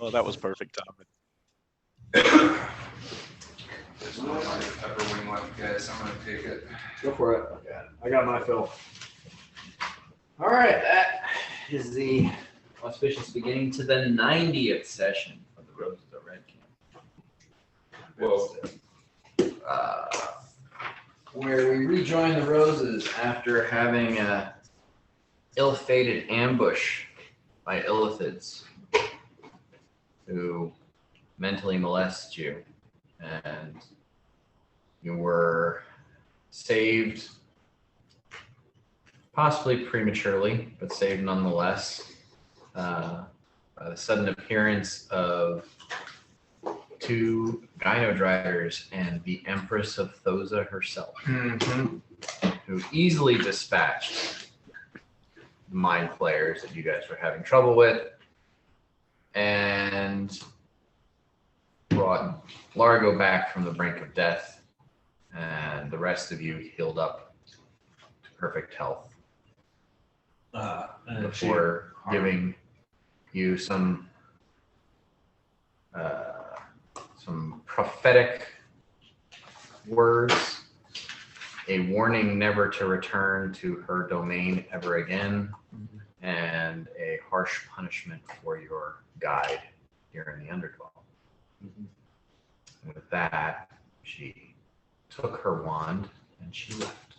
Well, that was perfect timing. There's no pepper wing left, guys. I'm gonna take it. Go for it. Okay. I got my fill. All right, that is the auspicious beginning to the 90th session of the Roses of Red Camp. Whoa. Where we rejoin the Roses after having a ill-fated ambush by illithids who mentally molest you, and you were saved, possibly prematurely, but saved nonetheless, by the sudden appearance of 2 Gynodriders and the Empress of Thoza herself, who easily dispatched the mind flayers that you guys were having trouble with, and brought Largo back from the brink of death, and the rest of you healed up to perfect health before giving you some prophetic words, a warning never to return to her domain ever again, and a harsh punishment for your guide here in the Underdwell. With that, she took her wand and she left.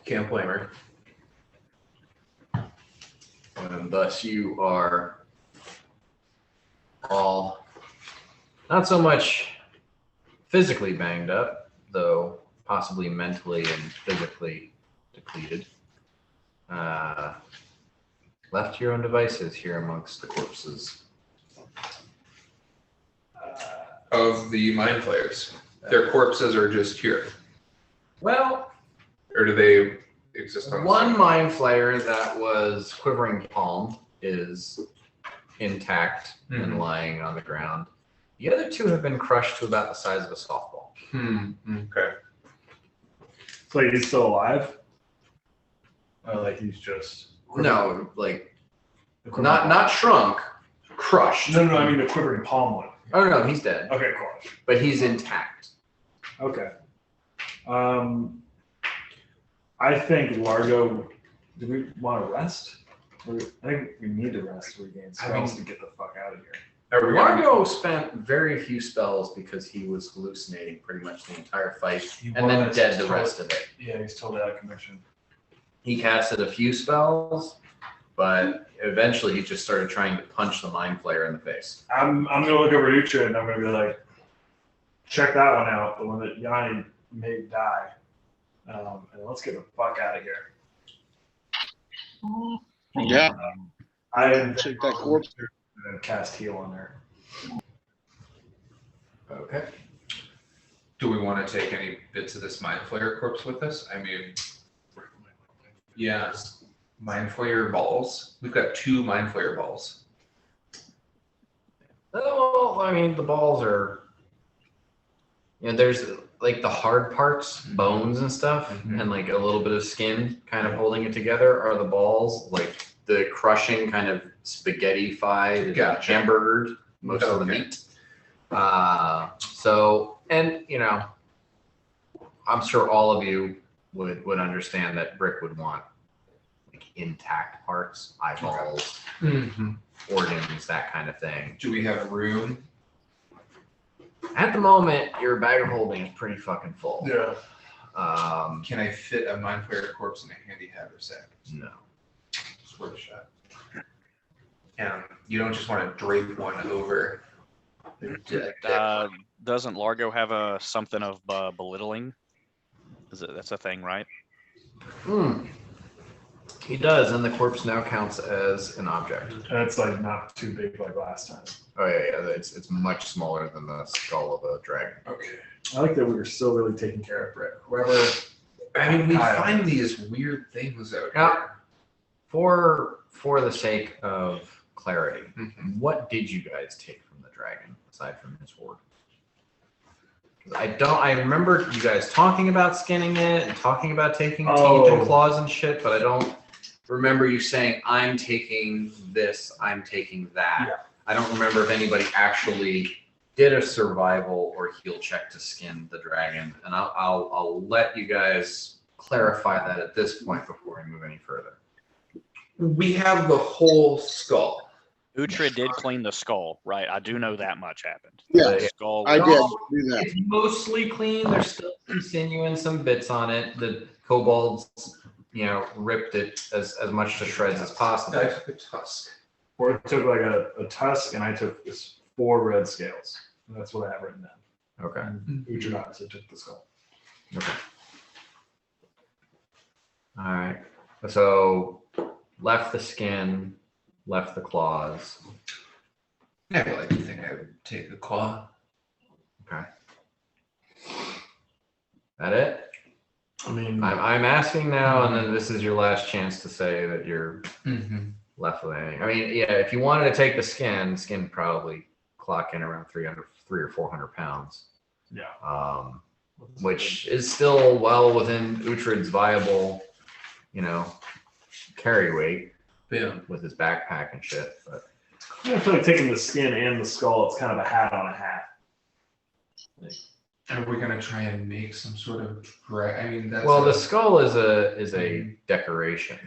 Can't blame her. And thus you are all not so much physically banged up, though possibly mentally and physically depleted. Left to your own devices here amongst the corpses. Of the mind flayers. Their corpses are just here. Well, Or do they exist on one mind flayer that was quivering palm is intact and lying on the ground. The other 2 have been crushed to about the size of a softball. Okay. So he's still alive? Or like he's just... No, like not shrunk, crushed. No, I mean the quivering palm one. Oh no, he's dead. Okay, cool. But he's intact. Okay. I think Largo, do we want to rest? I think we need to rest to regain spells to get the fuck out of here. Largo spent very few spells because he was hallucinating pretty much the entire fight and then dead the rest of it. Yeah, he's totally out of commission. He casted a few spells, but eventually he just started trying to punch the mind flayer in the face. I'm gonna look over at Ucha and I'm gonna be like, check that one out, the one that Yanni made die. And let's get the fuck out of here. Yeah. I Check that corpse. cast heal on her. Okay. Do we want to take any bits of this mind flayer corpse with us? I mean, yeah, mind flayer balls. We've got 2 mind flayer balls. Well, I mean, the balls are, there's like the hard parts, bones and stuff, and like a little bit of skin kind of holding it together are the balls, like the crushing kind of spaghetti-fied, hamburgered, most of the meat. So, and I'm sure all of you would understand that Brick would want like intact parts, eyeballs, organs, that kind of thing. Do we have room? At the moment, your bag of holding is pretty fucking full. Yeah. Can I fit a mind flayer corpse in a handy haversack? No. Just worth a shot. And you don't just want to drape one over. Doesn't Largo have something of belittling? That's a thing, right? He does, and the corpse now counts as an object. And it's like not too big like last time. Oh yeah. It's much smaller than the skull of a dragon. Okay. I like that we were still really taking care of Brick. Whoever. I mean, we Kyle. find these weird things out Now, here. for the sake of clarity, what did you guys take from the dragon aside from his hoard? I remember you guys talking about skinning it and talking about taking teeth and claws and shit, but I don't remember you saying, I'm taking this, I'm taking that. Yeah. I don't remember if anybody actually did a survival or heal check to skin the dragon. And I'll let you guys clarify that at this point before we move any further. We have the whole skull. Uhtred did clean the skull, right? I do know that much happened. Yes, The skull I was- did do that. It's mostly clean. There's still some sinew and some bits on it. The kobolds, ripped it as much to shreds as possible. I took a tusk. Or it took like a tusk, and I took this 4 red scales. And that's what I have written down. Okay. And Uhtred obviously took the skull. Okay. All right. So left the skin, left the claws. I would like to think I would take a claw. Okay. That it? I mean, I'm asking now, and then this is your last chance to say that you're Mm-hmm. left with anything. I mean, yeah, if you wanted to take the skin probably clock in around 300 or 400 pounds, yeah. which is still well within Uhtred's viable, carry weight Yeah. with his backpack and shit. But I feel like taking the skin and the skull, it's kind of a hat on a hat. Are we gonna try and make some sort of I mean, that's well, the skull is a decoration.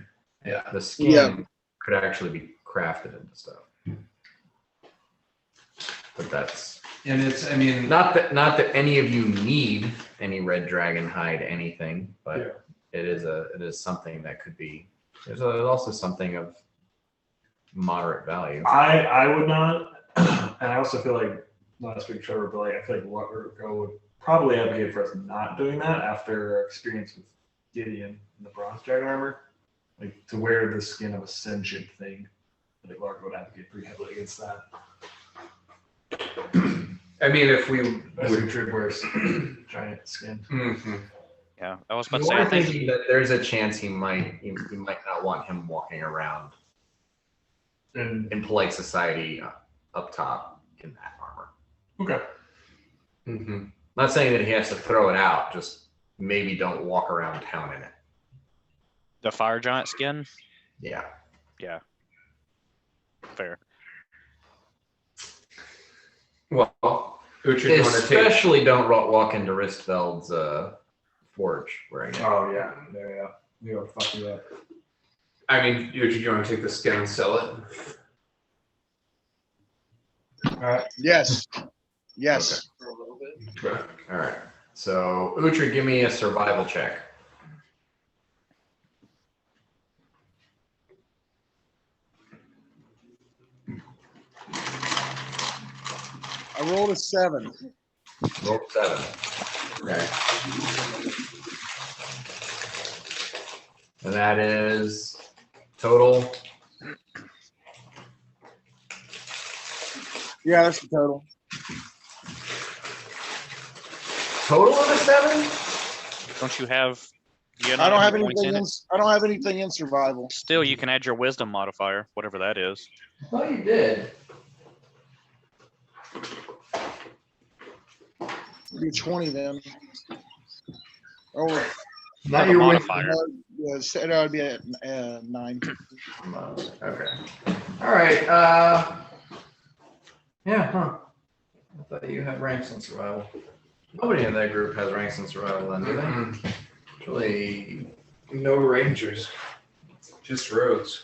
yeah. The skin Yeah. could actually be crafted into stuff. But that's And it's, I mean, not that any of you need any red dragon hide anything, but Yeah. it is something that could be. There's also something of moderate value. I would not, and I also feel like, not to speak Trevor, but like I feel like Rutger would probably advocate for us not doing that after our experience with Gideon in the bronze dragon armor. Like to wear the skin of a sentient thing. I think Lark would advocate pretty heavily against that. I mean, if we As would. Uhtred wears giant skin. Mm-hmm. Yeah, I was You about to say. are I think thinking that there's a chance he might not want him walking around And in polite society up top in that armor. okay. Mm-hmm. Not saying that he has to throw it out, just maybe don't walk around town in it. the fire giant skin. Yeah. Yeah, fair. Well, Uhtred, you want to take? Especially don't walk into Ristveld's forge wearing it. Oh yeah, yeah. We are fucking up. I mean, Uhtred, you want to take the skin and sell it? All right. Yes. Yes. Okay. All right. So Uhtred, give me a survival check. I rolled a 7. Roll 7. Okay. And that is total. Yeah, that's the total. Total of a 7? Don't you have? You I don't have points anything in in. it? I don't have anything in survival. Still, you can add your wisdom modifier, whatever that is. I thought you did. Do 20 then. Oh, Not your modifier. yeah, so that would be at 9. Okay. All right. Yeah, huh. I thought you had ranks in survival. Nobody in that group has ranks in survival then, do they? Mm-mm. Actually, No rangers, just roads.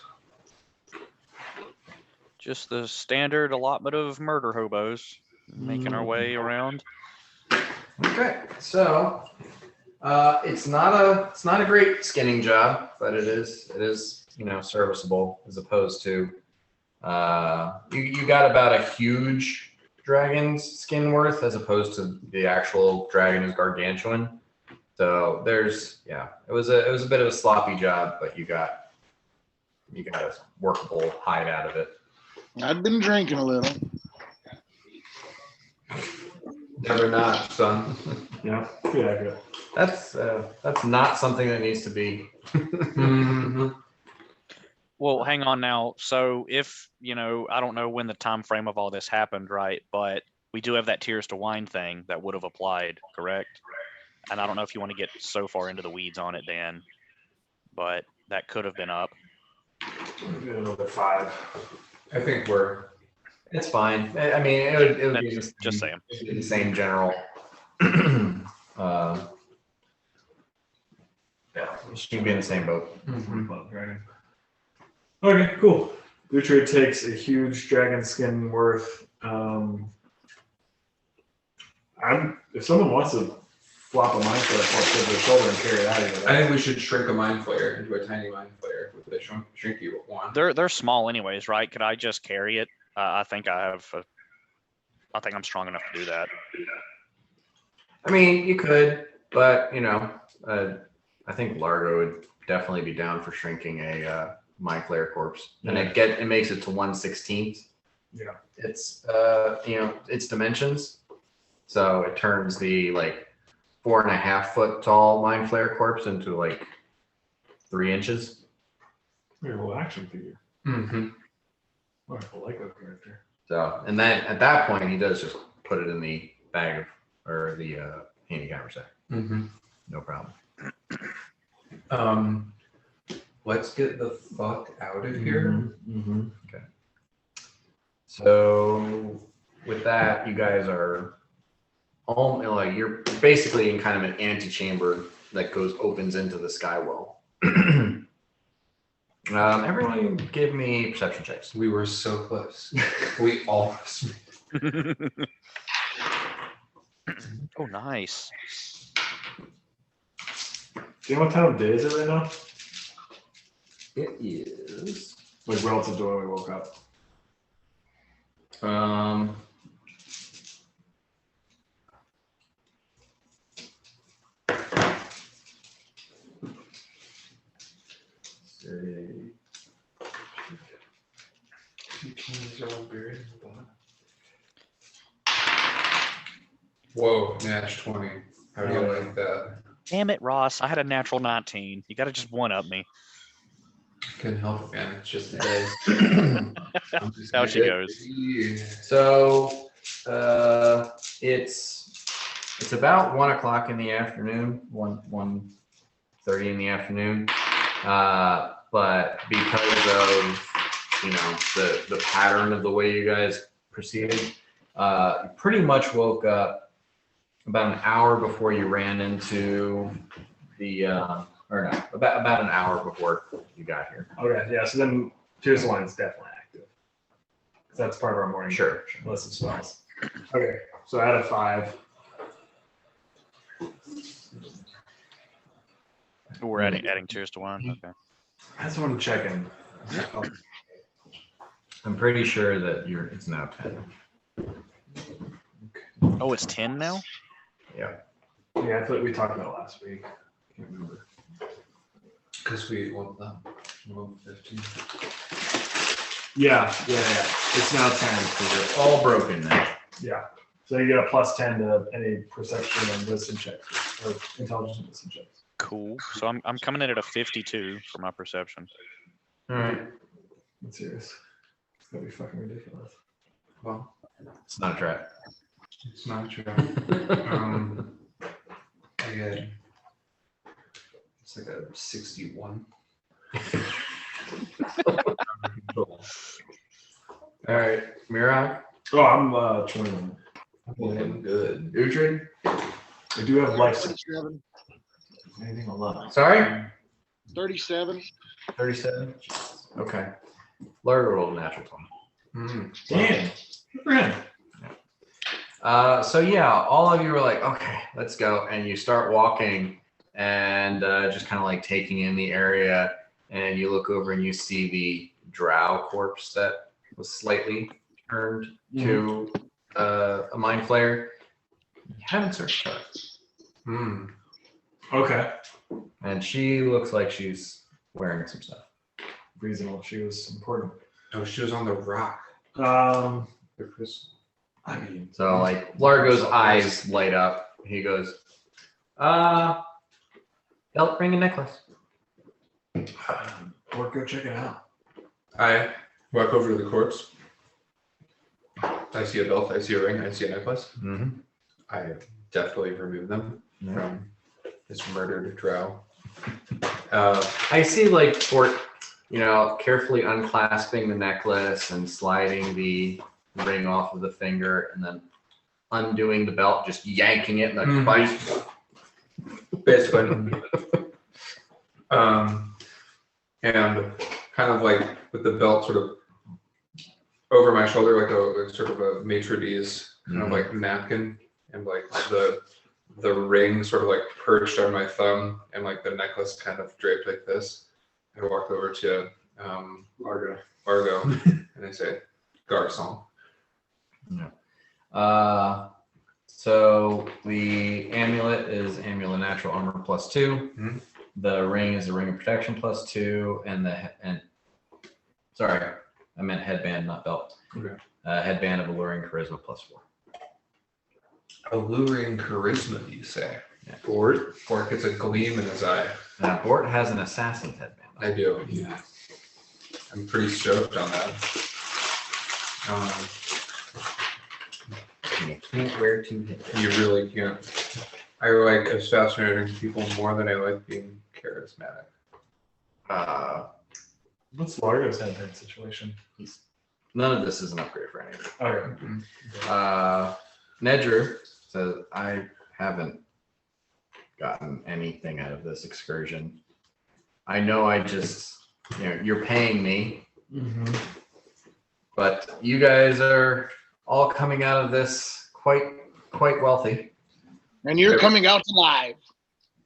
Just the standard allotment of murder hobos making our way around. okay. So it's not a great skinning job, but it is serviceable as opposed to you got about a huge dragon's skin worth as opposed to the actual dragon is gargantuan. So it was a bit of a sloppy job, but you got a workable hide out of it. I'd been drinking a little. Never not, son. Yeah. Yeah. Good. That's not something that needs to be. Mm-hmm. Well, hang on now. So if, I don't know when the time frame of all this happened, right? But we do have that tears to wine thing that would have applied, correct? And I don't know if you want to get so far into the weeds on it, Dan, but that could have been up. Do another 5. I think It's fine. I mean, it would be Just saying. the same general. Yeah, she'd be in the same boat. Dragon. Okay, cool. Uhtred takes a huge dragon skin worth. If someone wants to flop a mind flayer over their shoulder and carry it out of here, I think we should shrink a mind flayer into a tiny mind flayer with the shrinky one. They're small anyways, right? Could I just carry it? I think I think I'm strong enough to do that. I mean, you could, but I think Largo would definitely be down for shrinking a mind flayer corpse, and it makes it to 1/16. Yeah. It's its dimensions, so it turns the 4.5 foot tall mind flayer corpse into 3 inches. Very well action figure. Mm-hmm. Wonderful Lego character. So, and then at that point, he does just put it in the bag or the handy haversack. Mm-hmm. No problem. Let's get the fuck out of here. Mm-hmm. Okay. So with that, you guys are all you're basically in kind of an antechamber that opens into the skywell. Everyone give me perception checks. We were so close. We almost. Oh, nice. Do you know what time of day is it right now? It is. Relative to when we woke up. Whoa, Nash 20. How do you like that? Damn it, Ross. I had a natural 19. You got to just one up me. Couldn't help it, man. It's just the day. Out she goes. So it's about 1 o'clock in the afternoon, 1:30 in the afternoon. But because of the pattern of the way you guys proceeded, you pretty much woke up about an hour before you ran into the about an hour before you got here. Okay, yeah. So then Tears of Wine is definitely active. That's part of our morning. Sure. List of spells. Okay, so out of 5. We're adding Tears to Wine. Okay. I just want to check in. I'm pretty sure that it's now 10. Oh, it's 10 now? Yeah. Yeah, I thought we talked about it last week. Can't remember. Because we want them. 15. Yeah. It's now 10. So they're all broken now. Yeah. So you get a +10 to any perception and wisdom checks, or intelligence and wisdom checks. Cool. So I'm coming in at a 52 for my perception. All right. I'm serious. It's gonna be fucking ridiculous. Well, It's not a trap. it's not true. Again, it's like a 61. All right, Mirak. Oh, I'm 21. Looking good. Uhtred. I do have life. 37. Anything 11. Sorry. 37. 37. Okay. Largo rolled a natural 20. Damn. Good for him. So yeah, all of you were like, okay, let's go. And you start walking and just kind of taking in the area. And you look over and you see the drow corpse that was slightly turned to a mind flayer. You haven't searched her. Okay. And she looks like she's wearing some stuff. Reasonable. She was important. Oh, she was on the rock. I The crystal. mean, So Largo's eyes light up. He goes, belt, ring, and necklace. or go check it out. I walk over to the corpse. I see a belt, I see a ring, I see a necklace. Mm-hmm. I definitely remove them from this murdered drow. I see carefully unclasping the necklace and sliding the ring off of the finger, and then undoing the belt, just yanking it like vice. Basically. And kind of like with the belt sort of over my shoulder, like sort of a maitre d's kind of like napkin, and like the ring sort of like perched on my thumb, and like the necklace kind of draped like this. I walked over to Margot, and I said, "Garçon." Yeah. So the amulet is amulet natural armor +2. Mhm. The ring is a ring of protection +2, and sorry, I meant headband, not belt. Okay. Headband of alluring charisma +4. Alluring charisma, you say? Yeah. Bort gets a gleam in his eye. Now Bort has an assassin's headband. I do. Yeah. I'm pretty stoked on that. You can't wear two headbands. You really can't. I like assassinating people more than I like being charismatic. What's Largo's headband situation? None of this is an upgrade for anything. Okay. Nedger says, I haven't gotten anything out of this excursion. I know I just, you're paying me, but you guys are all coming out of this quite wealthy. And you're coming out alive.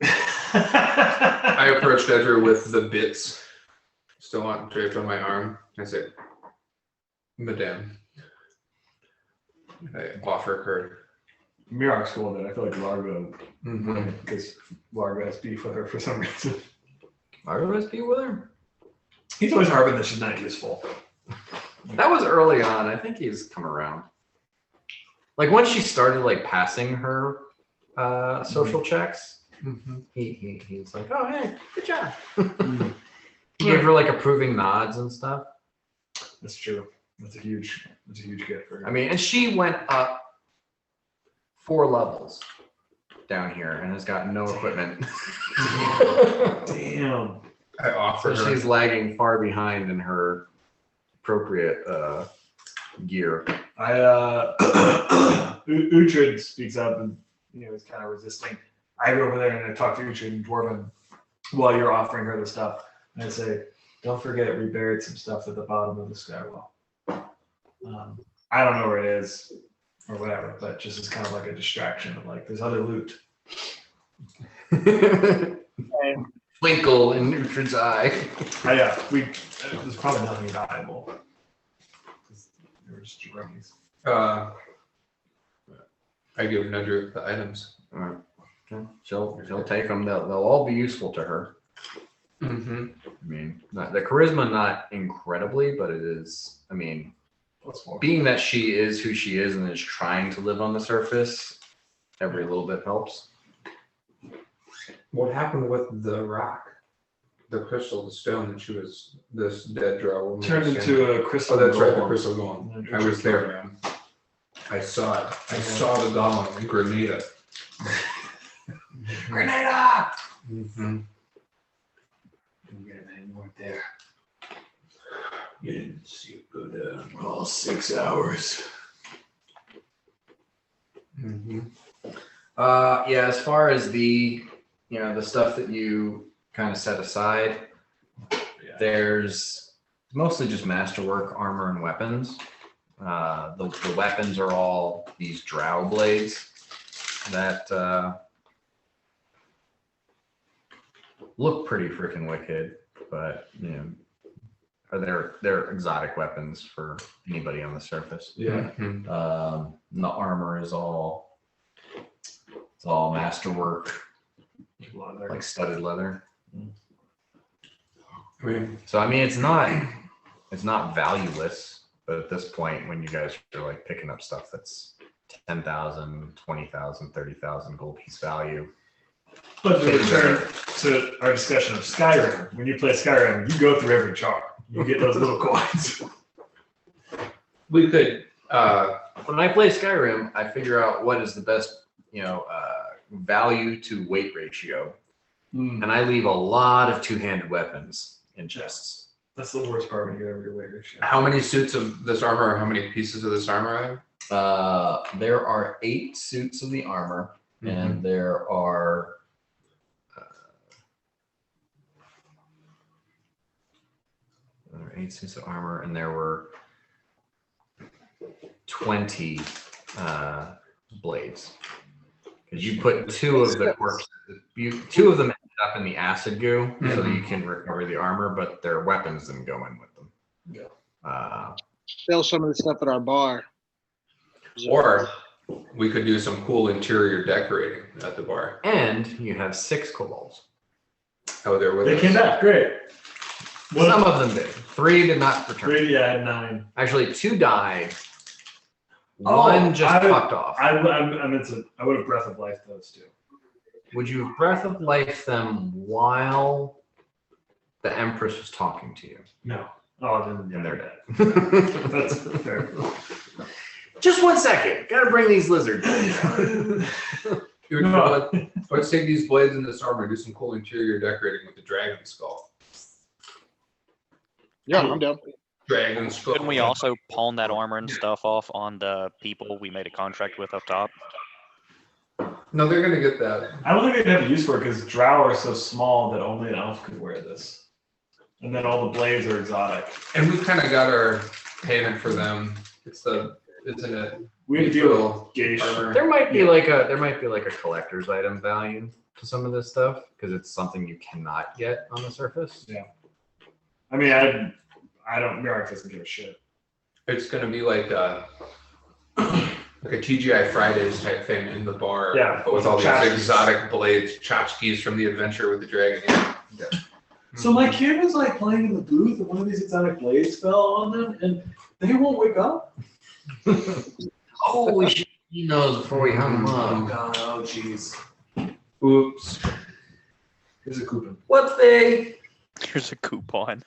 I approached Edgar with the bits still on draped on my arm. I said, "Madame," and I offer her. Mirok's cool, but I feel like Largo, because Largo has beef with her for some reason. Largo has beef with her? He's always harping that she's not useful. That was early on. I think he's come around. Like once she started like passing her social checks, he was like, "Oh hey, good job." He gave her like approving nods and stuff. That's true. That's a huge gift for her. I mean, and she went up 4 levels down here and has got no equipment. Damn. I offer So her. she's lagging far behind in her appropriate gear. Uhtred speaks up and is kind of resisting. I go over there and I talk to Uhtred in Dwarven while you're offering her the stuff. And I say, "Don't forget we buried some stuff at the bottom of the skywell. I don't know where it is or whatever, but just as kind of like a distraction of like there's other loot." Twinkle in Uhtred's eye. There's probably nothing valuable. There were just jeronies. I give Nedger the items. All right. Okay. She'll take them. They'll all be useful to her. I mean, the charisma not incredibly, but it is. I mean, being that she is who she is and is trying to live on the surface, every little bit helps. What happened with the rock, the crystal, the stone that she was this dead drow woman? Turned into a crystal. Oh, that's right, the golem. crystal golem. I was there, man. I saw it. I saw the golem in Grenada. Grenada! You weren't there. You didn't see it go down all 6 hours. Yeah, as far as the the stuff that you kind of set aside, there's mostly just masterwork, armor, and weapons. The weapons are all these drow blades that look pretty freaking wicked, but they're exotic weapons for anybody on the surface. Yeah. The armor is all masterwork, like studded leather. So I mean, it's not valueless, but at this point, when you guys are like picking up stuff that's 10,000, 20,000, 30,000 gold piece value. But to return to our discussion of Skyrim, when you play Skyrim, you go through every chart. You get those little coins. We could. When I play Skyrim, I figure out what is the best, value to weight ratio, and I leave a lot of two-handed weapons in chests. That's the worst part when you get over your weight ratio. How many suits of this armor or how many pieces of this armor I have? There are 8 suits of the armor, and there are 8 suits of armor, and there were 20 blades. Because you put 2 of the corpses, 2 of them ended up in the acid goo, so that you can recover the armor, but their weapons didn't go in with them. Yeah. Sell some of the stuff at our bar. Or we could do some cool interior decorating at the bar. And you have 6 kobolds. Oh, they're with They us. came back. Great. Some of them did. 3 did not return. 3, yeah, I had 9. Actually, 2 died. Oh, One just I- fucked off. I would have breath of life those 2. Would you have breath of life them while the Empress was talking to you? No. Oh, then And yeah, they're dead. That's fair. Just 1 second. Gotta bring these lizards. Here, No. let's take these blades and this armor, do some cool interior decorating with the dragon skull. Yeah, I'm down. Dragon skull. Couldn't we also pawn that armor and stuff off on the people we made a contract with up top? No, they're gonna get that. I don't think they'd have a use for it because drow are so small that only an elf could wear this. And then all the blades are exotic. And we kind of got our payment for them. Isn't it? We have to deal with gauge. Armor. There might be like a collector's item value to some of this stuff because it's something you cannot get on the surface. I mean, I don't. Mirok doesn't give a shit. It's gonna be like a TGI Fridays type thing in the bar. Yeah, But with all these tchotchkes. exotic blades, tchotchkes from the adventure with the dragon. Yeah. So my kid was like playing in the booth, and one of these exotic blades fell on them, and they won't wake up. Oh, we should eat those before we hung them Oh up. god! Oh jeez. Oops. Here's a coupon. What's they? Here's a coupon.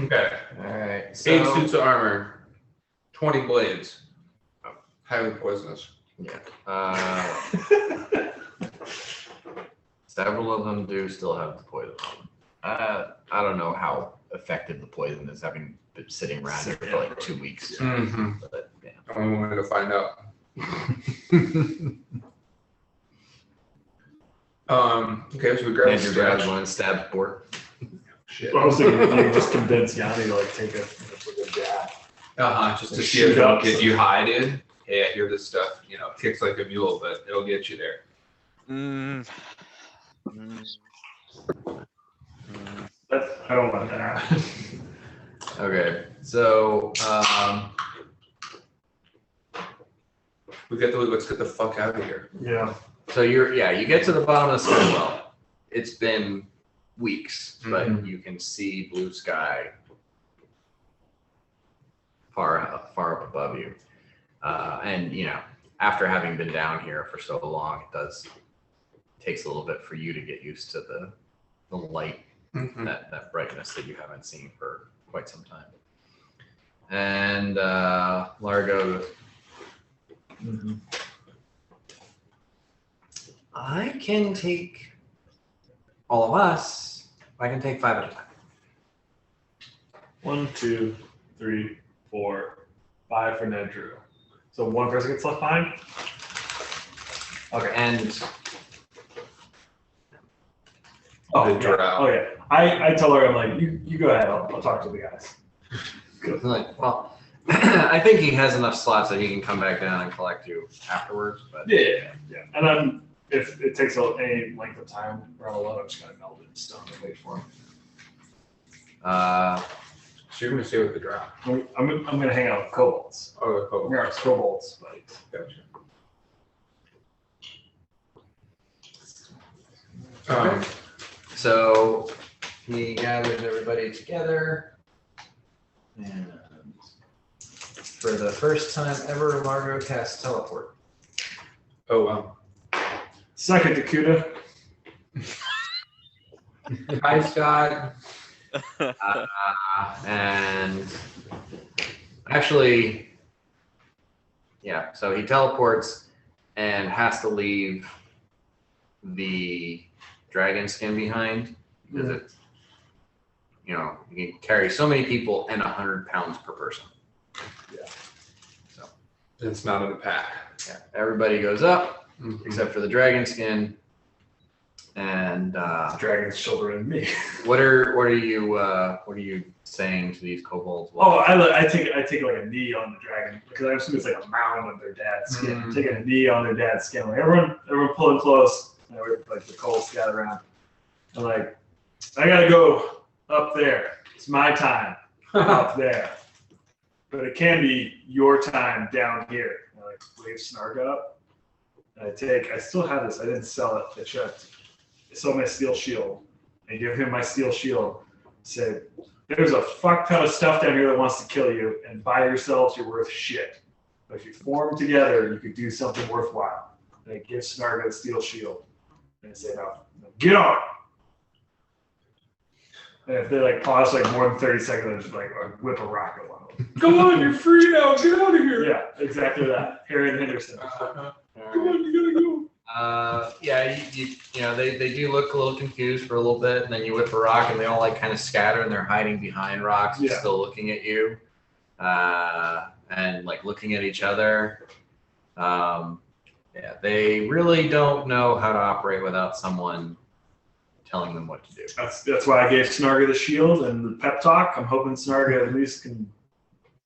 Okay. All right. 8 So, suits of armor, 20 blades. Highly poisonous. several of them do still have the poison on them. I don't know how effective the poison is, having been sitting around here for like 2 weeks. Mm-hmm. But, yeah. I wanted to find out. Okay, so we grab Andrew a grabs stash. one and stabs Bort. Shit. I was thinking if you just convince Yanni to like take a jab. Just to Like see if shoot it'll up get some- you high, dude. Hey, I hear this stuff, kicks like a mule, but it'll get you there. Mm. Mm. Mm. I don't want that. Okay, so Let's get the fuck out of here. Yeah. you get to the bottom of the stairwell. It's been weeks, but you can see blue sky far up above you. And after having been down here for so long, takes a little bit for you to get used to the light, that brightness that you haven't seen for quite some time. And Largo, I can take all of us. I can take 5 at a time. 1, 2, 3, 4, 5 for Ned Drew. So one person gets left behind? Okay. And Oh, The yeah. drow. Oh yeah. I tell her, I'm like, you go ahead, I'll talk to the guys. like, well, I think he has enough slots that he can come back down and collect you afterwards. But Yeah. And if it takes any length of time around alone, I'm just gonna meld it in stone and wait for him. So you're gonna stay with the drow. I'm gonna hang out with kobolds. Oh, the kobold. Mirok's kobolds, but Gotcha. Okay. So he gathers everybody together, and for the first time ever, Margot casts teleport. Oh, wow. second Dakuda. Hi, Scott. And actually, yeah, so he teleports and has to leave the dragon skin behind because you can carry so many people and 100 pounds per person. Yeah. So It's not in a pack. yeah, everybody goes up Mhm. except for the dragon skin. And Dragon's children and me. what are you saying to these kobolds? Oh, I take like a knee on the dragon because I assume it's like a mound of their dad's skin. Mhm. Taking a knee on their dad's skin. Like everyone pulling close. And like the kobolds scatter around. I'm like, I gotta go up there. It's my time up there. But it can be your time down here. And I like wave Snark up. And I still have this. I didn't sell it. I checked. I sold my steel shield. I give him my steel shield. Say, there's a fuck ton of stuff down here that wants to kill you, and by yourselves you're worth shit. But if you form together, you could do something worthwhile. And I give Snark a steel shield. And I say, now get on. And if they like pause like more than 30 seconds, I just like whip a rocket on them. Come on, you're free now. Get out of here. Yeah, exactly that. Harry and Henderson. Come on, you gotta go. Yeah, they do look a little confused for a little bit, and then you whip a rock, and they all like kind of scatter, and they're hiding behind rocks, and Yeah. still looking at you, and like looking at each other. Yeah, they really don't know how to operate without someone telling them what to do. That's why I gave Snarga the shield and the pep talk. I'm hoping Snarga at least can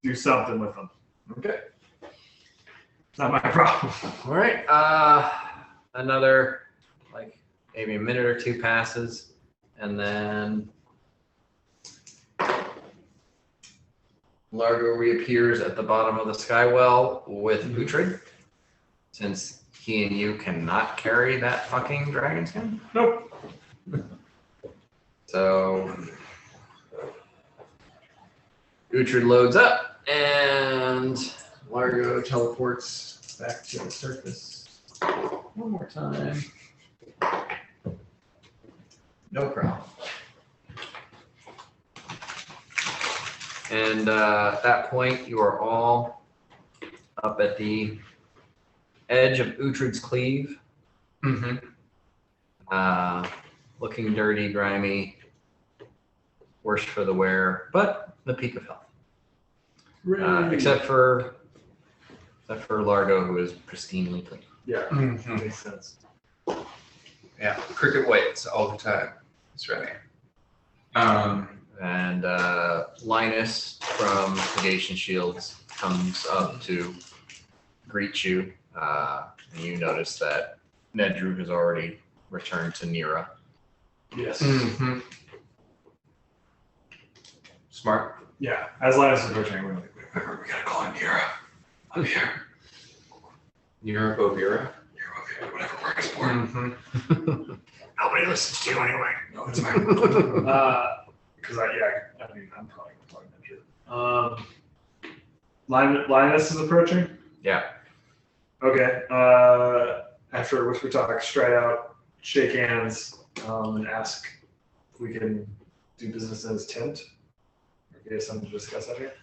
do something with them. Okay. It's not my problem. All right. Another like maybe a minute or two passes, and then Largo reappears at the bottom of the skywell with Uhtred, since he and you cannot carry that fucking dragon skin. Nope. So Uhtred loads up, and Largo teleports back to the surface one more time. No problem. And at that point, you are all up at the edge of Uhtred's cleave. Mm-hmm. Looking dirty, grimy, worse for the wear, but the peak of health. Except for Largo, who is pristinely clean. Yeah, Mm-hmm. makes sense. Yeah, cricket waits all the time. It's ready. And Linus from Negation Shields comes up to greet you, and you notice that Nedru has already returned to Nira. Yes. Mm-hmm. Smart. Yeah. As Linus is approaching, we're like, we gotta call him Nira. I'm here. Nira Bovira. Nira, okay, whatever works for him. Mm-hmm. Nobody listens to you anyway. No, it's fine. Because I'm probably gonna talk Nedru. Linus is approaching. Yeah. Okay. After a whisper talk, stride out, shake hands, and ask if we can do business in his tent. Or if he has something to discuss out here.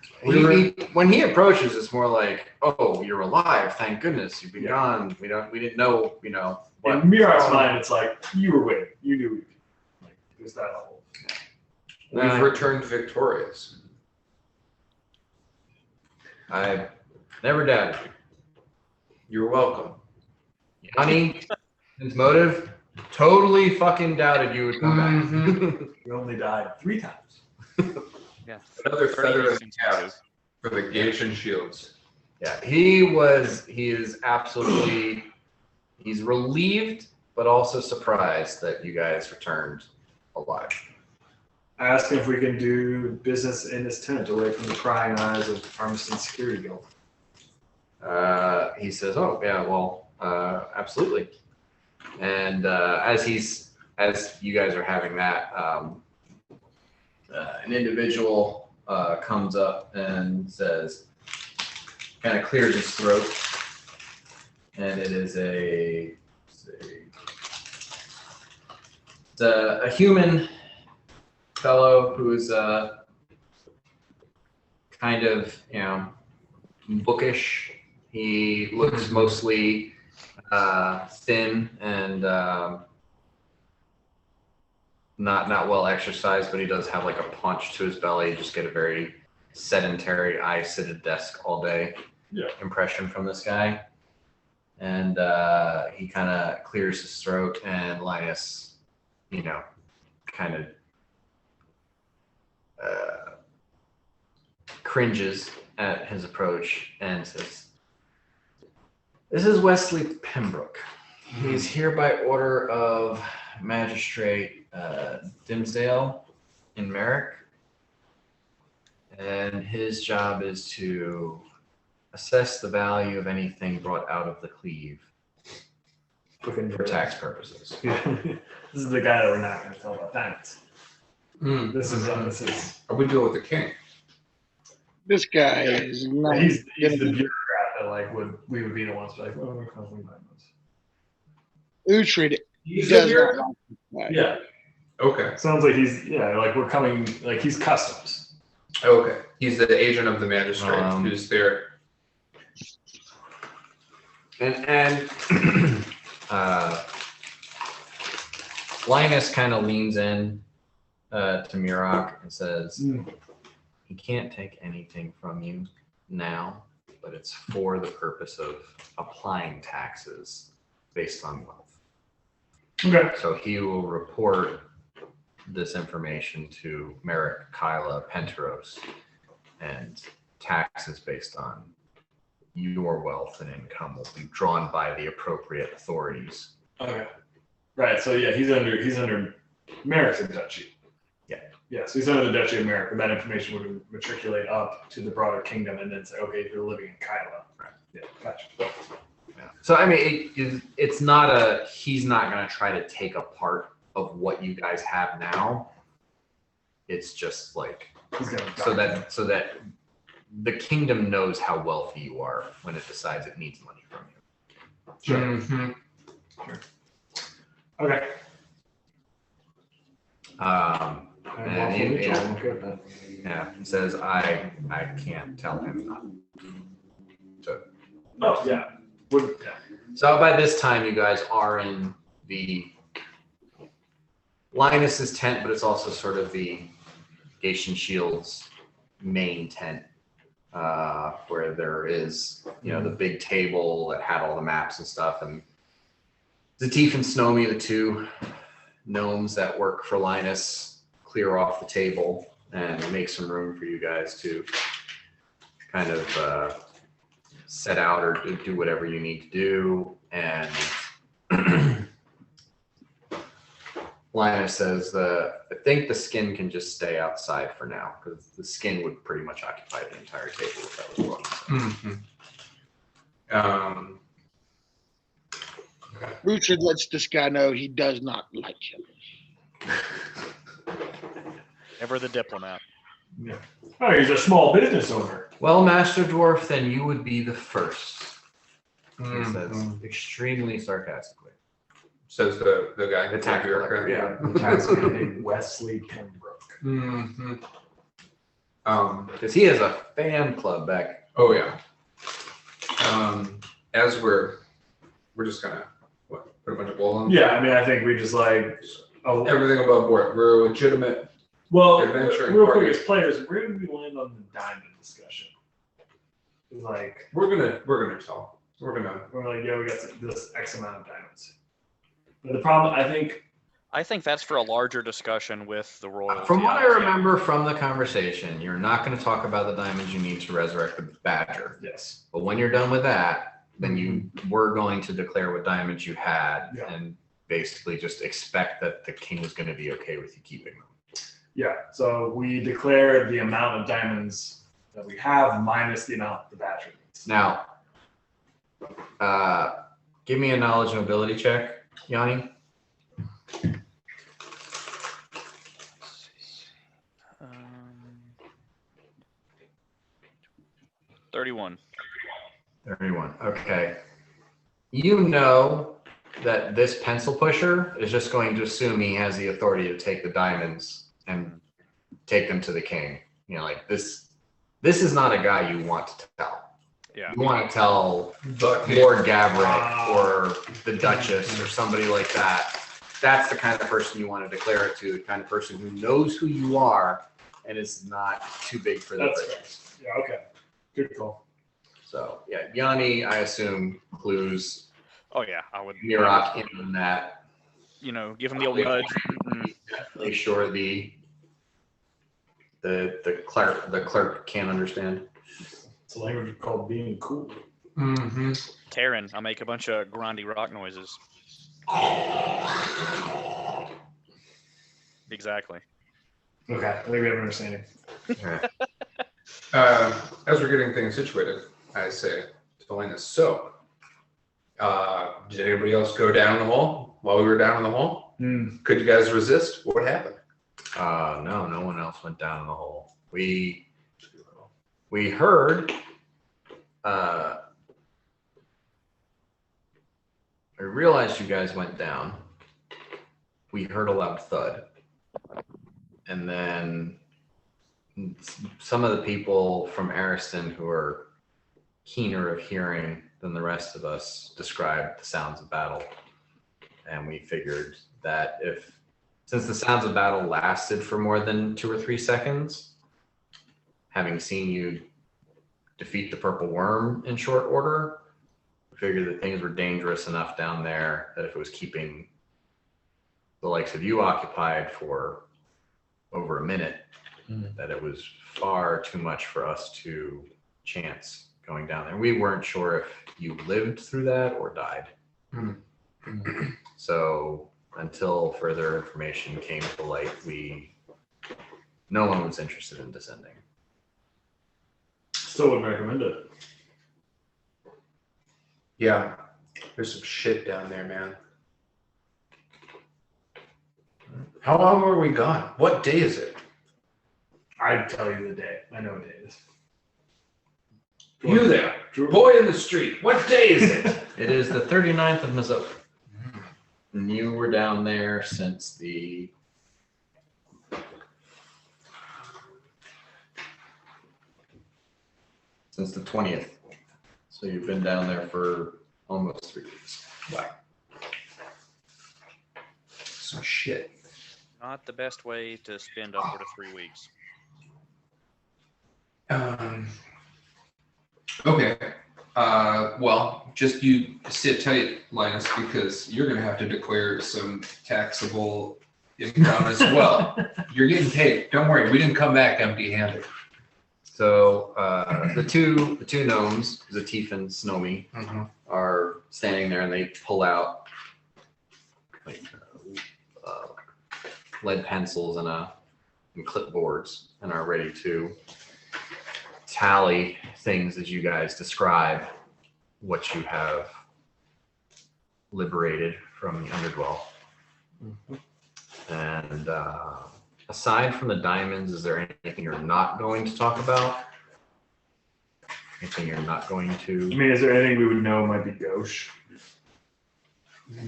When he approaches, it's more like, "Oh, you're alive! Thank goodness you've been gone. We didn't know, what." In Mirat's mind, it's like you were waiting. You knew. Like it was that level. We've returned victorious. I never doubted you. You're welcome. Yanni, his motive, totally fucking doubted you would come back. We only died 3 times. Yeah. Another 30 feather in seems the cap to. for the Gation shields. Yeah, he is absolutely, he's relieved, but also surprised that you guys returned alive. I asked him if we can do business in his tent away from the prying eyes of Farmington Security Guild. He says, "Oh yeah, well, absolutely." And as you guys are having that, an individual comes up and says, kind of clears his throat, and it is it's a human fellow who is kind of bookish. He looks mostly thin and not well exercised, but he does have like a punch to his belly. You just get a very sedentary, I sit at a desk all day impression from this guy. And he kind of clears his throat, and Linus, kind of cringes at his approach and says, "This is Wesley Pembroke. He's here by order of Magistrate Dimsdale in Merrick, and his job is to assess the value of anything brought out of the cleave for tax purposes." This is the guy that we're not going to tell about diamonds. This is. Are we dealing with the king? This guy is not. He's the bureaucrat that we would be the ones like, oh, we're covering diamonds. Uhtred He's does the not bureaucrat. like that. Yeah. Okay. Sounds like we're coming, like he's customs. Okay. He's the agent of the magistrate who's there. And Linus kind of leans in to Mirok and says, "He can't take anything from you now, but it's for the purpose of applying taxes based on wealth. Okay. So he will report this information to Merrick, Kyla, Penteros, and taxes based on your wealth and income will be drawn by the appropriate authorities." Okay. Right. So yeah, he's under Merrick's duchy. Yeah, so he's under the Duchy of Merrick, and that information would matriculate up to the broader kingdom, and then say, okay, if you're living in Kyla. Right. Yeah, gotcha. Yeah. So I mean, it's not he's not going to try to take a part of what you guys have now. It's just like He's gonna so that the kingdom knows how wealthy you are when it decides it needs money from you. Sure. Mm-hmm. Sure. Okay. And he says, I can't tell him not to. Oh yeah. So by this time, you guys are in the Linus's tent, but it's also sort of the Dacian Shield's main tent, where there is, the big table that had all the maps and stuff, and Zatif and Snomi, the two gnomes that work for Linus, clear off the table and make some room for you guys to kind of set out or do whatever you need to do. And Linus says, I think the skin can just stay outside for now, because the skin would pretty much occupy the entire table if that was wrong. Uhtred lets this guy know he does not like him. Ever the diplomat. Yeah. Oh, he's a small business owner. Well, Master Dwarf, then you would be the first. He says extremely sarcastically. Says the guy. The tax collector, Yeah, the tax man named Wesley Pembroke. Mm-hmm. Because he has a fan club back. Oh yeah. As we're just gonna put a bunch of wool on. Yeah, I mean, I think we just Everything above board. We're a legitimate. Well, Adventuring real party. quick, as players, where did we land on the diamond discussion? Like, We're gonna tell. we're like, yeah, we got this X amount of diamonds. But the problem, I think that's for a larger discussion with the royalty. From what I remember from the conversation, you're not going to talk about the diamonds you need to resurrect the badger. yes. But when you're done with that, then you were going to declare what diamonds you had and basically just expect that the king was going to be okay with you keeping them. Yeah, so we declare the amount of diamonds that we have minus the amount the badger needs. Now, give me a knowledge and ability check, Yanni. 31. 31. Okay. You know that this pencil pusher is just going to assume he has the authority to take the diamonds and take them to the king. Like this is not a guy you want to tell. Yeah. You want to tell Lord Gavrick or the Duchess or somebody like that that's the kind of person you want to declare it to, the kind of person who knows who you are and is not too big for the That's britches. fair. Yeah, okay. Good call. So yeah, Yanni, I assume, clues Oh yeah, I would. Mirak in on that. You know, give him the old nudge. Make sure the clerk can't understand. It's a language called being cool. Mm-hmm. Terran, I make a bunch of grindy rock noises. Exactly. Okay, I think we have an understanding. All right. As we're getting things situated, I say to Linus, so, did anybody else go down the hall while we were down in the hall? Could you guys resist? What happened? No one else went down in the hole. We heard, I realized you guys went down. We heard a loud thud. And then some of the people from Ariston who are keener of hearing than the rest of us described the sounds of battle. And we figured that since the sounds of battle lasted for more than 2 or 3 seconds, having seen you defeat the purple worm in short order, we figured that things were dangerous enough down there that if it was keeping the likes of you occupied for over a minute, that it was far too much for us to chance going down there. We weren't sure if you lived through that or died. So until further information came to light, no one was interested in descending. Still wouldn't recommend it. Yeah, there's some shit down there, man. How long were we gone? What day is it? I'd tell you the day. I know what day it is. You there, boy in the street. What day is it? It is the 39th of Mizzou. And you were down there since the since the 20th. So you've been down there for almost 3 weeks. Wow. Some shit. Not the best way to spend upward of 3 weeks. Okay. Well, just you sit tight, Linus, because you're going to have to declare some taxable income as well. You're getting paid. Don't worry. We didn't come back empty-handed. So the two gnomes, Zatif and Snowy, are standing there, and they pull out like lead pencils and clipboards, and are ready to tally things as you guys describe what you have liberated from the underdwell. And aside from the diamonds, is there anything you're not going to talk about? Anything you're not going to? I mean, is there anything we would know might be gauche? I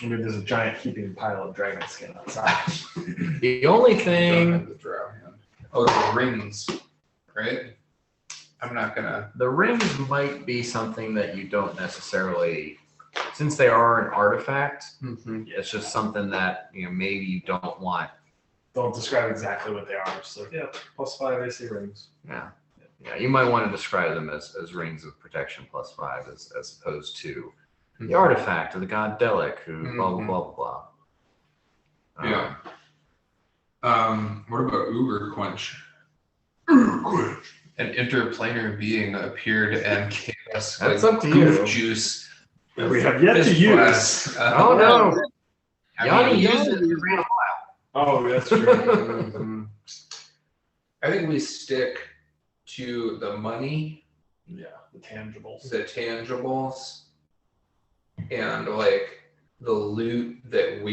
mean, there's a giant heaping pile of dragon skin outside. The only Don't thing, have the drow hand. Oh, the rings, right? I'm not gonna. the rings might be something that you don't necessarily, since they are an artifact, it's just something that maybe you don't want. Don't describe exactly what they are. Just like, yeah, +5 AC rings. Yeah, you might want to describe them as rings of protection +5 as opposed to the artifact of the god Delic, who blah blah blah blah blah. Yeah. What about Uber Quench? An interplanar being appeared and gave us That's like up to goof you. juice. We have yet to Fist use. blast. Oh no, Yanni mean, used it. Oh, that's true. I think we stick to the money, Yeah, the tangibles. the tangibles, and like the loot that do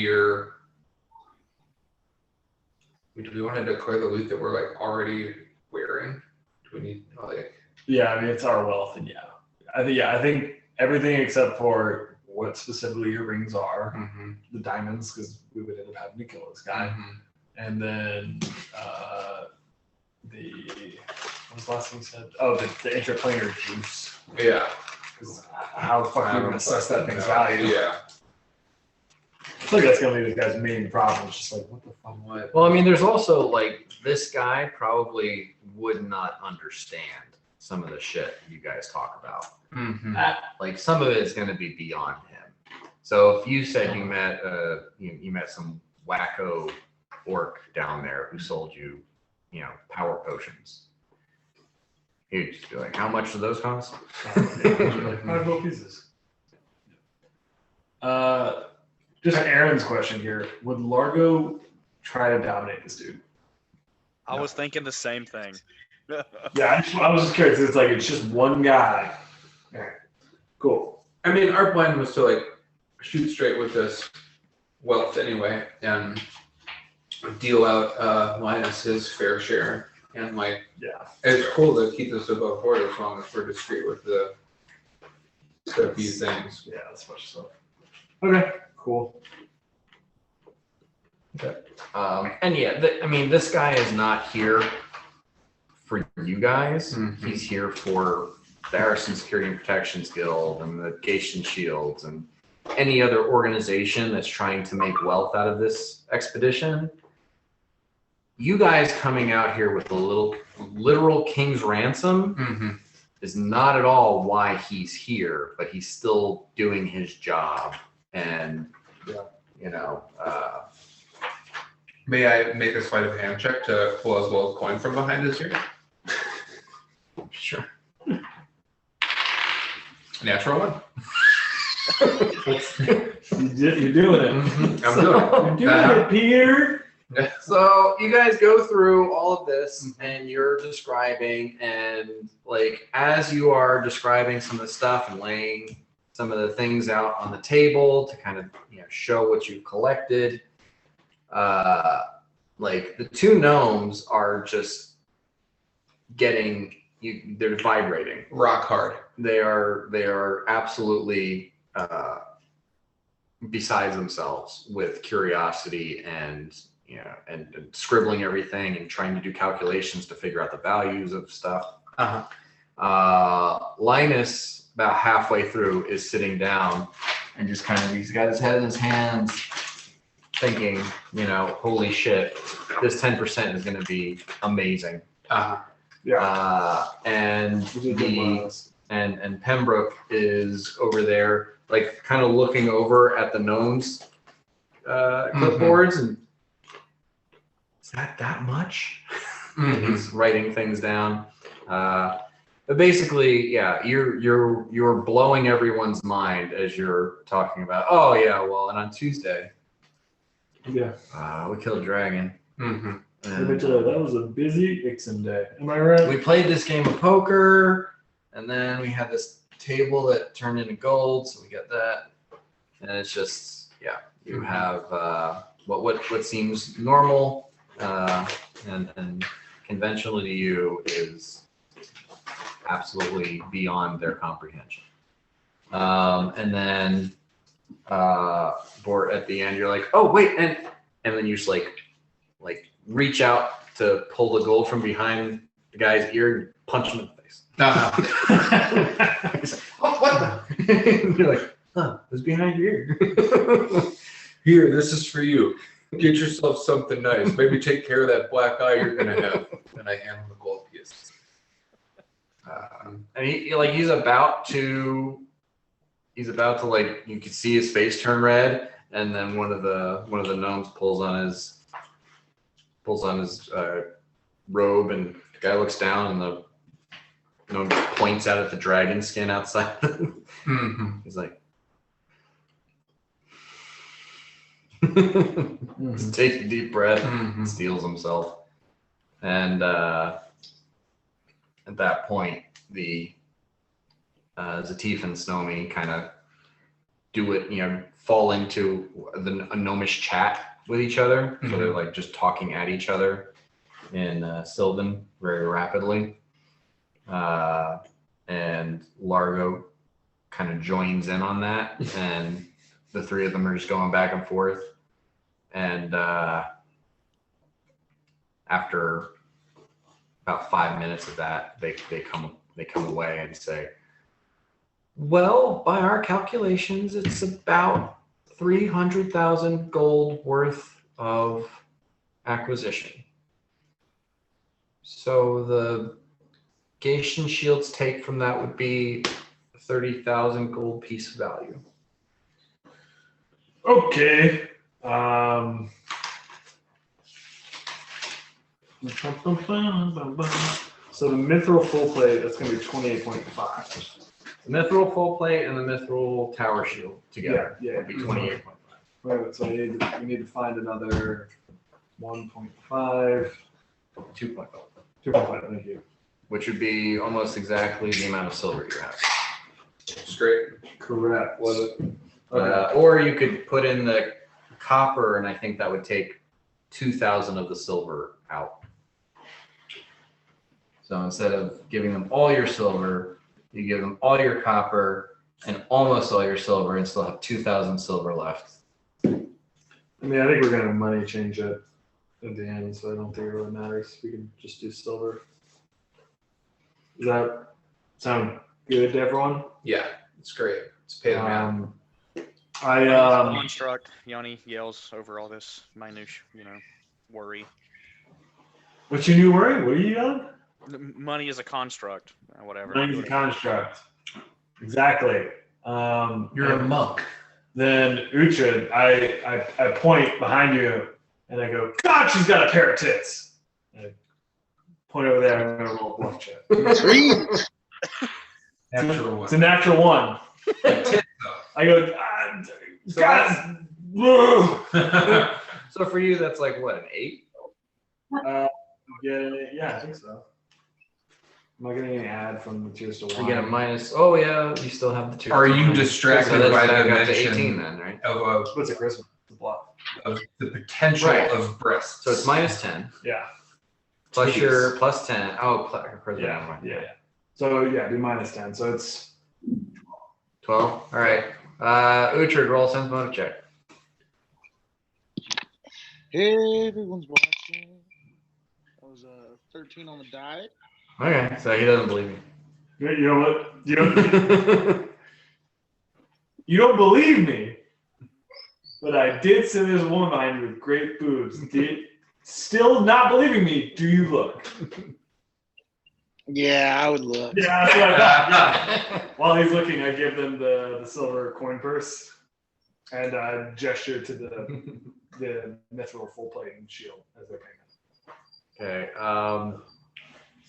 we want to declare the loot that we're like already wearing? Do we need like? Yeah, I mean it's our wealth, and I think everything except for what specifically your rings are, the diamonds, because we would end up having to kill this guy, and then what was the last thing you said? Oh, the interplanar juice. Yeah. 'Cause how the fuck are you gonna assess that thing's value? Yeah. I feel like that's gonna be this guy's main problem. It's just like, what the fuck? What? Well, I mean, there's also like this guy probably would not understand some of the shit you guys talk about. Mm-hmm. Like some of it's going to be beyond him. So if you said you met you met some wacko orc down there who sold you, power potions, he'd just be like, "How much do those cost?" Like 5 gold pieces. Just Aaron's question here: would Largo try to dominate this dude? I was thinking the same thing. Yeah, I was just curious. It's just one guy. All right, cool. I mean, our plan was to like shoot straight with this wealth anyway, and deal out Linus his fair share, and like it's cool to keep this above board as long as we're discreet with the few things. Yeah, that's much stuff. Okay, cool. And yeah, I mean, this guy is not here for you guys. Mhm. He's here for the Harrison Security and Protections Guild and the Gation Shields and any other organization that's trying to make wealth out of this expedition. You guys coming out here with a literal king's ransom Mm-hmm. is not at all why he's here, but he's still doing his job. And, May I make a sleight of hand check to pull as well as coin from behind his ear? sure. Natural one. You're doing it. I'm doing it. You're doing it, Peter. So you guys go through all of this and you're describing, and like as you are describing some of the stuff and laying some of the things out on the table to kind of show what you've collected, like the two gnomes are just they're vibrating. Rock hard. They are absolutely besides themselves with curiosity and and scribbling everything and trying to do calculations to figure out the values of stuff. Linus, about halfway through, is sitting down and just he's got his head in his hands, thinking, holy shit, this 10% is going to be amazing. And and Pembroke is over there, like kind of looking over at the gnomes clipboards, and is that much? And he's writing things down. But basically, yeah, you're blowing everyone's mind as you're talking about. Oh yeah, well, and on Tuesday, we killed a dragon. Let me tell you, that was a busy Ixen day. Am I right? We played this game of poker, and then we had this table that turned into gold, so we got that. And it's just, you have what seems normal and conventional to you is absolutely beyond their comprehension. And then at the end, you're like, oh wait, and then you just like reach out to pull the gold from behind the guy's ear and punch him in the face. He's like, oh, what the? You're like, it was behind your ear. Here, this is for you. Get yourself something nice. Maybe take care of that black eye you're gonna have. And I hand him the gold piece. And he's about to like, you can see his face turn red, and then one of the gnomes pulls on his robe, and the guy looks down, and the gnome just points out at the dragon skin outside. He's like, just takes a deep breath, steals himself, and at that point, the Zatif and Snowy kind of do it, fall into a gnomish chat with each other. So they're like just talking at each other in Sylvan very rapidly. And Largo kind of joins in on that, and the three of them are just going back and forth. And after about 5 minutes of that, they come away and say, Well, by our calculations, it's about 300,000 gold worth of acquisition. So the Gatian Shield's take from that would be a 30,000 gold piece of value. Okay. So the mithril full plate, that's going to be 28.5. The mithril full plate and the mithril tower shield together would be 28.5. Right, so we need to find another 1.5. 2.5. 2.5, thank you. Which would be almost exactly the amount of silver you have. Straight. Correct. Was it? Or you could put in the copper, and I think that would take 2,000 of the silver out. So instead of giving them all your silver, you give them all your copper and almost all your silver, and still have 2,000 silver left. I mean, I think we're going to money change it at the end, so I don't think it really matters. We can just do silver. Does that sound good to everyone? Yeah, it's great. It's pay the man. Construct. Yanni yells over all this minutiae, worry. What's your new worry? What are you on? Money is a construct. Whatever. Money's a construct. Exactly. You're a monk. Then Uhtred, I point behind you and I go, God, she's got a pair of tits. And I point over there and I'm going to roll a bluff check. Sweet. Natural one. It's a natural one. I go, So God. So for you, that's like what, an 8? Yeah, I think so. Am I getting an ad from the Tears to You Wine? get a minus. Oh yeah, you still have the 2. Are you distracted So that's by back the up to 18 mention then, right? What's a Christmas? The bluff. of the potential Right. of breasts? So it's minus 10 Yeah. plus Jeez. your plus 10. Oh, Yeah. So yeah, be minus 10. So it's 12. All right. Uhtred, roll sense motive check. Everyone's watching. That was 13 on the die. Okay, so he doesn't believe you know what? you. You don't believe me, but I did send this woman behind you with great boobs. Still not believing me? Do you look? Yeah, I would look. Yeah, that's what I thought. While he's looking, I give them the silver coin purse and gesture to the mithril full plate and shield as their payment. Okay.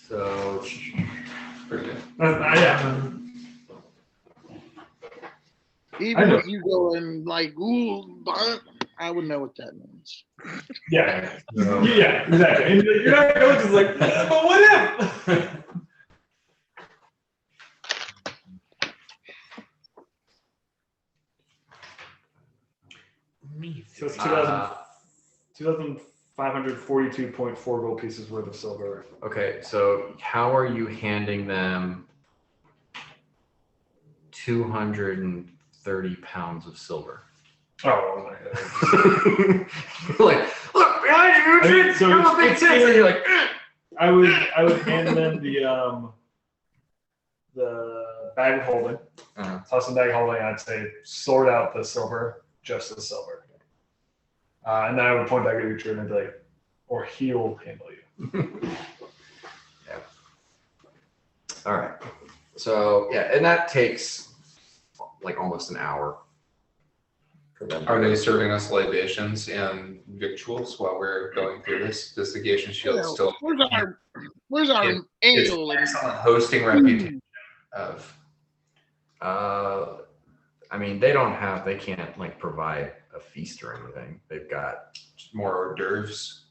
So Pretty good. Yeah. Even if you go and like, ooh, I would know what that means. Yeah. Yeah, exactly. And you're not going to just like, but what if? So it's 2,542.4 gold pieces worth of silver. okay, so how are you handing them 230 pounds of silver? Oh, my God. Like, look behind you, I mean, Uhtred, so you have a big it's- tits, and you're like, I would hand them the bag of holding, toss in the bag of holding, and I'd say sort out the silver, just the silver. And then I would point back at Uhtred and I'd be like, or he'll handle you. Yeah. All right. So yeah, and that takes like almost an hour for them. Are they serving us libations and victuals while we're going through this? Does the Gatian Shield Yeah, still where's our its ale? And excellent hosting reputation of? I mean, they can't like provide a feast or anything. They've got more hors d'oeuvres?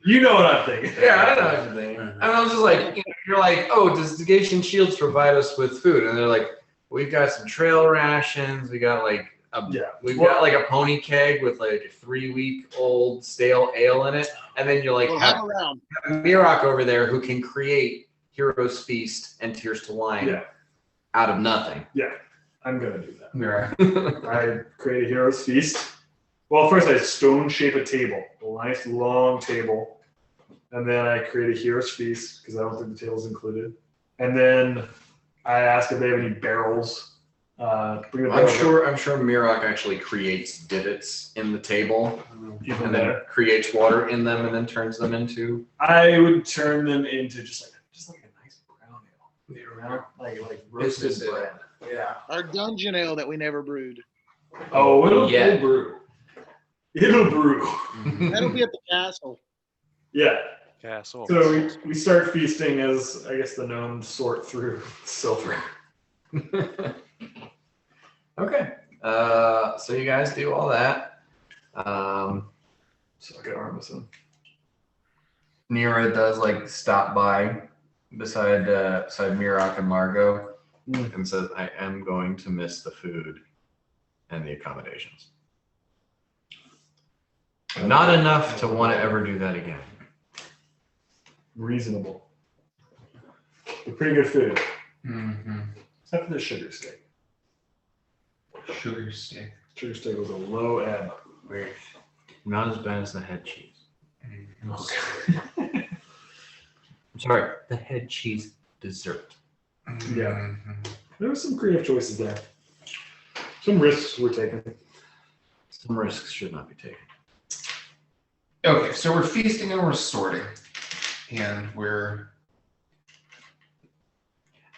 You know what I'm thinking. Yeah, I know what you're thinking. And I was just like, you're like, oh, does the Gatian Shields provide us with food? And they're like, we've got some trail rations. We got like we've got like a pony keg with like a 3-week-old stale ale in it. And then you're like, we'll have hang around. Mirok over there who can create Hero's Feast and Tears to Wine out of nothing. Yeah, I'm going to do that. Mira. I create a hero's feast. Well, first I stone shape a table, a nice long table. And then I create a hero's feast because I don't think the table's included. And then I ask if they have any barrels. Bring the I'm barrels sure Mirok actually creates divots in the table Even and then better. creates water in them and then turns them into. I would turn them into just like a nice brown ale. You know? Like roasted Business ale. bread. Yeah. Our dungeon ale that we never brewed. Oh, it'll Yeah. brew. It'll brew. That'll be at the castle. Yeah. Castle. So we start feasting as I guess the gnomes sort through silver. Okay. So you guys do all that. So I get Armisen. Nira does like stop by beside Mirok and Margot and says, I am going to miss the food and the accommodations. Not enough to want to ever do that again. Reasonable. But pretty good food. Mm-hmm. Except for the sugar steak. Sugar steak. Sugar steak was a low ebb. Weird. Not as bad as the head cheese. Okay. I'm sorry, the head cheese dessert. Yeah. There were some creative choices there. Some risks were taken. Some risks should not be taken. Okay, so we're feasting and we're sorting. And we're,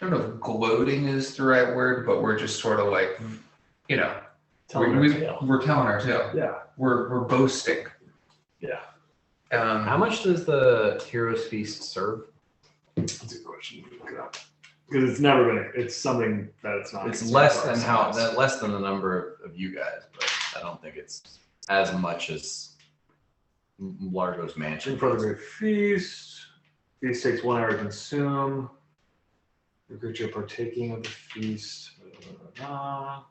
I don't know if gloating is the right word, but we're just sort of like, you know, Telling our tale. we're telling our tale. Yeah. We're boasting. Yeah. How much does the Heroes Feast serve? That's a good question. Look it up. Because it's never gonna. It's something that it's not. It's consumed less for than ourselves. less than the number of you guys, but I don't think it's as much as Largo's mansion. For the great feast. Feast takes 1 hour to consume. The creature partaking of the feast. I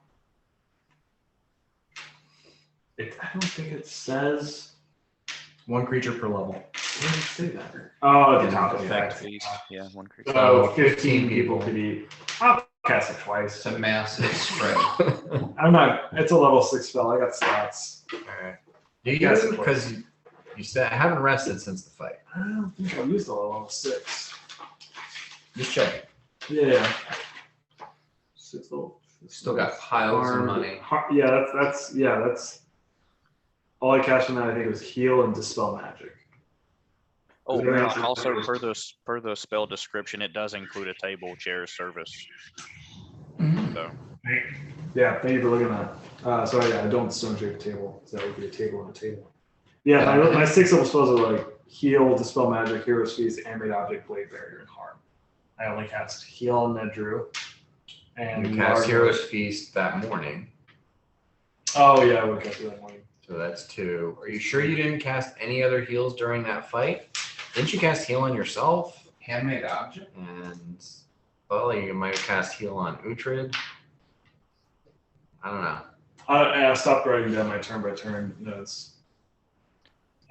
don't think it says. 1 creature per level. Where did it say that? Oh, at the top of the Effect fact. feast. Yeah, one creature. So 15 15 people could eat. I'll cast it twice. It's a massive spread. I'm not. It's a level 6 spell. I got slots. Alright. Do you Yes, because you said I haven't rested since the fight. I don't think I used all level 6. Just check. Yeah. 6 level. Still got piles of money. Yeah, that's all I cast from that. I think was heal and dispel magic. Oh, Very and interesting. also per the spell description, it does include a table, chair, service. So Yeah, thank you for looking at that. So yeah, I don't stone shape a table. So that would be a table on a table. Yeah, my 6 level spells are like heal, dispel magic, hero's feast, animate object, blade barrier, and harm. I only cast heal on that Drew. And You cast Largo- Heroes Feast that morning, Oh yeah, I would cast it that morning. so that's 2. Are you sure you didn't cast any other heals during that fight? Didn't you cast heal on yourself? Handmade object? And well, you might have cast heal on Uhtred. I don't know. I stopped writing down my turn by turn notes.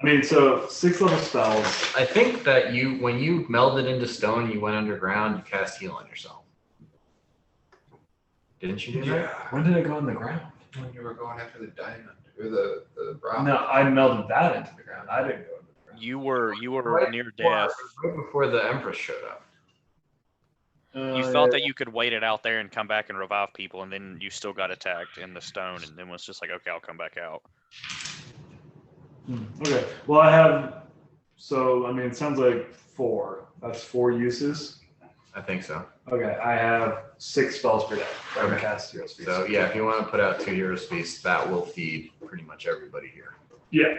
I mean, so 6 level spells. I think that when you melded into stone, you went underground. You cast heal on yourself. Didn't you do that? When did I go in the ground? When you were going after the diamond or the rock. No, I melded that into the ground. I didn't go into the ground. you were Right near before- death. Right before the Empress showed up. You thought that you could wait it out there and come back and revive people, and then you still got attacked in the stone, and then was just like, okay, I'll come back out. Okay. Well, I have. So I mean, it sounds like 4. That's 4 uses. I think so. Okay, I have 6 spells per day. I can Okay. cast Hero's Feast. So yeah, if you want to put out 2 Heroes Feast, that will feed pretty much everybody here, Yeah.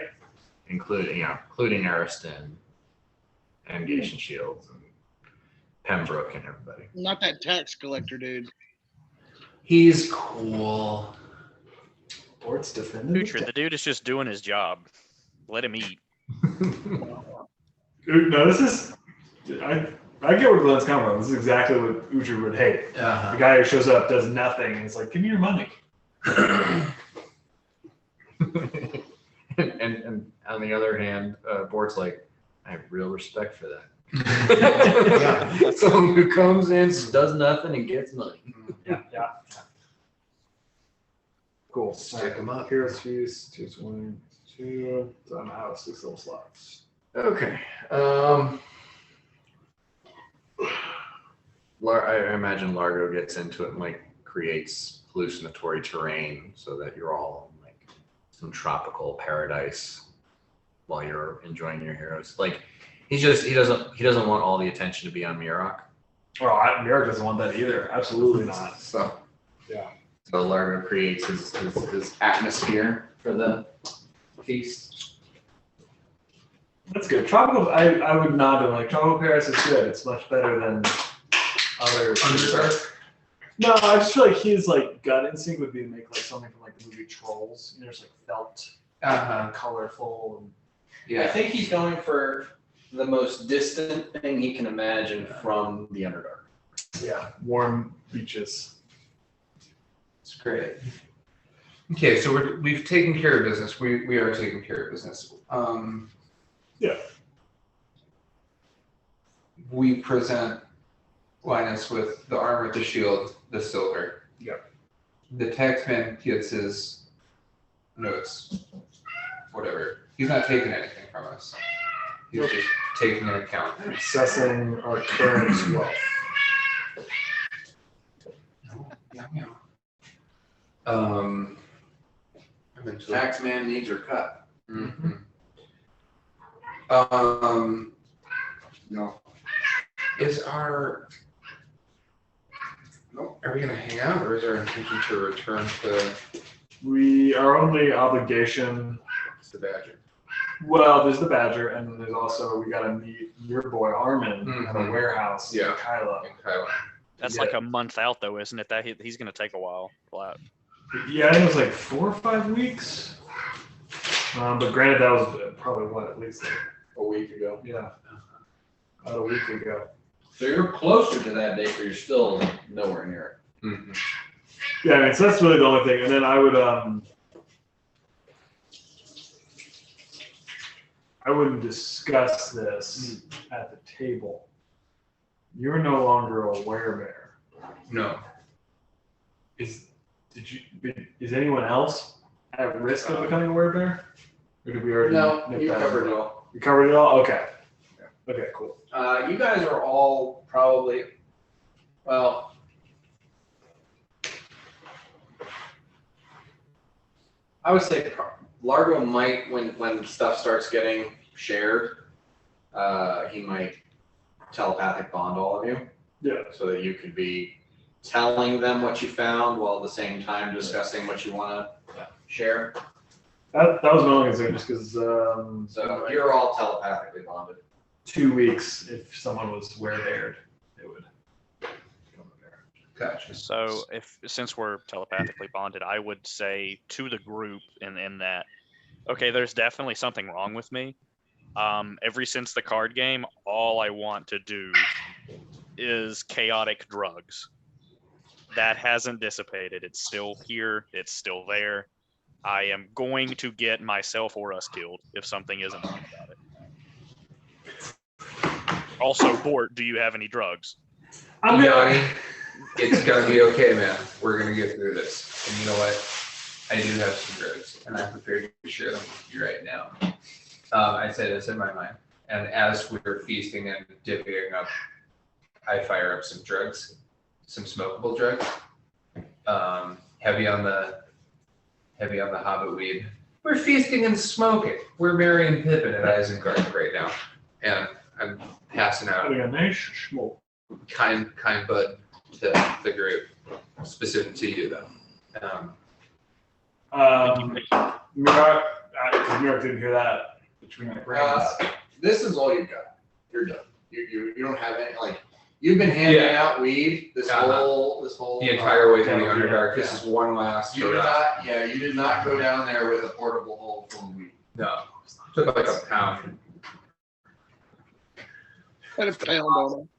including Ariston and Gation Shields and Pembroke and everybody. Not that tax collector dude. He's cool. Or it's defended. Future, the dude is just doing his job. Let him eat. No, this is. I get where Glenn's coming from. This is exactly what Uhtred would hate. The guy who shows up, does nothing, and it's like, give me your money. and on the other hand, Bort's like, I have real respect for that. Yeah. Someone who comes in, does nothing, and gets money. Yeah. Cool. Stick 'em up. Hero's Feast, 2, 1, 2. So I'm out of 6 level slots. Okay. I imagine Largo gets into it and like creates hallucinatory terrain so that you're all in like some tropical paradise while you're enjoying your heroes. Like he doesn't want all the attention to be on Mirok. Well, Mirok doesn't want that either. Absolutely not. So So Largo creates his atmosphere for the feast. That's good. Tropical, I would nod to like Tropical Paris is good. It's much better than other. Underdark. No, I just feel like his like gut instinct would be to make like something from like the movie Trolls. You know, just like felt, colorful, and I think he's going for the most distant thing he can imagine from the Underdark. yeah, warm beaches. It's great. Okay, so we've taken care of business. We are taking care of business. Yeah. We present Linus with the armor, the shield, the silver. Yep. The taxman gets his notes, whatever. He's not taking anything from us. He's just taking an account. Assessing our current wealth. Taxman needs her cut. Mm-hmm. No. Is our are we gonna hang out, or is our intention to return to Our only obligation. the Badger? Well, there's the Badger, and then there's also we gotta meet your boy Armin at a Mhm. warehouse Yeah. in Kylo. In Kylo. That's Yeah. like a month out, though, isn't it? That he's going to take a while. Flat. Yeah, I think it was like 4 or 5 weeks. But granted, that was probably at least like A week ago. yeah, about a week ago. So you're closer to that date, but you're still nowhere near Mm-hmm. Yeah, I mean, so that's really the only thing. And then I would I wouldn't discuss this at the table. You're no longer a werebear. No. Is anyone else at risk of becoming a werebear? Or did we already? nip that in? it all. You covered it all? Okay. Okay, cool. You guys are all probably, well, I would say Largo might, when stuff starts getting shared, he might telepathic bond all of you. Yeah. So that you could be telling them what you found while at the same time discussing what you want to share. That was my only concern, just because So you're all telepathically bonded. 2 weeks, if someone was werebeared, it would become a bear. Gotcha. So since we're telepathically bonded, I would say to the group in that, okay, there's definitely something wrong with me. Ever since the card game, all I want to do is chaotic drugs. That hasn't dissipated. It's still here. It's still there. I am going to get myself or us killed if something isn't done about it. Also, Bort, do you have any drugs? I'm gonna, Yanni, it's gonna be okay, man. We're gonna get through this. And you know what? I do have some drugs, and I'm prepared to share them with you right now. I say this in my mind, and as we're feasting and divvying up, I fire up some drugs, some smokable drugs. Heavy on the hobbit weed. We're feasting and smoking. We're Merry and Pippin at Isengard right now, and I'm passing out having a nice smoke. kind bud to the group, specific to you though. Mirok, because Mirok didn't hear that between the brains. This is all you've got. You're done. You don't have any, like, you've been handing out weed this whole The entire way through the yeah, Underdark. This yeah. is one last. You did not go down there with a portable hole full of weed. No, took like a pound. Kind of pound on him.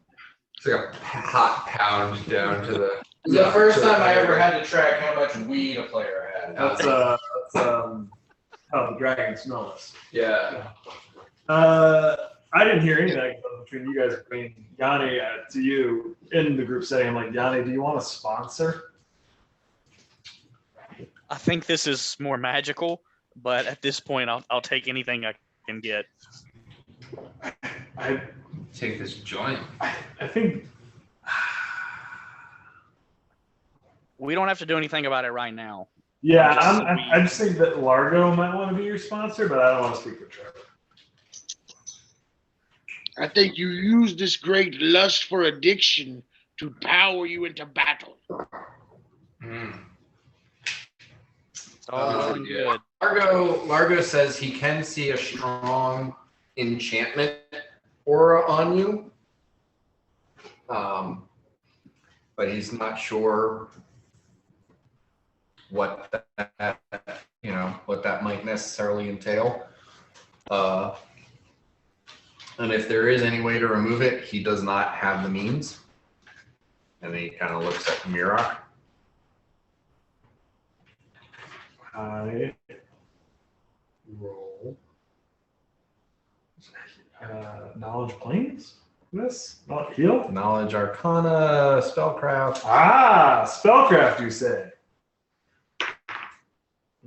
It's like a hot pound down to the. It's the first time I ever had to track how much weed a player had. That's how the dragon smells. Yeah. I didn't hear any of that between you guys. I mean, Yanni, to you in the group setting, I'm like, Yanni, do you want a sponsor? I think this is more magical, but at this point, I'll take anything I can get. I Take this joint. I think We don't have to do anything about it right now. Yeah, Just- I just think that Largo might want to be your sponsor, but I don't want to speak for Trevor. I think you use this great lust for addiction to power you into battle. It's all well and yeah. good. Largo says he can see a strong enchantment aura on you, but he's not sure what that might necessarily entail. And if there is any way to remove it, he does not have the means. And he kind of looks at Mirak. I Roll. knowledge planes. This not heal. Knowledge Arcana, Spellcraft. Ah, spellcraft. You say.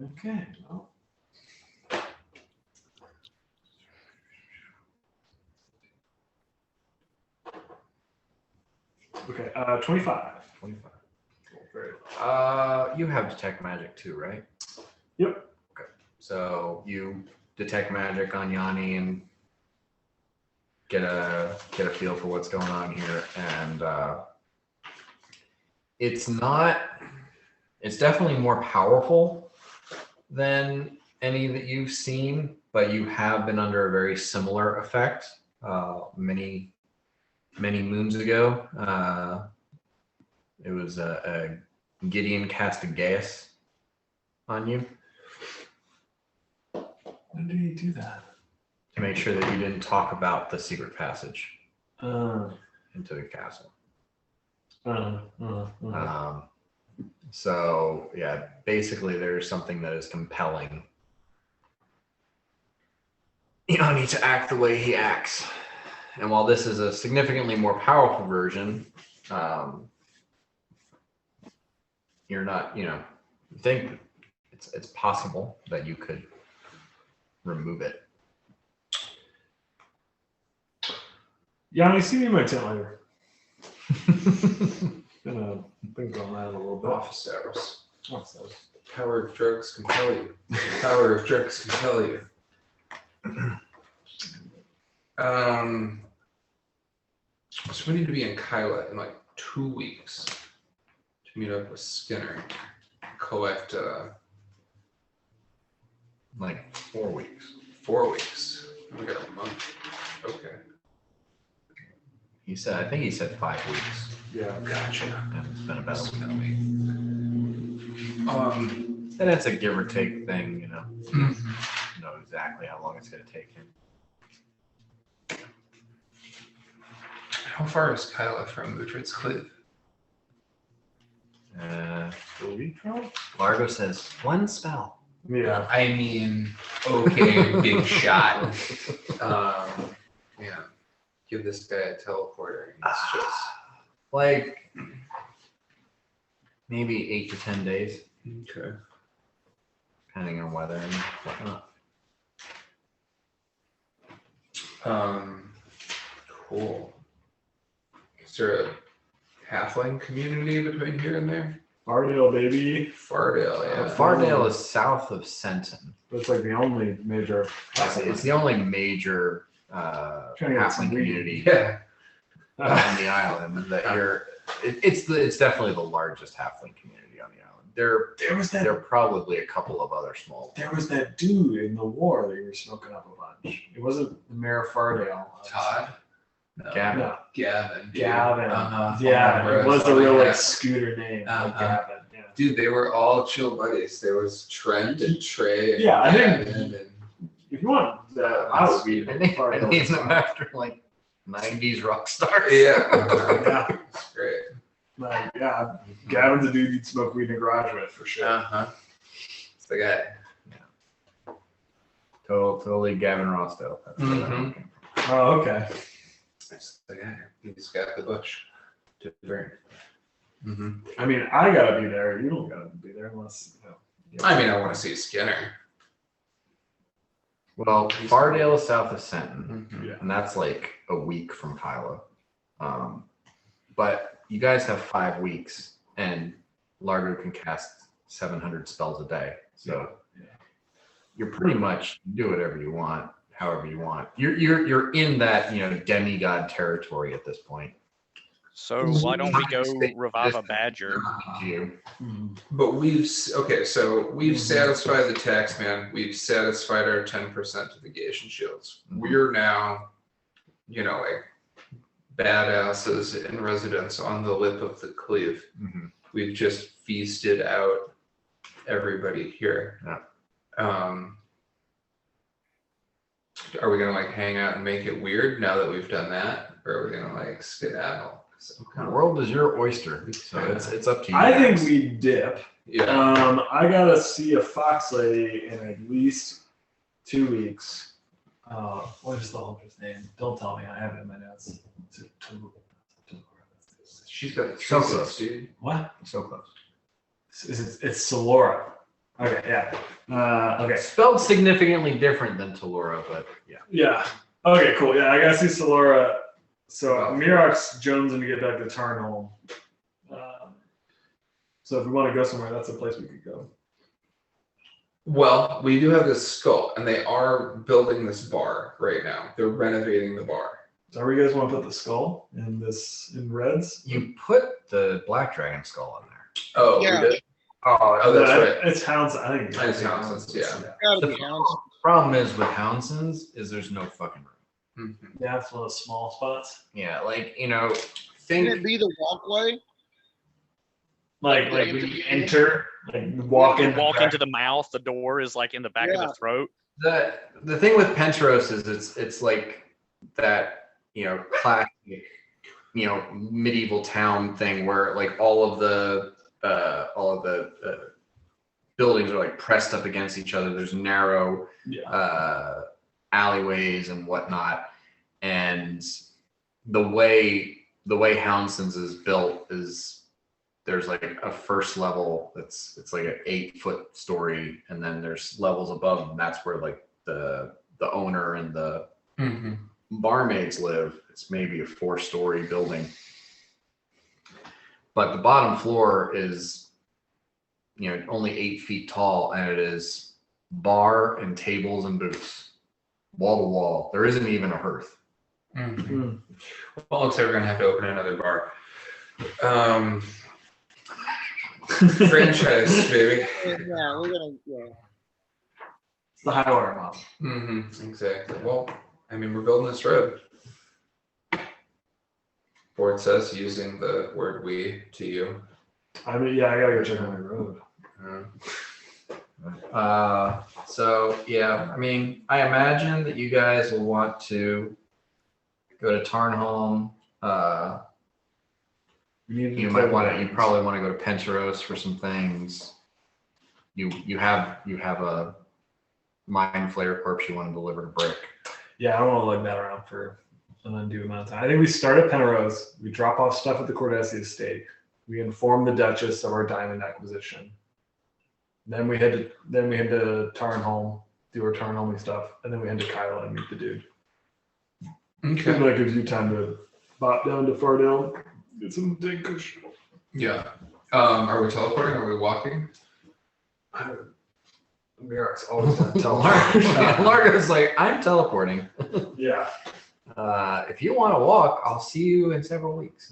Okay. Well. Okay. 25. 25. Very low. You have Detect Magic too, right? Yep. Okay. So you detect magic on Yanni and get a feel for what's going on here, and it's definitely more powerful than any that you've seen, but you have been under a very similar effect many moons ago. It was a Gideon cast a Gaius on you When did he do that? to make sure that you didn't talk about the secret passage Uh, into the castle. uh. So yeah, basically there's something that is compelling Yanni to act the way he acts. And while this is a significantly more powerful version, you're not, you think it's possible that you could remove it. Yanni, see me in my tent later. Been going at it a little bit. Office hours. What's that? Power of drugs compel you. Power of drugs compel you. So we need to be in Kyla in like 2 weeks to meet up with Skinner, collect Like 4 weeks. 4 weeks. We got a month. Okay. I think he said 5 weeks. Yeah. Gotcha. Yeah, it's been about a week. Tell me. And it's a give or take thing, you know. Mhm. You know exactly how long it's going to take him. How far is Kyla from Utrecht's Cliff? Largo says 1 spell. Yeah. I mean, okay, big shot. Yeah. Give this guy a teleporter. It's just Like maybe 8 to 10 days, okay. depending on weather and whatnot. Cool. Is there a halfling community between here and there? Ardale, baby. Fardale, yeah. Fardale is south of Senton. That's like the only major. It's the only major Trying to get some halfling weed. community Yeah. on the island, and that it's definitely the largest halfling community on the island. There was There are probably a couple of other small. There was that dude in the war that you were smoking up a bunch. It wasn't the mayor of Fardale. Todd? No. Gavin. No, Gavin. dude. Gavin. Uh-huh. Yeah, Bro, it was a something real like that. scooter name, like Uh-huh. Gavin. Yeah. Dude, they were all chill buddies. There was Trent and Trey. And Yeah, I think- Gavin and If you want that, I would be. I named Fardale. them after like 90s rock stars. yeah. Yeah, It's great. like, yeah. Gavin's a dude you'd smoke weed in a garage with for sure. Uh-huh. It's the guy. Totally Gavin Rostow. That's where that Mhm. came Oh, okay. It's the guy. He's got the bush to burn. Mm-hmm. I mean, I gotta be there. You don't gotta be there unless. I mean, I want to see Skinner. Well, Fardale is south of Senton, Mm-hmm. Yeah. and that's like a week from Kylo. But you guys have 5 weeks, and Largo can cast 700 spells a day. So Yeah. you're pretty much do whatever you want, however you want. You're in that, demigod territory at this point. So why don't we go revive a badger? But we've Mhm. satisfied the tax man. We've satisfied our 10% negation shields. We're now, like badasses in residence on the lip of the cleave. Mhm. We've just feasted out everybody here. Yeah. Are we gonna hang out and make it weird now that we've done that, or are we gonna skedaddle? The world is your oyster, so it's up to you. I think guys. we dip. Yeah. I gotta see a fox lady in at least 2 weeks. What is the hunter's name? Don't tell me. I have it in my notes. She's got So trinkets, close. dude. What? So close. It's Solora. Okay, yeah. Okay. Spelled significantly different than Talura, but yeah. Yeah. Okay, cool. Yeah, I gotta see Solora. So Mirox Jones and to get back to Tarnholm. So if we want to go somewhere, that's a place we could go. Well, we do have this skull, and they are building this bar right now. They're renovating the bar. So where you guys want to put the skull in reds? You put the black dragon skull in there. Oh, Yeah. we did? Oh, that's right. It's Hounds. I think It's Houndsons, yeah. Gotta be Hounds. Problem is with Houndsons is there's no fucking room. Mhm. Yeah, it's one of those small spots. Yeah, Can think it be the walkway? Like when you enter, walk You in. walk into the mouth, the door is in the back of Yeah. the throat. the thing with Penteros is it's like that, classic, medieval town thing where all of the buildings are pressed up against each other. There's narrow alleyways and whatnot, and the way Houndsons is built is there's a first level it's an 8-foot story, and then there's levels above, and that's where the owner and the Mhm. barmaids live. It's maybe a 4-story building, but the bottom floor is only 8 feet tall, and it is bar and tables and booths, wall to wall. There isn't even a hearth. Mhm. Well, it looks like we're gonna have to open another bar. Franchise, baby. Yeah, we're gonna. Yeah. It's the high water model. Exactly. Well, we're building this road. Board says using the word "we" to you. I gotta go check on the road. So yeah, I imagine that you guys will want to go to Tarnholm. You probably want to go to Penteros for some things. You have a mind flayer corpse you want to deliver to Brick. Yeah, I don't want to lug that around for an undue amount of time. I think we start at Penrose. We drop off stuff at the Cordesi estate. We inform the Duchess of our diamond acquisition. Then we head to Tarnholm, do our Tarnholmy stuff, and then we head to Kyla and meet the dude. Okay. And that gives you time to bop down to Fardale, get some dinkish. Yeah. Are we teleporting? Are we walking? Mirak's always done Largo's I'm teleporting. Yeah. If you want to walk, I'll see you in several weeks.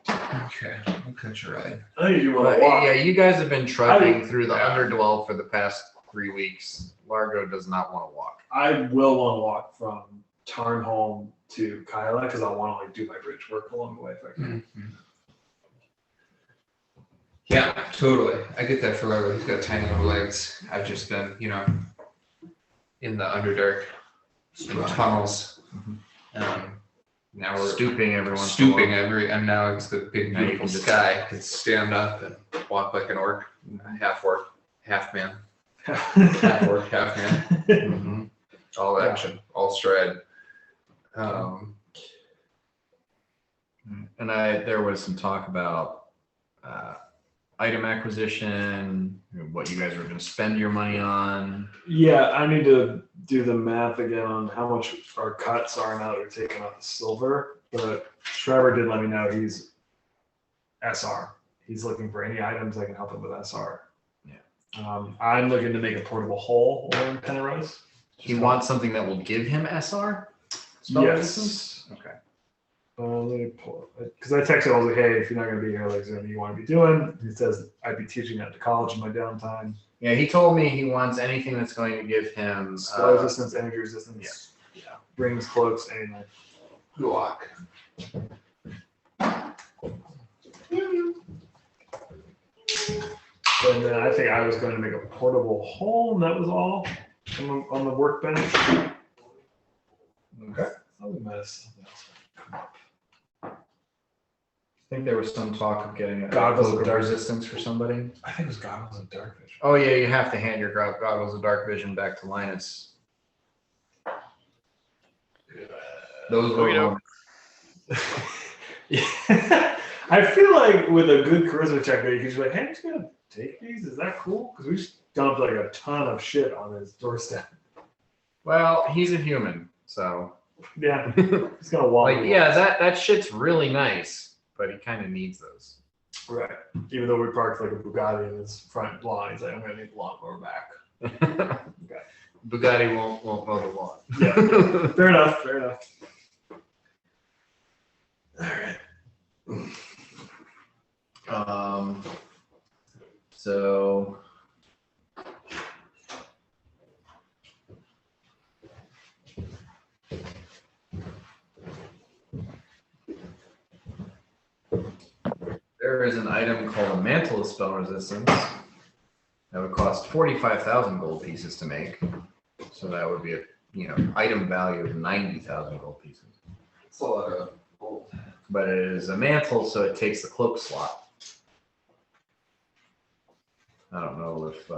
Okay, I'll catch a ride. I think you want But, to walk. yeah, you guys have been trudging through the Yeah. Underdwell for the past 3 weeks. Largo does not want to walk. I will want to walk from Tarnholm to Kyla because I want to do my bridge work along the way if I can. Yeah, totally. I get that for Largo. He's got tiny little legs. I've just been, in the Underdark tunnels. Now we're Stooping everyone. and now it's the big Now you beautiful can just- sky. I can stand up and walk like an orc, half orc, half man, Mm. half orc, half man. All action, all stride. And there was some talk about item acquisition, what you guys were going to spend your money on. Yeah, I need to do the math again on how much our cuts are now that we're taking out the silver. But Trevor did let me know he's SR. he's looking for any items I can help him with SR. Yeah. I'm looking to make a portable hole along Penrose. He wants something that will give him SR? Spell resistance? Yes. Okay. Let me pull it. Because I texted him, I was like, hey, if you're not going to be here, like, is there anything you want to be doing? He says, I'd be teaching at the college in my downtime. Yeah, he told me he wants anything that's going to give him Spell resistance, energy resistance. Yeah. Rings, cloaks, anything. Glock. And then I think I was going to make a portable hole, and that was all on the workbench. Okay. Oh, mess. Come up. I think there was some talk of getting a Goggles cloak of of dark resistance for somebody. I think it was goggles of dark vision. Oh yeah, you have to hand your goggles of dark vision back to Linus. Those were Okey-doke. Yeah. I feel like with a good charisma check, you can just be like, hey, I'm just going to take these. Is that cool? Because we just dumped like a ton of shit on his doorstep. Well, he's a human, so Yeah. He's going to walk. like yeah, that shit's really nice, but he kind of needs those. Right. Even though we parked like a Bugatti in his front lawn, he's like, I'm going to need the lawnmower back. Bugatti won't mow the lawn. Yeah. Fair enough. Fair enough. All right. So there is an item called a mantle of spell resistance that would cost 45,000 gold pieces to make. So that would be a item value of 90,000 gold pieces. It's a lot of gold. But it is a mantle, so it takes the cloak slot. I don't know if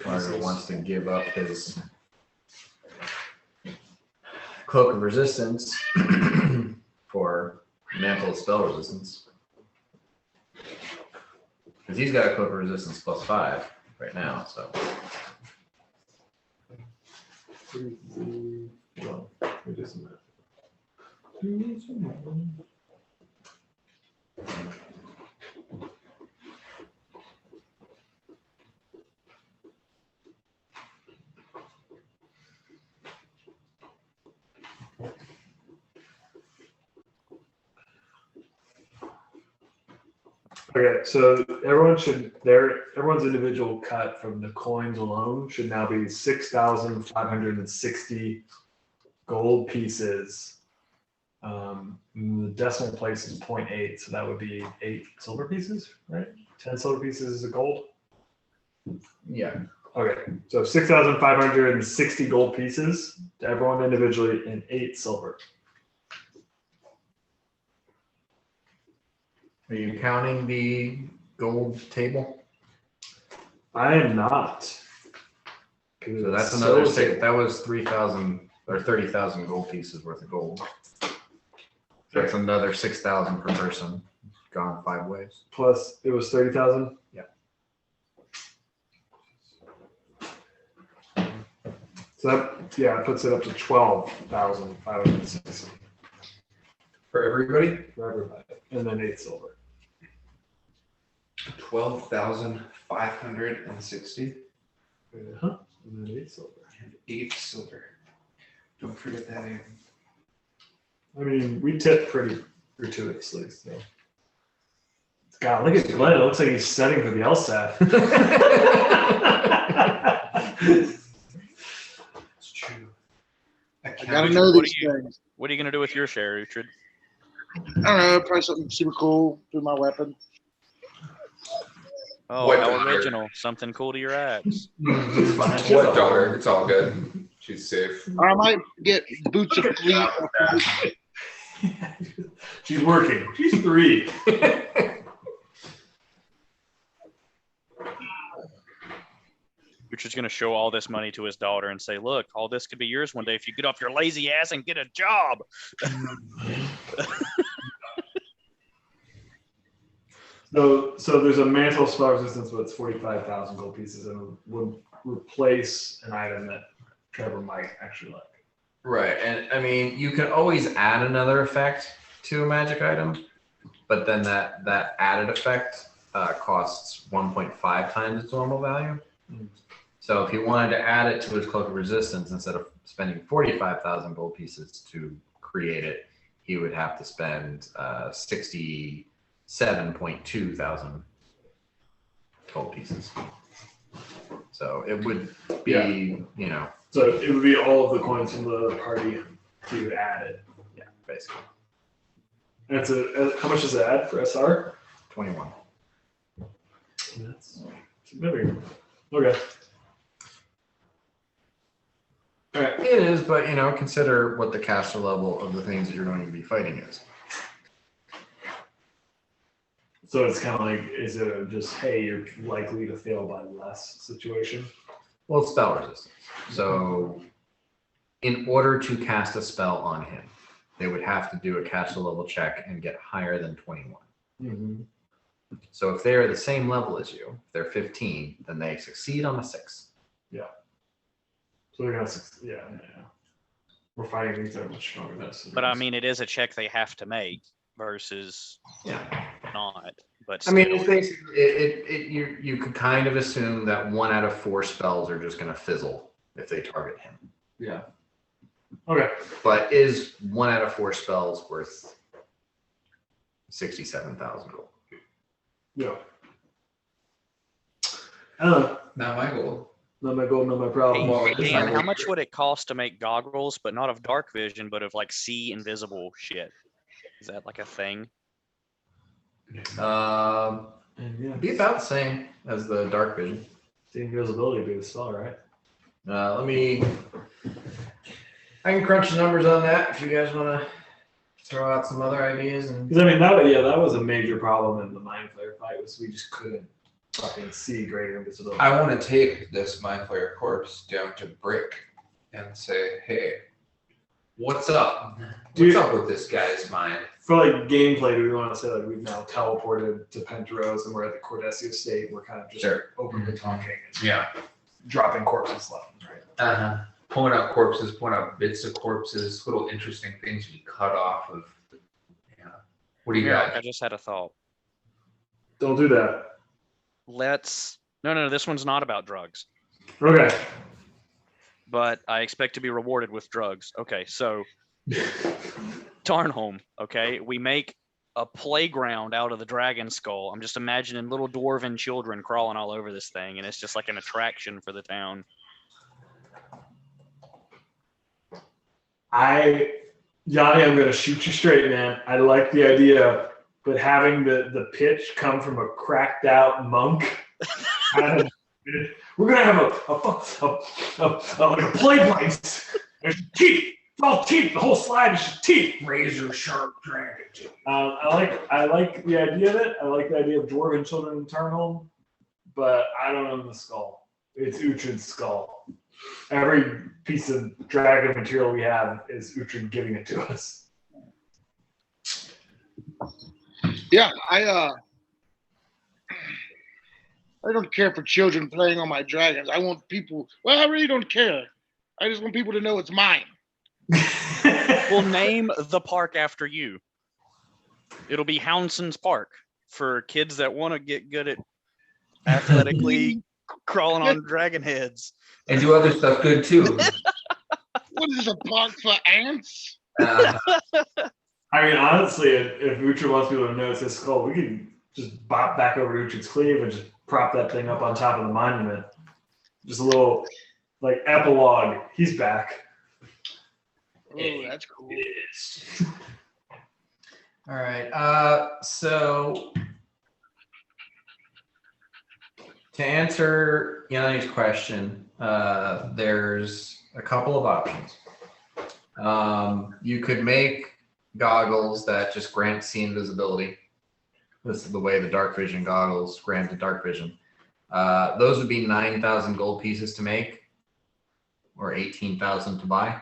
Margaret wants to give up his cloak of resistance for mantle of spell resistance. Because he's got a cloak of resistance +5 right now, so. Well, it doesn't matter. Okay, so everyone's individual cut from the coins alone should now be 6,560 gold pieces. The decimal place is 0.8, so that would be 8 silver pieces, right? 10 silver pieces is a gold. Yeah. Okay, so 6,560 gold pieces to everyone individually and 8 silver. Are you counting the gold table? I am not. So that's another six. That was 3,000 or 30,000 gold pieces worth of gold. So that's another 6,000 per person. Gone 5 ways. Plus, it was 30,000. Yeah. So that it puts it up to 12,560 For everybody? for everybody, and then 8 silver. 12,560 And then 8 silver. and 8 silver. Don't forget that in. I mean, we tip pretty gratuitously. So. God, look at Glenn. It looks like he's studying for the LSAT. It's true. I gotta know these things. What are you gonna do with your share, Uhtred? I don't know, probably something super cool to my weapon. Oh, What how daughter? original! Something cool to your axe. What daughter? It's all good. She's safe. Or I might get boots of fleet. She's working. She's 3. Uhtred's gonna show all this money to his daughter and say, "Look, all this could be yours one day if you get off your lazy ass and get a job." So there's a mantle of spell resistance, but it's 45,000 gold pieces, and would replace an item that Trevor might actually like. Right, and I mean, you can always add another effect to a magic item, but then that added effect costs 1.5 times its normal value. So if he wanted to add it to his Cloak of Resistance, instead of spending 45,000 gold pieces to create it, he would have to spend 67.2 thousand gold pieces. So it would be, So it would be all of the coins from the party to add it. Yeah, basically. And how much does it add for SR? 21. That's significant. Okay. All right. It is, but consider what the caster level of the things that you're going to be fighting is. So it's kind of like, is it just, hey, you're likely to fail by less situation? Well, it's spell resistance. So in order to cast a spell on him, they would have to do a caster level check and get higher than 21. Mm-hmm. So if they're the same level as you, if they're 15, then they succeed on a 6. Yeah. So they're gonna, yeah. We're fighting things that are much stronger than us. But I mean, it is a check they have to make versus not. But I mean, still. it's basically you could kind of assume that 1 out of 4 spells are just going to fizzle if they target him. Yeah. Okay. But is 1 out of 4 spells worth 67,000 gold? Yeah. Not my goal. Not my goal, not my problem. Well, Hey, it's Dan, not how worth much it. would it cost to make goggles, but not of dark vision, but of like see invisible shit? Is that like a thing? And yeah, Be about the same as the dark vision. the invisibility boost, all right. I can crunch the numbers on that if you guys want to throw out some other ideas. And Because I mean, that was a major problem in the Mind Flayer fight, was we just couldn't fucking see greater invisibility. I want to take this Mind Flayer corpse down to Brick and say, hey, what's up? Dude. What's up with this guy's mind? For like gameplay, do we want to say like we've now teleported to Penteros and we're at the Cordessia state and we're kind of just Sure. openly talking and Yeah. dropping corpses left and right. Uh-huh. Pulling out corpses, pulling out bits of corpses, little interesting things we cut off of. Yeah. What do you Yeah, got? I just had a thought. Don't do that. No, this one's not about drugs, Okay. but I expect to be rewarded with drugs. Okay, so Tarnholm, okay, we make a playground out of the dragon skull. I'm just imagining little dwarven children crawling all over this thing, and it's just like an attraction for the town. Yanni, I'm gonna shoot you straight, man. I like the idea, but having the pitch come from a cracked out monk, we're gonna have like a play place. There's teeth. It's all teeth. The whole slide is just teeth. Razor sharp dragon teeth. I like the idea of it. I like the idea of dwarven children in Tarnholm, but I don't own the skull. It's Uhtred's skull. Every piece of dragon material we have is Uhtred giving it to us. Yeah, I don't care for children playing on my dragons. I want people. Well, I really don't care. I just want people to know it's mine. We'll name the park after you. It'll be Hounson's Park for kids that want to get good at athletically crawling on dragon heads. And do other stuff good too. What is this, a park for ants? I mean, honestly, if Uhtred wants people to know it's his skull, we can just bop back over to Uhtred's cleave and just prop that thing up on top of the monument. Just a little, like, epilogue. He's back. Oh, that's cool. All right. So to answer Yanni's question, there's a couple of options. You could make goggles that just grant see invisibility. This is the way the dark vision goggles grant the dark vision. Those would be 9,000 gold pieces to make, or 18,000 to buy.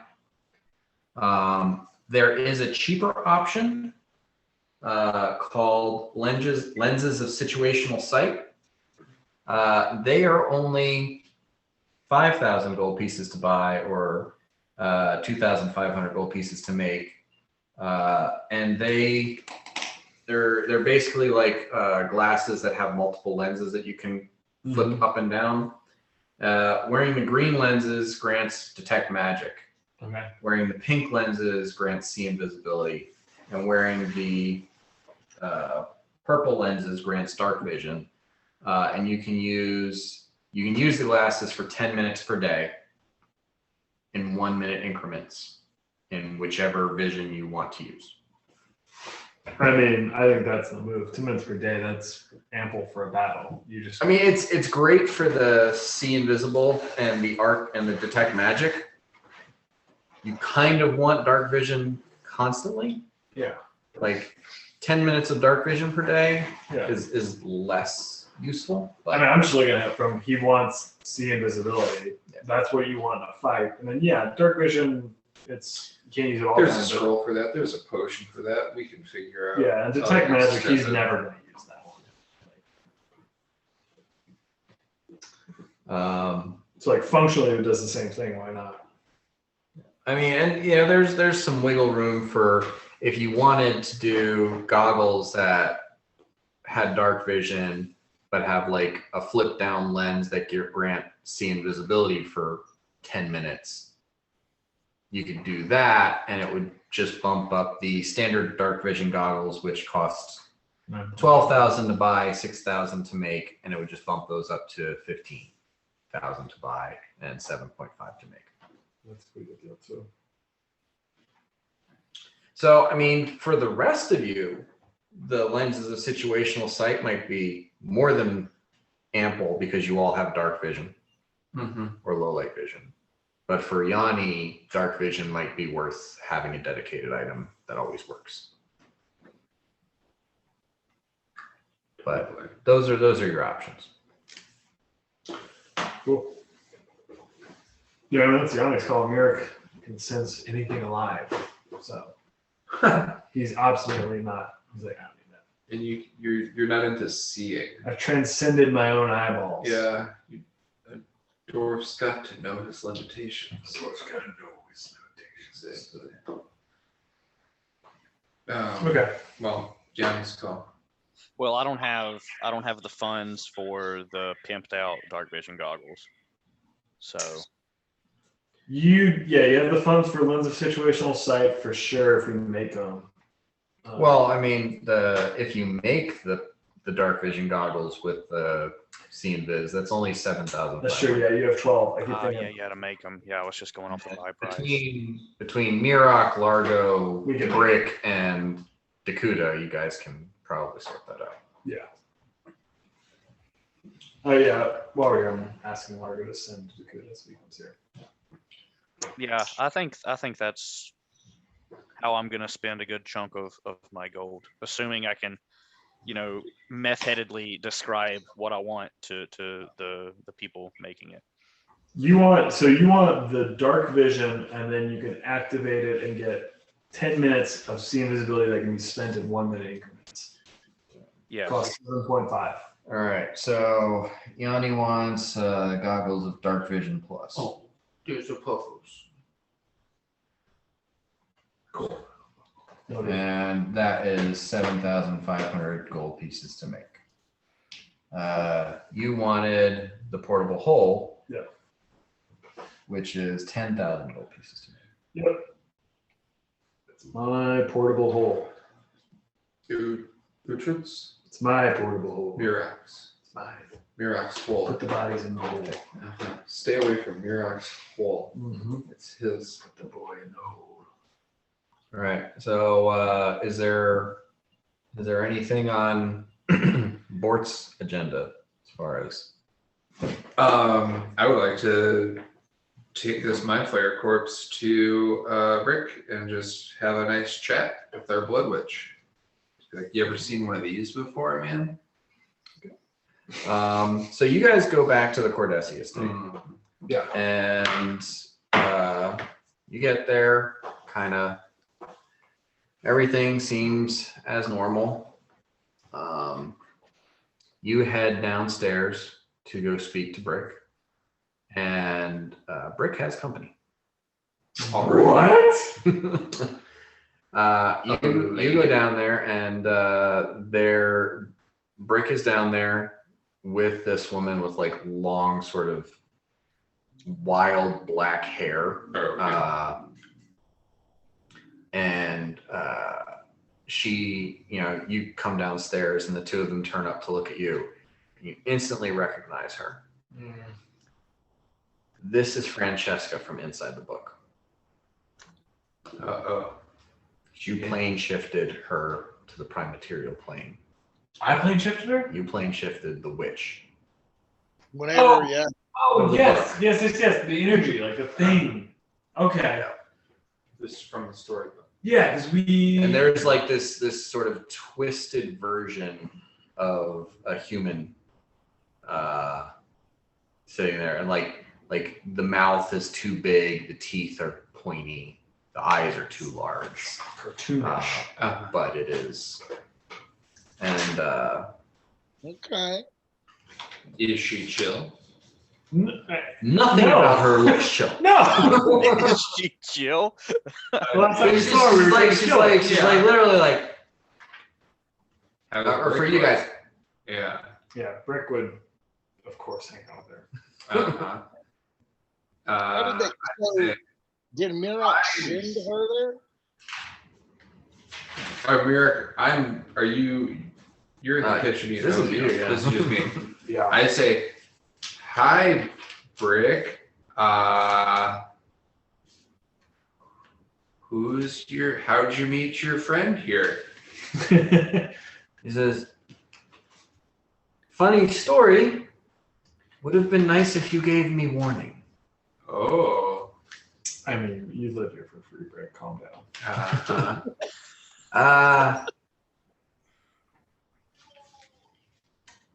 There is a cheaper option called lenses of situational sight. They are only 5,000 gold pieces to buy, or 2,500 gold pieces to make, and they They're basically like glasses that have multiple lenses that you can flip up and down. Wearing the green lenses grants detect magic. Okay. Wearing the pink lenses grants see invisibility, and wearing the purple lenses grants dark vision. And you can use the glasses for 10 minutes per day in 1 minute increments in whichever vision you want to use. I mean, I think that's the move. 2 minutes per day, that's ample for a battle. You just I mean, it's great for the see invisible and the arc and the detect magic. You kind of want dark vision constantly. Yeah. Like 10 minutes of dark vision per day Yeah. is less useful. I mean, I'm just looking at it from he wants see invisibility. Yeah. That's what you want in a fight. And then dark vision, you can't use it all the There's time. a scroll for that. There's a potion for that. We can figure out. Yeah, and detect how to magic, strip he's it. never going to use that one. So like functionally it does the same thing. Why not? I mean, and there's some wiggle room for if you wanted to do goggles that had dark vision but have like a flip down lens that grant see invisibility for 10 minutes. You could do that, and it would just bump up the standard dark vision goggles, which cost $12,000 to buy, $6,000 to make, and it would just bump those up to $15,000 to buy and $7.5 to make. That's a pretty good deal too. So, I mean, for the rest of you, the lenses of situational sight might be more than ample because you all have dark vision or low light vision. But for Yanni, dark vision might be worth having a dedicated item that always works. But those are your options. Cool. Yeah, I mean, that's Yannick's call. Merrick can sense anything alive. So he's absolutely not. He's like, I don't need that. And you're not into seeing. I've transcended my own eyeballs. Yeah. A dwarf's got to know his limitations. Dwarf's got to know his limitations. Exactly. Okay. Well, Johnny's call. Well, I don't have the funds for the pimped out dark vision goggles. So You have the funds for lens of situational sight for sure if we make them. Well, I mean, if you make the dark vision goggles with the see and viz, that's only $7,000. That's true. Yeah, you have 12. I keep thinking. yeah, you had to make them. Yeah, I was just going off the buy price. Between Miroc, Largo, We can- Brick, and Dakuda, you guys can probably sort that out. Yeah. Oh yeah. While we're here, I'm asking Largo to send Dakota so he comes here. Yeah, I think that's how I'm gonna spend a good chunk of my gold, assuming I can, meth-headedly describe what I want to the people making it. You want the dark vision, and then you can activate it and get 10 minutes of see invisibility that can be spent in 1 minute increments. Yeah. Cost 7.5. All right, so Yanni wants goggles of dark vision plus. Oh, there's a puffles. Cool. And that is 7,500 gold pieces to make. You wanted the portable hole. Yeah. Which is 10,000 gold pieces to make. Yep. It's my portable hole. Utrits? It's my portable hole. Mirax. It's mine. Mirax hole. Put the bodies in the hole. Stay away from Mirax hole. Mm-hmm. It's his. Put the boy in the hole. All right. So, is there anything on Bort's agenda as far as? I would like to take this Mind Flayer corpse to Brick and just have a nice chat with our Blood Witch. Like, you ever seen one of these before, man? So you guys go back to the Cordesi estate. Yeah. And you get there, kind of everything seems as normal. You head downstairs to go speak to Brick, and Brick has company. What? You go down there, and their Brick is down there with this woman with like long, sort of wild black hair. And she, you come downstairs, and the two of them turn up to look at you. You instantly recognize her. This is Francesca from inside the book. You plane shifted her to the prime material plane. I plane shifted her? You plane shifted the witch. Whatever, yeah. Oh, yes. The energy, like the thing. Okay. This is from the story book. Yeah, because we. And there's like this sort of twisted version of a human sitting there, and like the mouth is too big, the teeth are pointy, the eyes are too large. Cartoonish. But it is. And Okay. Is she chill? nothing about her looks chill. No. Is she chill? Last time we She's saw her, we were like, pretty she's chill. like, she's like literally like, How or for Brick you was? guys. Yeah. Yeah, Brick would, of course, hang out there. Uh-huh. How did that, so, did Mirak send her there? Amir, you're in the kitchen. this is you, yeah. This is just me. Yeah. I say, hi, Brick. How'd you meet your friend here? He says, funny story. Would have been nice if you gave me warning. Oh. I mean, you live here for free, Brick. Calm down.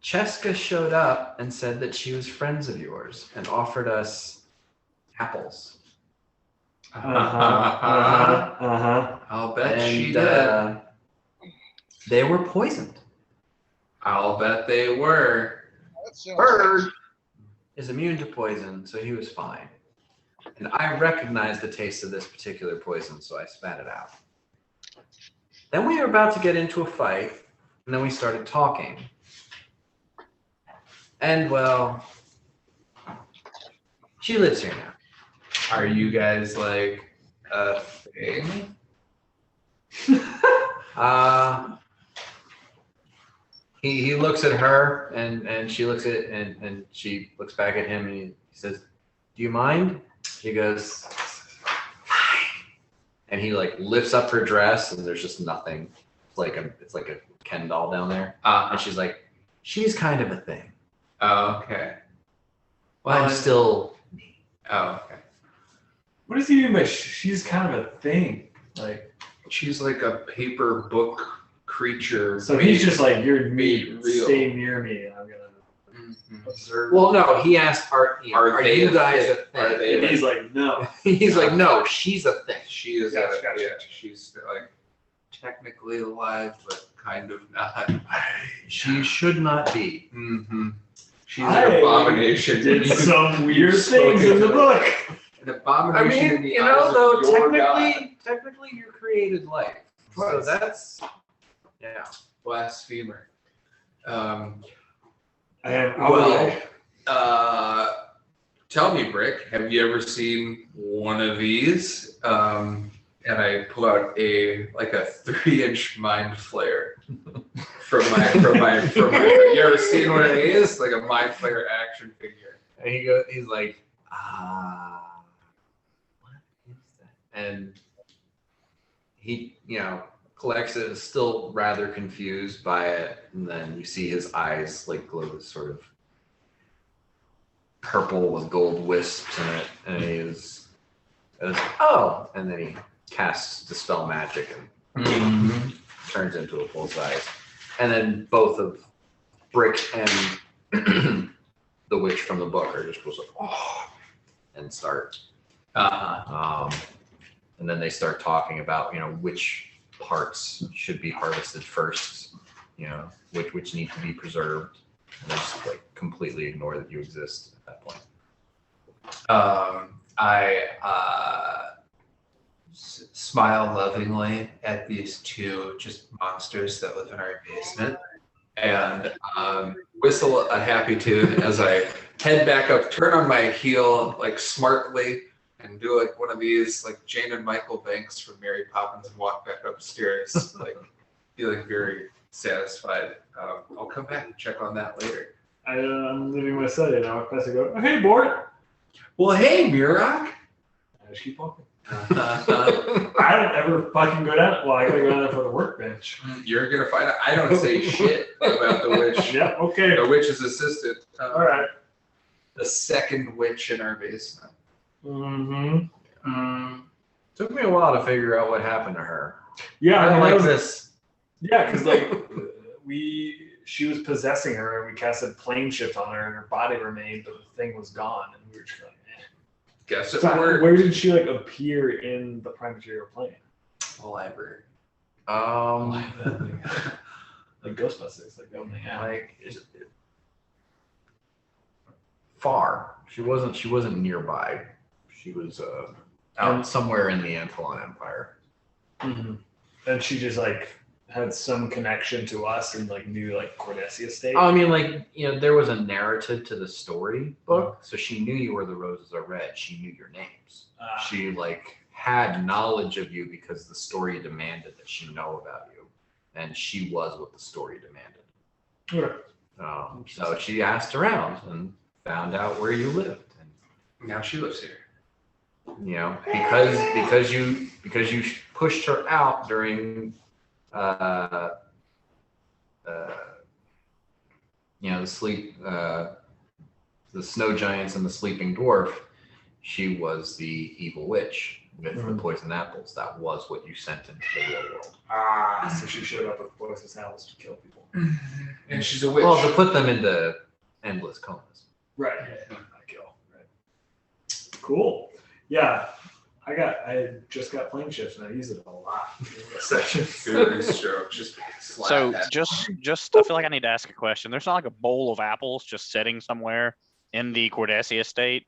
Cheska showed up and said that she was friends of yours and offered us apples. I'll bet she And did. they were poisoned. I'll bet they were. That sounds Bird is immune to poison, so he was fine. And I recognized the taste of this particular poison, so I spat it out. Then we were about to get into a fight, and then we started talking. And, well, she lives here now. Are you guys like a thing? He looks at her, and she looks at it, and she looks back at him, and he says, do you mind? She goes, fine. And he like lifts up her dress, and there's just nothing. It's like a Ken doll down there. And she's like, she's kind of a thing. Oh, okay. Well, I'm still me. Oh, okay. What does he mean by she's kind of a thing? Like, She's like a paper book creature. so he's just like, you're made me, real. stay near me, and I'm gonna Mhm. observe. Well, no, he asked, are they you a guys a thing? thing? Are they and he's like, no. He's like, no, she's a thing. She is Gotcha, a, gotcha, yeah, gotcha. she's like technically alive, but kind of not. She should not be. Mm-hmm. She's I an abomination. Did You- some weird spoken things in the to book. An I abomination in mean, the you eyes know, of though, your God. technically you created life. So Twice. that's, yeah. Blasphemer. And Well, tell me, Brick, have you ever seen one of these? And I pull out a 3-inch mind flare from my. You ever seen one of these? Like a mind flare action figure. And he's like, what is that? And he, collects it, is still rather confused by it, and then you see his eyes like glow with sort of purple with gold wisps in it, and he goes, oh, and then he casts Dispel Magic and turns into a full size. And then both of Brick and the witch from the book are just goes like, oh, and start. And then they start talking about, which parts should be harvested first, which need to be preserved, and they just like completely ignore that you exist at that point. smile lovingly at these two just monsters that live in our basement, and whistle a happy tune as I head back up, turn on my heel like smartly, and do like one of these like Jane and Michael Banks from Mary Poppins and walk back upstairs, like feeling very satisfied. I'll come back and check on that later. I'm leaving my study and I walk past and go, oh, hey, Bort. Well, hey, Murak. I just keep walking. Uh, I don't ever fucking go down. Well, I gotta go down there for the workbench. You're gonna find out. I don't say shit about the witch. Yeah, okay. The witch's assistant. All right. The second witch in our basement. Mm-hmm. Took me a while to figure out what happened to her. Yeah, I don't like was- this. Yeah, because like she was possessing her, and we casted plane shift on her, and her body remained, but the thing was gone, and we were just like, eh. Guess it So worked. where did she like appear in the prime material plane? The library. Like Ghostbusters, like opening out. Like far. She wasn't nearby. She was out somewhere in the Antholon Empire. Mm-hmm. And she just like had some connection to us and like knew like Cordesia State. I mean, like, there was a narrative to the story book, so she knew you were the roses are red. She knew your names. She like had knowledge of you because the story demanded that she know about you, and she was what the story demanded. Okay. So she asked around and found out where you lived, and Now she lives here. because you pushed her out during the snow giants and the sleeping dwarf. She was the evil witch with the poison apples. That was what you sent into the real world. So she showed up with poisonous apples to kill people. And she's a witch. Well, to put them into endless comas. Right. Yeah. Not kill. Right. Cool. Yeah. I just got plane shifts and I use it a lot in this section. Good stroke. Just slap So that. just I feel like I need to ask a question. There's not like a bowl of apples just sitting somewhere in the Cordesia estate.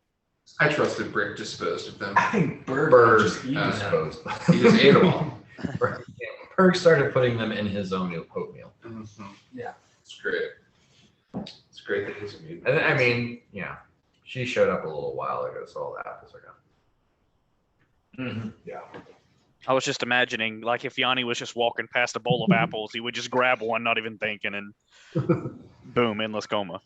I trusted Brick disposed of them. I think Bird just eating them. disposed. He just ate them all. Berg started putting them in his own oatmeal. Yeah. It's great. It's great that he's a mutant. And I mean, she showed up a little while ago, so all the apples are gone. Mm-hmm. Yeah. I was just imagining, like, if Yanni was just walking past a bowl of apples, he would just grab one, not even thinking, and boom, endless coma.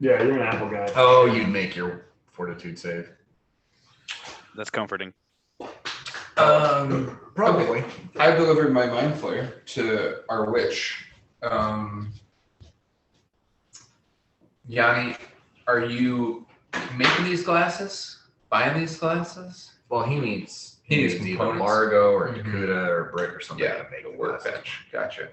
Yeah, you're an apple guy. Oh, you'd make your fortitude save. That's comforting. Probably. I've delivered my mind flare to our witch. Yanni, are you making these glasses? Buying these glasses? Well, he needs needs either components. Margot or Mhm. Dakuta or Brick or something Yeah, to make the the glasses. workbench. Gotcha.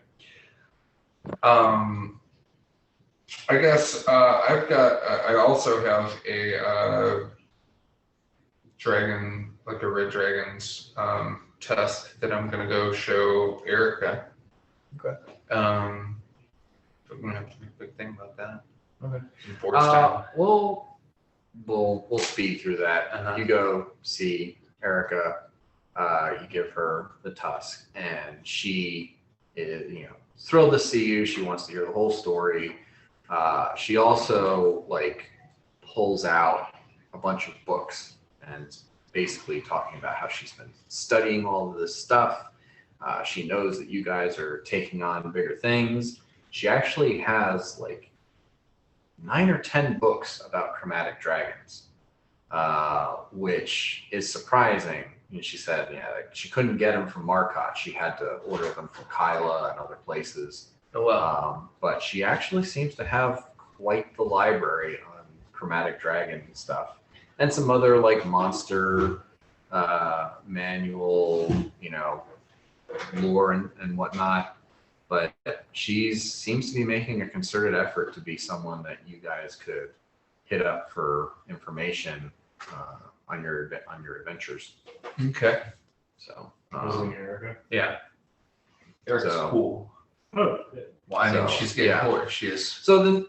I guess I've got. I also have a dragon, like a red dragon's tusk that I'm gonna go show Erica. Okay. But we're gonna have to make a big thing about that. Okay. In Fordstown. We'll speed through that. Uh-huh. You go see Erica. You give her the tusk, and she is, thrilled to see you. She wants to hear the whole story. She also pulls out a bunch of books and basically talking about how she's been studying all of this stuff. She knows that you guys are taking on bigger things. She actually has 9 or 10 books about chromatic dragons, which is surprising. She said, she couldn't get them from Marcotte. She had to order them from Kyla and other places. Oh, well. But she actually seems to have quite the library on chromatic dragon stuff, and some other monster manual, lore and whatnot. But she seems to be making a concerted effort to be someone that you guys could hit up for information on your adventures. Okay. So Visiting Erica. Yeah. Erica's So- cool. Oh, yeah. Well, I mean, So, she's getting yeah. cooler. She is. so then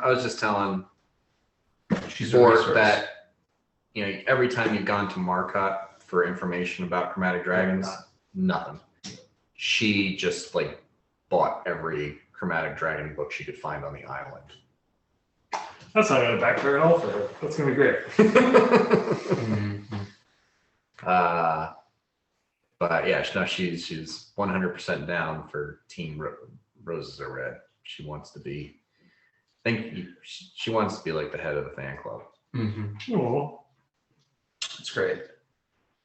I was just telling She's a Bort resource. that every time you've gone to Marcotte for information about chromatic dragons? Nothing. She just like bought every chromatic dragon book she could find on the island. That's not gonna backfire at all for her. That's gonna be great. But yeah, no, she's 100% down for Team Roses Are Red. She wants to be. I think she wants to be like the head of the fan club. Oh, It's great.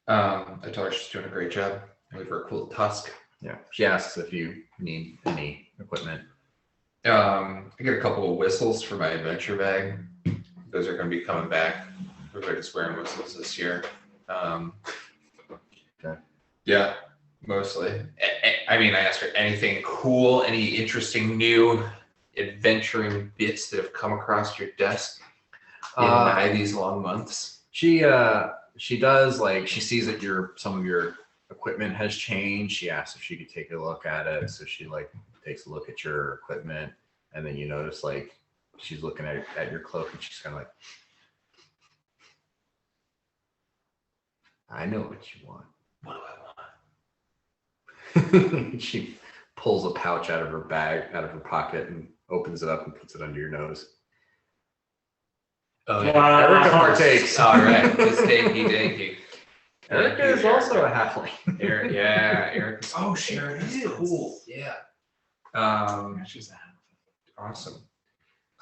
I tell her she's doing a great job. I leave her a cool tusk. Yeah, she asks if you need any equipment. I get a couple of whistles for my adventure bag. Those are going to be coming back. Everybody's wearing whistles this year. Okay. Yeah, mostly. I mean, I asked her anything cool, any interesting new adventuring bits that have come across your desk in these long months. She does, like, she sees that some of your equipment has changed. She asks if she could take a look at it. So she like takes a look at your equipment, and then you notice like she's looking at your cloak, and she's kind of like, I know what you want. What do I want? She pulls a pouch out of her pocket, and opens it up and puts it under your nose. Oh, yeah. Erica partakes. All right, this danky. Erica is also a halfling. Erica. Oh, she is cool. Yeah. she's a Awesome.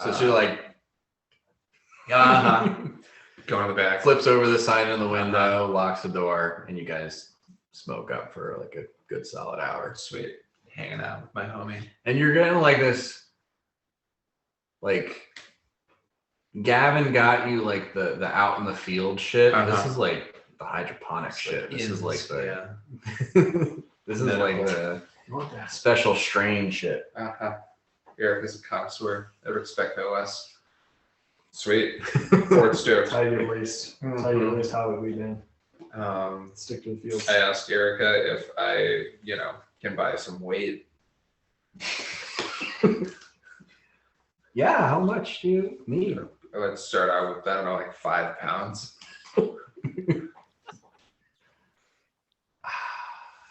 So she like Go in the back. flips over the sign in the window, locks the door, and you guys smoke up for like a good solid hour. Sweet. Hanging out with my homie. And you're getting like this, like Gavin got you like the out in the field shit. This is like the hydroponic shit. This is like the this is like the special strain shit. Eric is a connoisseur. I would expect no less. Sweet. Fort stoked. Tell you at least. Tell you at least how we've been. Stick to the fields. I asked Erica if I, can buy some weight. Yeah, how much do you need? Let's start out with, I don't know, like 5 pounds.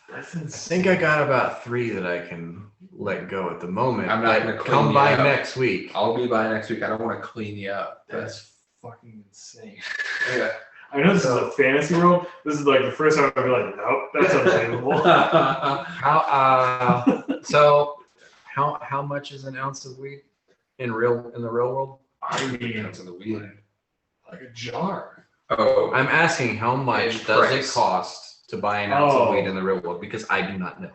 That's I insane. think I got about 3 that I can let go at the moment. I'm not But gonna clean come you by out. next week. I'll be by next week. I don't want to clean you up. That's fucking insane. Yeah. I know this is a fantasy world. This is like the first time I'd be like, nope, that's unbelievable. How much is an ounce of weed in the real world? I mean, It's in the weed. like a jar. Oh, I'm asking how much In does price. it cost to buy an ounce of Oh. weed in the real world? Because I do not know.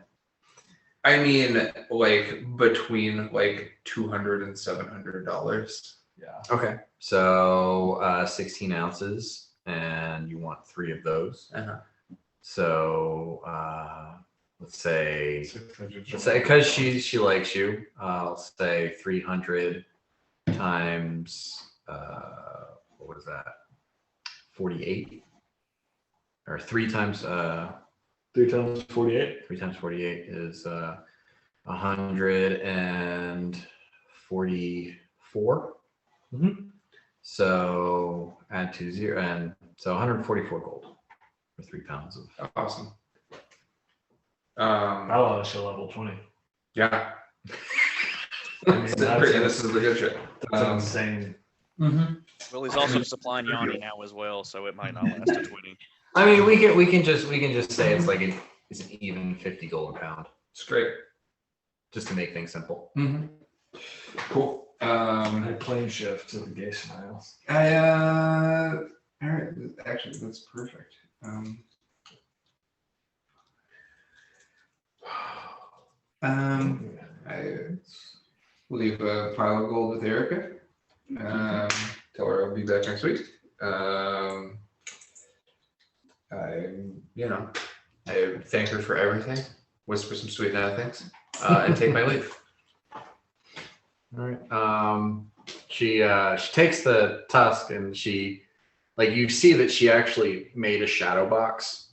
I mean, like between like $200 and $700. Yeah. Okay. So 16 ounces, and you want 3 of those. So let's say because she likes you, let's say 300 times what was that? 48, or 3 times 3 times 48. 3 times 48 is 144. Mhm. So add 2 0, and so 144 gold for 3 pounds of. Awesome. I want to show level 20. Yeah. I mean, This is the good shit. That's insane. Well, he's also supplying Yanni now as well, so it might not last to 20. I mean, we can just say it's like it's an even 50 gold a pound, It's great. just to make things simple. Cool. I plane shift to the Gation Isles. All right. Actually, that's perfect. I leave a pile of gold with Erica. Tell her I'll be back next week. I thank her for everything, whisper some sweet nothings, and take my leave. All right. She takes the tusk, and she, like, you see that she actually made a shadow box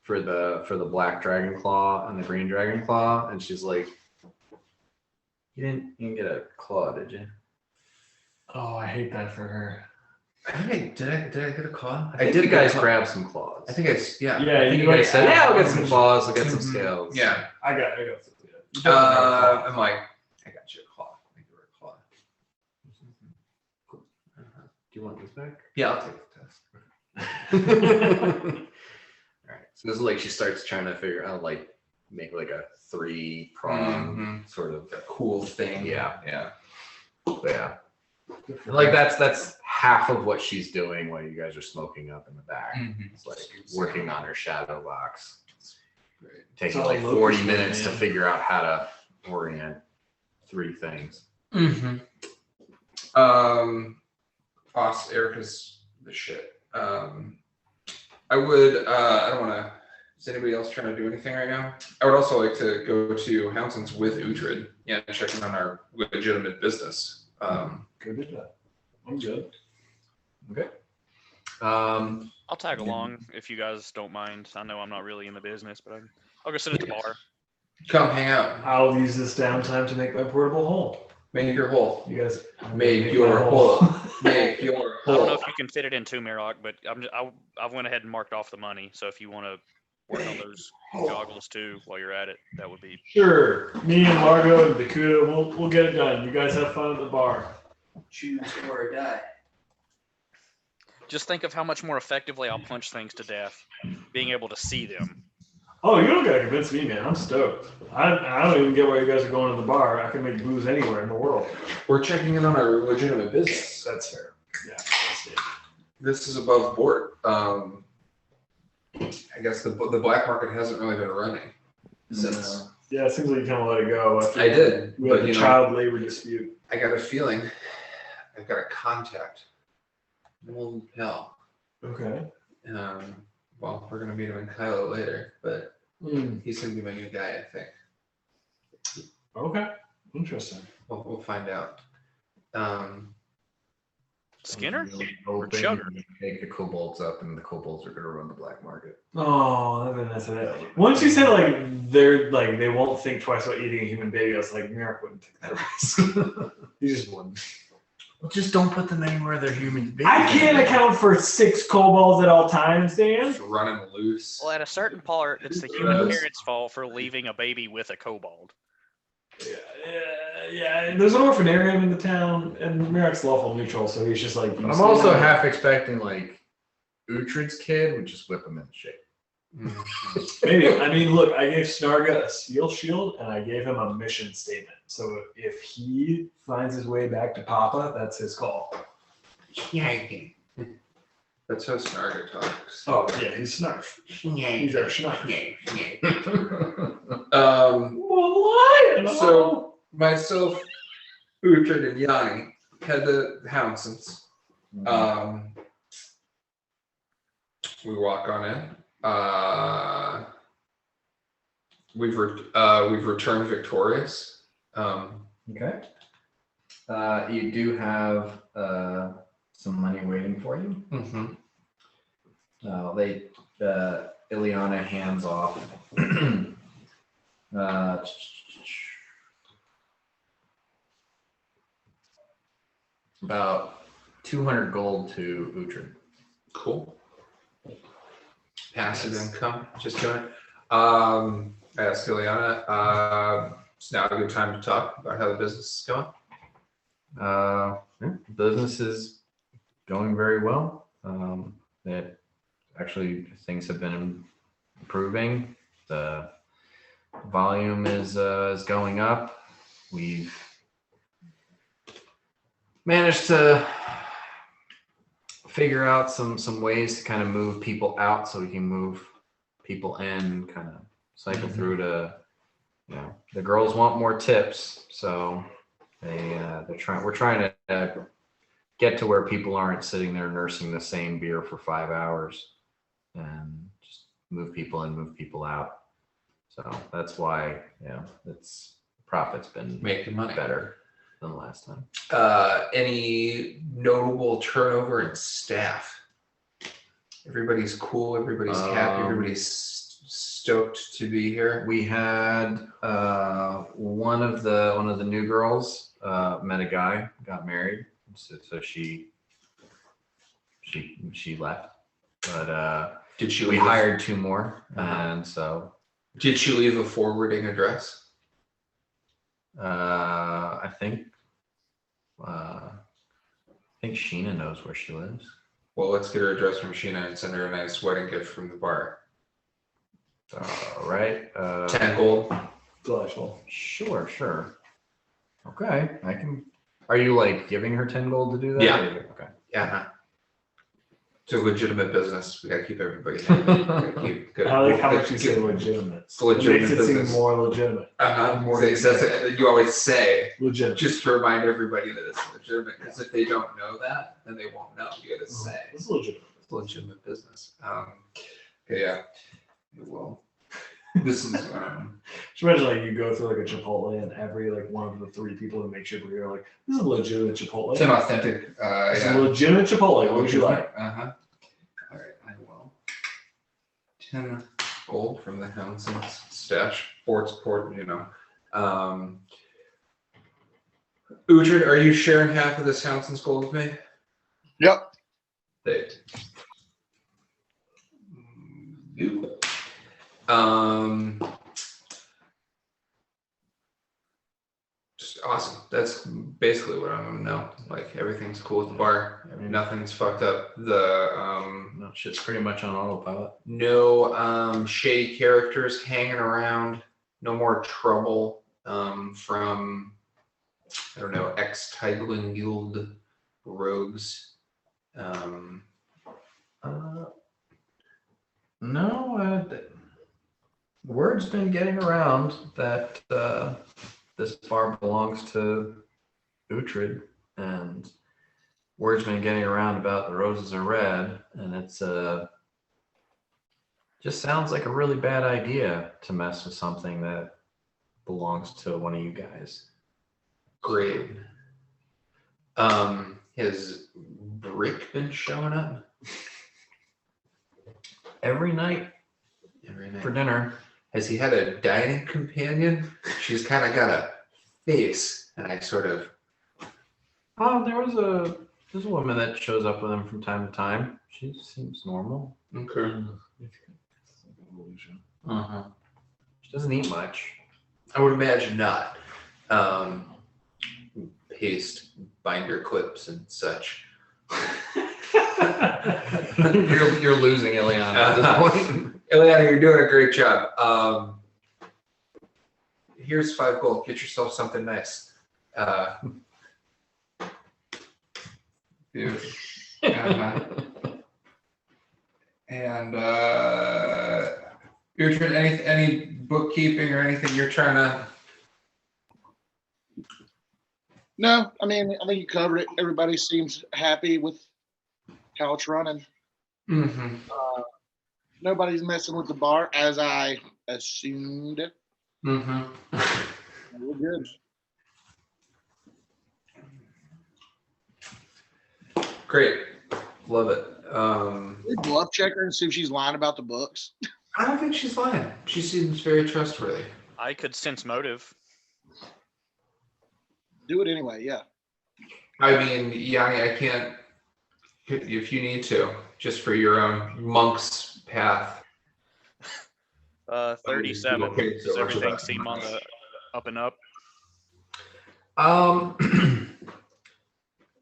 for the black dragon claw and the green dragon claw, and she's like, you didn't get a claw, did you? Oh, I hate that for her. Did I get a claw? I think you guys grab some claws. I think it's Yeah, I think you guys said, yeah, I'll get some claws, I'll get some scales. Yeah. I got some. I'm like, I got you a claw. Thank you for a claw. Cool. Do you want this back? Yeah, I'll take the test. All right. So this is like she starts trying to figure out like make like a 3-prong sort of Cool thing. Yeah. Yeah. yeah. And like that's half of what she's doing while you guys are smoking up in the back. It's like working on her shadow box. Great. Taking It's like all 40 locust, minutes to man. figure out how to orient 3 things. Boss, Erica's the shit. I would, I don't want to, is anybody else trying to do anything right now? I would also like to go to Houndson's with Uhtred. Yeah, checking on our legitimate business. Good with that. I'm good. Okay. I'll tag along if you guys don't mind. I know I'm not really in the business, but I'll go sit at the bar. Come hang out. I'll use this downtime to make my portable hole. Make your hole. You guys Make your hole. Make your I don't know hole. if you can fit it in too, Mirok, but I went ahead and marked off the money. So if you want to work on those goggles too while you're at it, that would be. Sure. Me and Margo and Bakuda, we'll get it done. You guys have fun at the bar. Choose or die. Just think of how much more effectively I'll punch things to death, being able to see them. Oh, you don't gotta convince me, man. I'm stoked. I don't even get why you guys are going to the bar. I can make booze anywhere in the world. We're checking in on our legitimate business. That's fair. Yeah. That's it. This is above board. I guess the black market hasn't really been running since. Yeah, it seems like you kind of let it go. After I did, We had but the you know, child labor dispute. I got a feeling I've got a contact. Old pal. Okay. Well, we're gonna meet him in Kylo later, but he's gonna be my new guy, I think. Okay. Interesting. We'll find out. Skinner? Really Or hoping Chugger? you take the kobolds up and the kobolds are going to run the black market. Oh, that'd be nice of that. Once you said they won't think twice about eating a human baby, I was like, Merrick wouldn't take that risk. He just wouldn't. Just don't put them anywhere they're human beings. I can't account for 6 kobolds at all times, Dan. Just running loose. Well, at a certain part, it's the human parents' fault for leaving a baby with a kobold. Yeah. And there's an orphanarium in the town, and Merrick's lawful neutral, so he's just like. I'm also half expecting like Uhtred's kid would just whip him into shape. Maybe. I mean, look, I gave Snarga a seal shield, and I gave him a mission statement. So if he finds his way back to Papa, that's his call. That's how Snarga talks. Oh, yeah, he's Snarf. He's our Snarf. So myself, Uhtred, and Yanni head to Houndson's. We walk on in. We've returned victorious. Okay. You do have some money waiting for you. Ileana hands off. About 200 gold to Uhtred. Cool. Passive income, just doing it. I asked Ileana, it's now a good time to talk about how the business is going. Business is going very well. Things have been improving. The volume is going up. We've managed to figure out some ways to kind of move people out so we can move people in, kind of cycle through to, the girls want more tips, so we're trying to get to where people aren't sitting there nursing the same beer for 5 hours and just move people in, move people out. So that's why, profit's been Making money. better than last time. Any notable turnover in staff? Everybody's cool. Everybody's happy. Everybody's stoked to be here. We had one of the new girls met a guy, got married, so she she left. But Did she we leave? hired 2 more, Uh-huh. and so Did she leave a forwarding address? I think Sheena knows where she lives. Well, let's get her address from Sheena and send her a nice wedding gift from the bar. All right. 10 gold. Delightful. Sure. Okay, I can. Are you like giving her 10 gold to do that? Yeah. Okay. Yeah. It's a legitimate business. We gotta keep everybody happy. We gotta keep good. I like how much you say legitimate. It's legitimate It makes it business. seem more legitimate. More that's it. You always say, Legitimate. just to remind everybody that it's legitimate. Because if they don't know that, then they won't know. You gotta say It's legitimate. it's legitimate business. Okay, yeah. Well, this is Just imagine like you go through like a Chipotle and every like one of the 3 people that make Chipotle are like, this is a legitimate Chipotle. it's an authentic. It's Yeah. a legitimate Chipotle. What would you like? All right, I will. 10 gold from the Houndson's stash. Port, you know. Uhtred, are you sharing half of this Houndson's gold with me? Yep. They. Just awesome. That's basically what I want to know. Like everything's cool with the bar. Nothing's fucked up. No, shit's pretty much on autopilot. No shady characters hanging around. No more trouble from I don't know ex-Tideland Guild rogues. No, word's been getting around that this bar belongs to Uhtred, and word's been getting around about the roses are red, and it's just sounds like a really bad idea to mess with something that belongs to one of you guys. Great. Has Brick been showing up? Every night Every night. for dinner. Has he had a dining companion? She's kind of got a face, and I sort of. Oh, there's a woman that shows up with him from time to time. She seems normal. Okay. Uh-huh. She doesn't eat much. I would imagine not. Paste binder clips and such. you're losing Ileana at this point. Ileana, you're doing a great job. Here's 5 gold. Get yourself something nice. Dude. And Uhtred, any bookkeeping or anything you're trying to? No, I mean, I think you covered it. Everybody seems happy with how it's running. Mm-hmm. Nobody's messing with the bar, as I assumed. Mm-hmm. We're good. Great. Love it. We bluff check her and see if she's lying about the books. I don't think she's lying. She seems very trustworthy. I could sense motive. Do it anyway, yeah. I mean, Yanni, I can't, if you need to, just for your own monk's path. 37. Okay, Does so everything much seem on the up and up?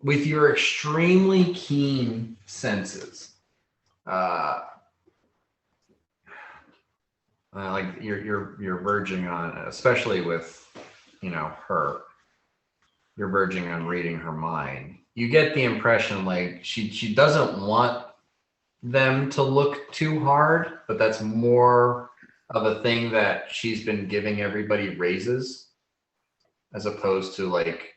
With your extremely keen senses, like you're verging on, especially with her, you're verging on reading her mind. You get the impression like she doesn't want them to look too hard, but that's more of a thing that she's been giving everybody raises, as opposed to like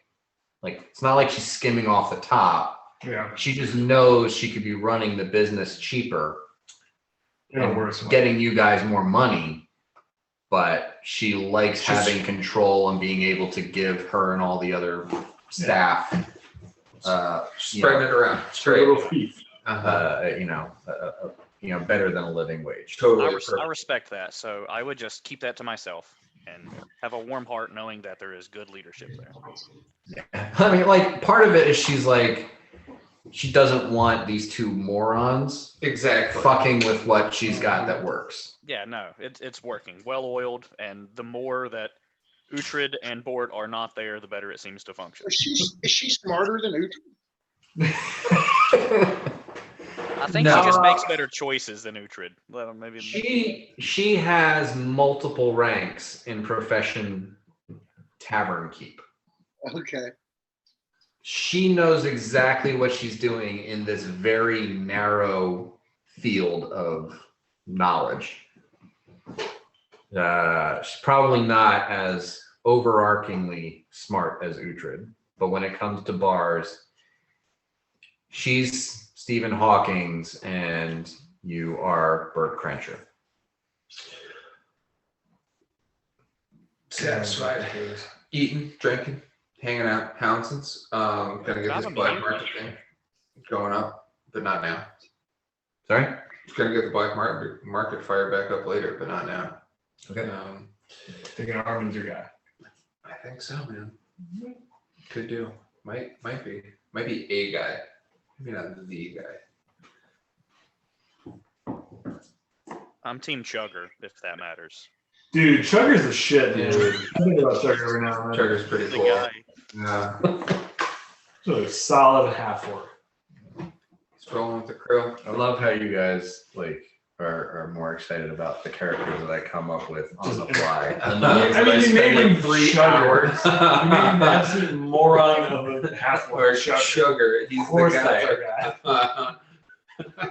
it's not like she's skimming off the top. Yeah. She just knows she could be running the business cheaper, getting you guys more money, but she likes having control and being able to give her and all the other staff Spreading it around. It's A great. little thief. better than a living wage. Totally. I respect that. So I would just keep that to myself and have a warm heart knowing that there is good leadership there. I mean, like, part of it is she's like, she doesn't want these two morons Exactly. fucking with what she's got that works. Yeah, no, it's working. Well oiled, and the more that Uhtred and Bort are not there, the better it seems to function. Is she smarter than Uhtred? I think No. she just makes better choices than Uhtred. Well, maybe She has multiple ranks in profession tavern keep. Okay. She knows exactly what she's doing in this very narrow field of knowledge. She's probably not as overarchingly smart as Uhtred, but when it comes to bars, she's Stephen Hawking's and you are Bert Crenshaw. Satisfied. Eating, drinking, hanging out, Houndsons. Gonna get this black market thing going up, but not now. Sorry? Gonna get the black market fired back up later, but not now. Okay. Thinking Armin's your guy. I think so, man. Could do. Might be a guy. Maybe not the guy. I'm Team Chugger, if that matters. Dude, Chugger's the shit, dude. I think about Chugger every now and then. Chugger's pretty The cool. guy. Yeah. So a solid half orc. He's rolling with the crew. I love how you guys are more excited about the characters that I come up with on the fly. I mean, you made him 3 Chugger. hours. You made him an absolute moron of a half Or orc. Chugger. Sugar. He's Of course, the that's guy. our guy.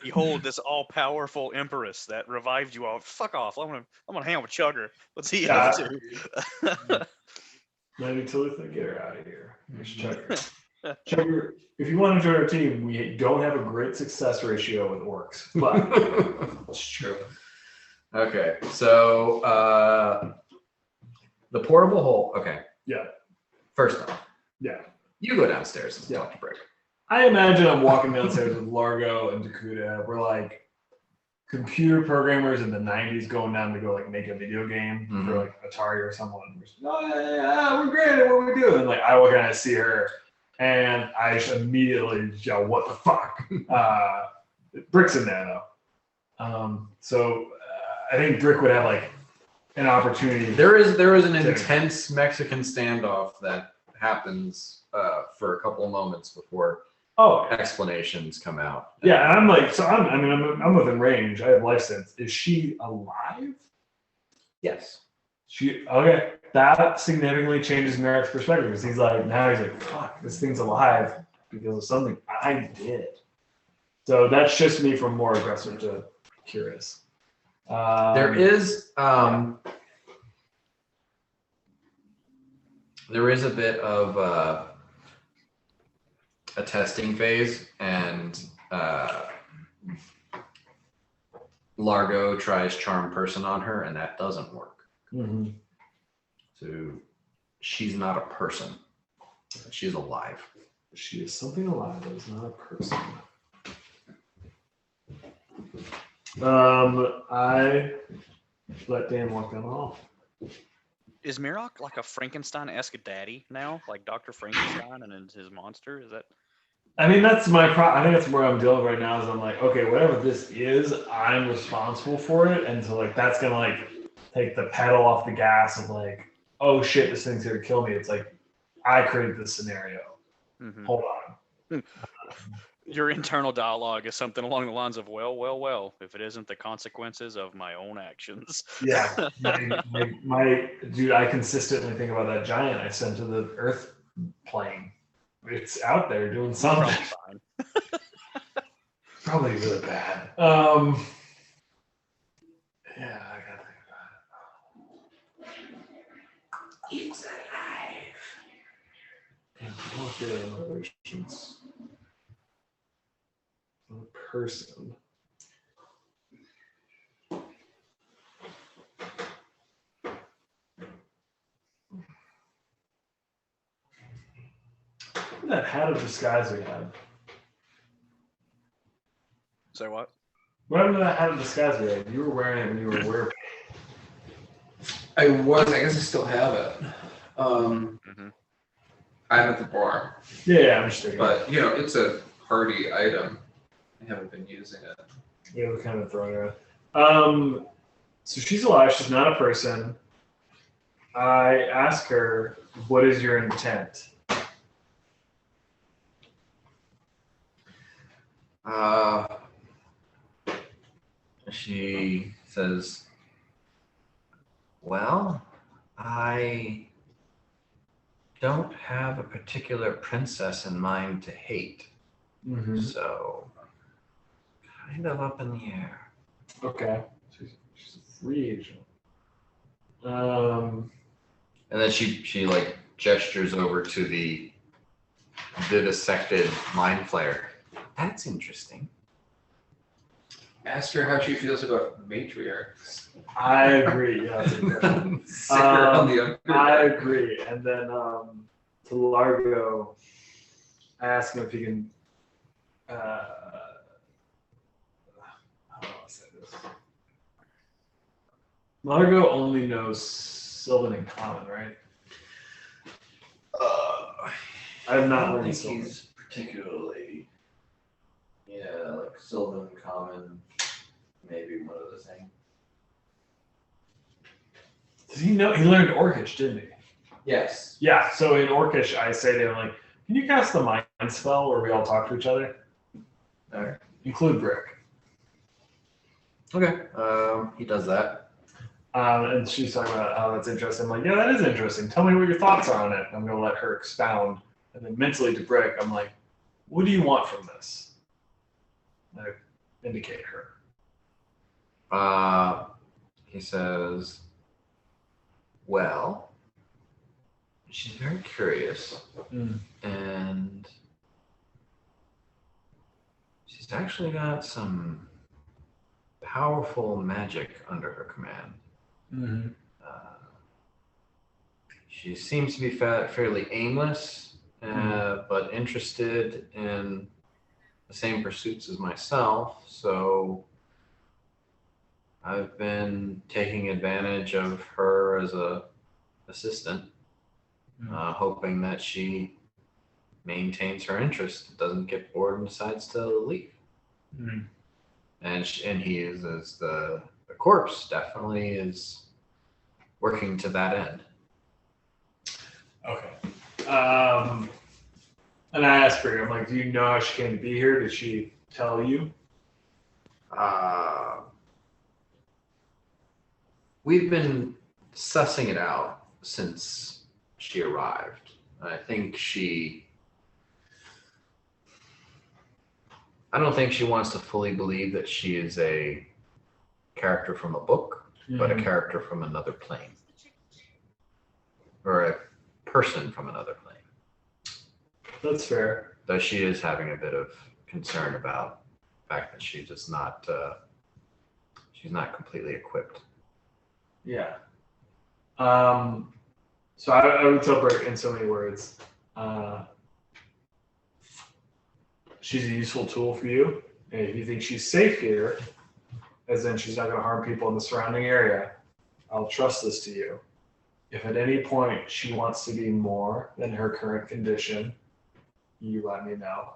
Behold this all-powerful empress that revived you all. Fuck off! I'm gonna hang out with Chugger. What's he Yeah. up to? Maybe Talitha, get her out of here. Here's Chugger. Chugger, if you want to join our team, we don't have a great success ratio with orcs, but It's true. Okay, so the portable hole. Okay. Yeah. First off, yeah. you go downstairs and Yeah. talk to Brick. I imagine I'm walking downstairs with Largo and Dakuta. We're like computer programmers in the 90s going down to go like make a video game for like Atari or someone. We're just, oh, yeah, we're great at what we do. And like I walk in and I see her and I just immediately yell, what the fuck? Brick's in there though. So I think Brick would have like an opportunity. There is an intense Mexican standoff that happens for a couple of moments before explanations come out. Yeah, and I'm like, so I'm within range. I have life sense. Is she alive? Yes. Okay. That significantly changes Merrick's perspective because he's like, fuck, this thing's alive because of something I did. So that's just me from more aggressive to curious. There is a bit of a testing phase, and Largo tries charm person on her, and that doesn't work. Mm-hmm. So she's not a person; she's alive. She is something alive that is not a person. I let Dan walk down the hall. Is Mirok like a Frankenstein-esque daddy now, like Dr. Frankenstein and his monster? Is that? I mean, that's my I think that's where I'm dealing with right now. Is I'm like, okay, whatever this is, I'm responsible for it, and so like that's gonna like take the pedal off the gas of like, oh shit, this thing's gonna kill me. It's like I created this scenario. Mm-hmm. Hold on. Your internal dialogue is something along the lines of, well, if it isn't the consequences of my own actions. Yeah, my dude, I consistently think about that giant I sent to the Earth plane. It's out there doing something. Probably fine. Probably really bad. Yeah, I gotta think about it. It's alive. And look at emotions. A person. That hat of disguise we had. So what? Whatever that hat of disguise we had, you were wearing it when you were a werewolf. I guess I still have it. I'm at the bar. Yeah, I'm just thinking. But it's a party item. I haven't been using it. Yeah, we're kind of throwing her out. So she's alive. She's not a person. I ask her, "What is your intent?" She says, "Well, I don't have a particular princess in mind to hate, Mm-hmm. so kind of up in the air." Okay. She's a free agent. And then she like gestures over to the vivisected mind flayer. That's interesting. Ask her how she feels about matriarchs. I agree. Yeah, that's a good one. Sick her on the I underground. agree. And then to Largo, I ask him if he can. How do I say this? Largo only knows Sylvan and Common, right? I have not I don't learned think Sylvan. he's particularly, like Sylvan, Common, maybe one of the things. Does he know? He learned Orcish, didn't he? Yes. Yeah. So in Orcish, I say to him like, "Can you cast the mind spell where we all talk to each other? All right. Include Brick." Okay. He does that. And she's talking about, "Oh, that's interesting." I'm like, "Yeah, that is interesting. Tell me what your thoughts are on it." I'm going to let her expound. And then mentally to Brick, I'm like, "What do you want from this?" I indicate her. He says, "Well, she's very curious, and she's actually got some powerful magic under her command. Mm-hmm. She seems to be fairly aimless, but interested in the same pursuits as myself. So I've been taking advantage of her as a assistant, hoping that she maintains her interest, doesn't get bored, and decides to leave." And he uses the corpse definitely is working to that end. Okay. And I asked her, I'm like, "Do you know how she came to be here? Did she tell you?" We've been sussing it out since she arrived. I don't think she wants to fully believe that she is a character from a book, but a character from another plane. Or a person from another plane. That's fair. Though she is having a bit of concern about the fact that she's just not she's not completely equipped. Yeah. So I would tell Brick in so many words, she's a useful tool for you. And if you think she's safe here, as in she's not going to harm people in the surrounding area, I'll trust this to you. If at any point she wants to be more than her current condition, you let me know.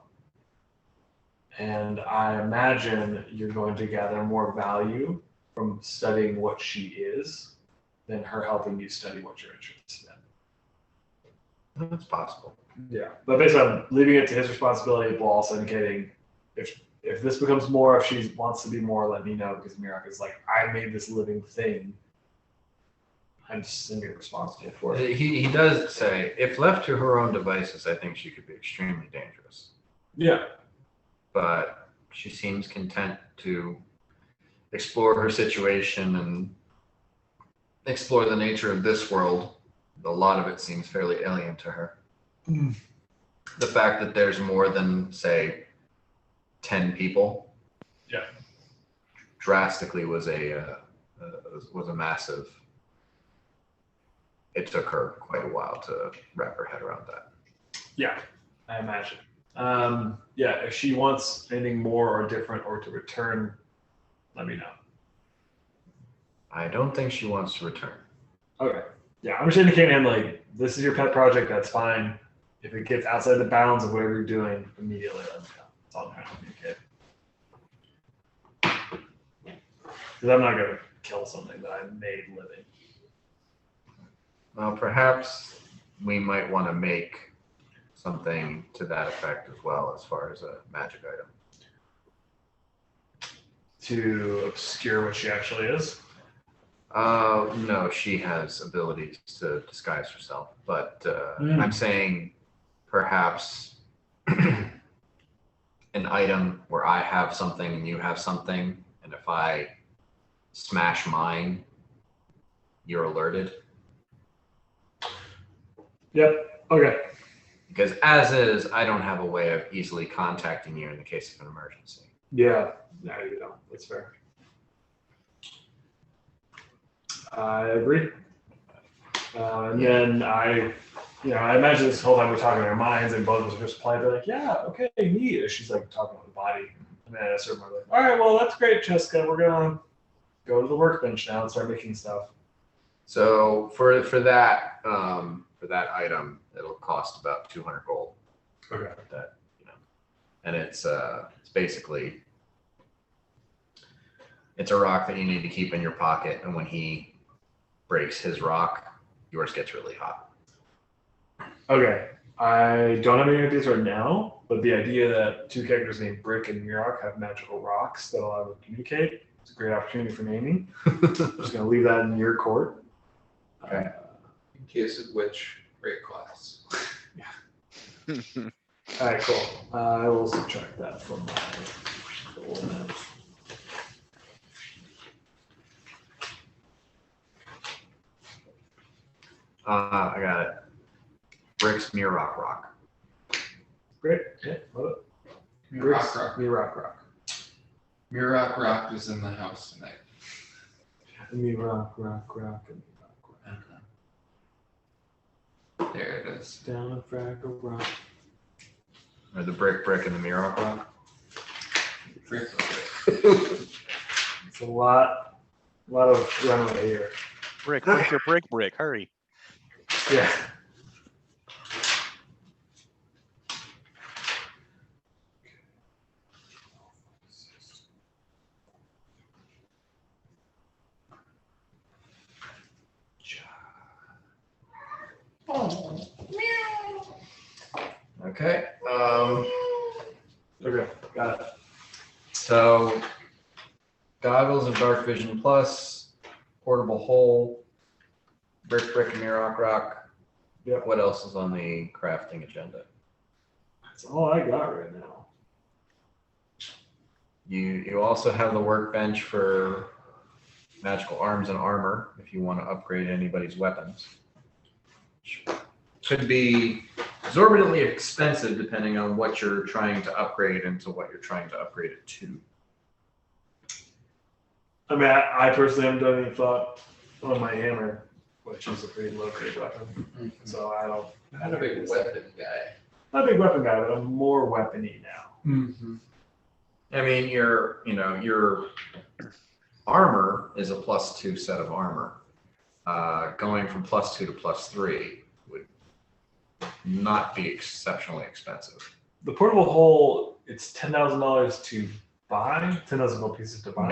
And I imagine you're going to gather more value from studying what she is than her helping you study what you're interested in. That's possible. Yeah, but basically, I'm leaving it to his responsibility, while also indicating if this becomes more, if she wants to be more, let me know, because Mirak is like, I made this living thing. I'm just going to be responsible for it. He does say, if left to her own devices, I think she could be extremely dangerous. Yeah. But she seems content to explore her situation and explore the nature of this world. A lot of it seems fairly alien to her. The fact that there's more than, say, 10 people, drastically was a massive. It took her quite a while to wrap her head around that. Yeah, I imagine. If she wants anything more or different or to return, let me know. I don't think she wants to return. Okay. Yeah, I'm just indicating him like, this is your pet project, that's fine. If it gets outside the bounds of whatever you're doing, immediately let me know. That's all I'm trying to communicate. Because I'm not going to kill something that I made living. Well, perhaps we might want to make something to that effect as well, as far as a magic item. To obscure what she actually is. No, she has abilities to disguise herself, but I'm saying perhaps an item where I have something and you have something, and if I smash mine, you're alerted. Yep. Okay. Because as is, I don't have a way of easily contacting you in the case of an emergency. Yeah. No, you don't. That's fair. I agree. And then I imagine this whole time we're talking in our minds, and both of us are just playing. They're like, "Yeah, okay, neat." And she's like talking about the body, and then at a certain point, like, "All right, well, that's great, Jessica. We're gonna go to the workbench now and start making stuff." So for that item, it'll cost about 200 gold. Okay. That and it's basically it's a rock that you need to keep in your pocket, and when he breaks his rock, yours gets really hot. Okay. I don't have any ideas right now, but the idea that two characters named Brick and Mirok have magical rocks that allow them to communicate is a great opportunity for naming. I'm just going to leave that in your court. Okay. In case of which, great class. All right, cool. I will subtract that from my goal now. I got it. Brick's Mirok rock. Great. Yeah, love it. Mirok Rock. Mirok rock. Mirok Rock is in the house tonight. Mirok rock. There it is. Down a Fraggle Rock. Or the brick and the Mirok rock. It's a lot of runway here. Brick, your brick, hurry. Yeah. Okay. Okay, got it. So goggles of dark vision plus, portable hole, brick and Mirok rock. Yep. What else is on the crafting agenda? That's all I got right now. You also have the workbench for magical arms and armor if you want to upgrade anybody's weapons. Which could be exorbitantly expensive depending on what you're trying to upgrade and to what you're trying to upgrade it to. I mean, I personally haven't done any thought on my hammer, which is a pretty low grade weapon. So I don't. Not a big weapon guy. Not a big weapon guy, but I'm more weapony now. Mm-hmm. I mean, your armor is a +2 set of armor. Going from +2 to +3 would not be exceptionally expensive. The portable hole, it's $10,000 to buy. 10,000 gold pieces to buy.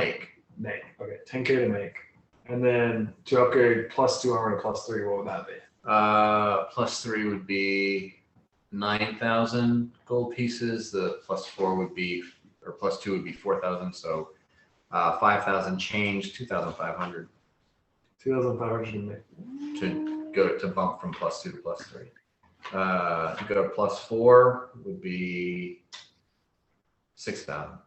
Make. Okay, 10K to make. And then to upgrade +2 armor to +3, what would that be? +3 would be 9,000 gold pieces. The +4 would be, or +2 would be 4,000. So 5,000 change, 2,500 2,500 to make. to go to bump from +2 to +3. To go to +4 would be 6,000.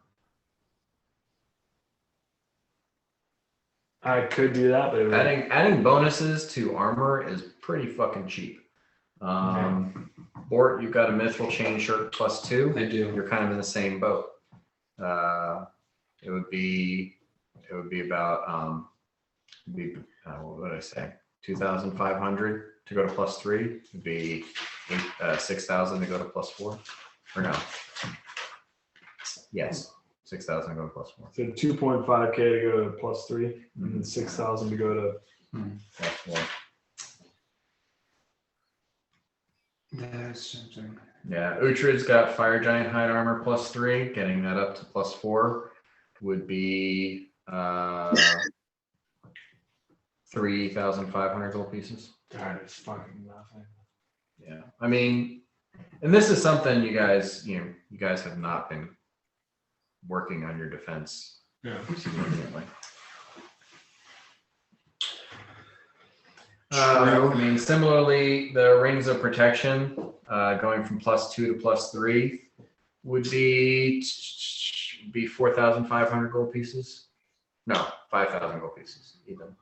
I could do that, but it would, Adding bonuses to armor is pretty fucking cheap. Bort, you've got a mithril chain shirt +2. I do. You're kind of in the same boat. It would be about what would I say? 2,500 to go to +3. It would be 6,000 to go to +4. Or no? Yes, 6,000 to go to +4. so 2.5K to go to +3, and then 6,000 to go to. +4. same thing. Yeah, Uhtred's got Fire Giant Hide Armor +3, getting that up to +4 would be 3,500 gold pieces. That is fucking nothing. Yeah, I mean, and this is something you guys have not been working on your defense significantly. I mean, similarly, the Rings of Protection going from +2 to +3 would be 4,500 gold pieces. No, 5,000 gold pieces even.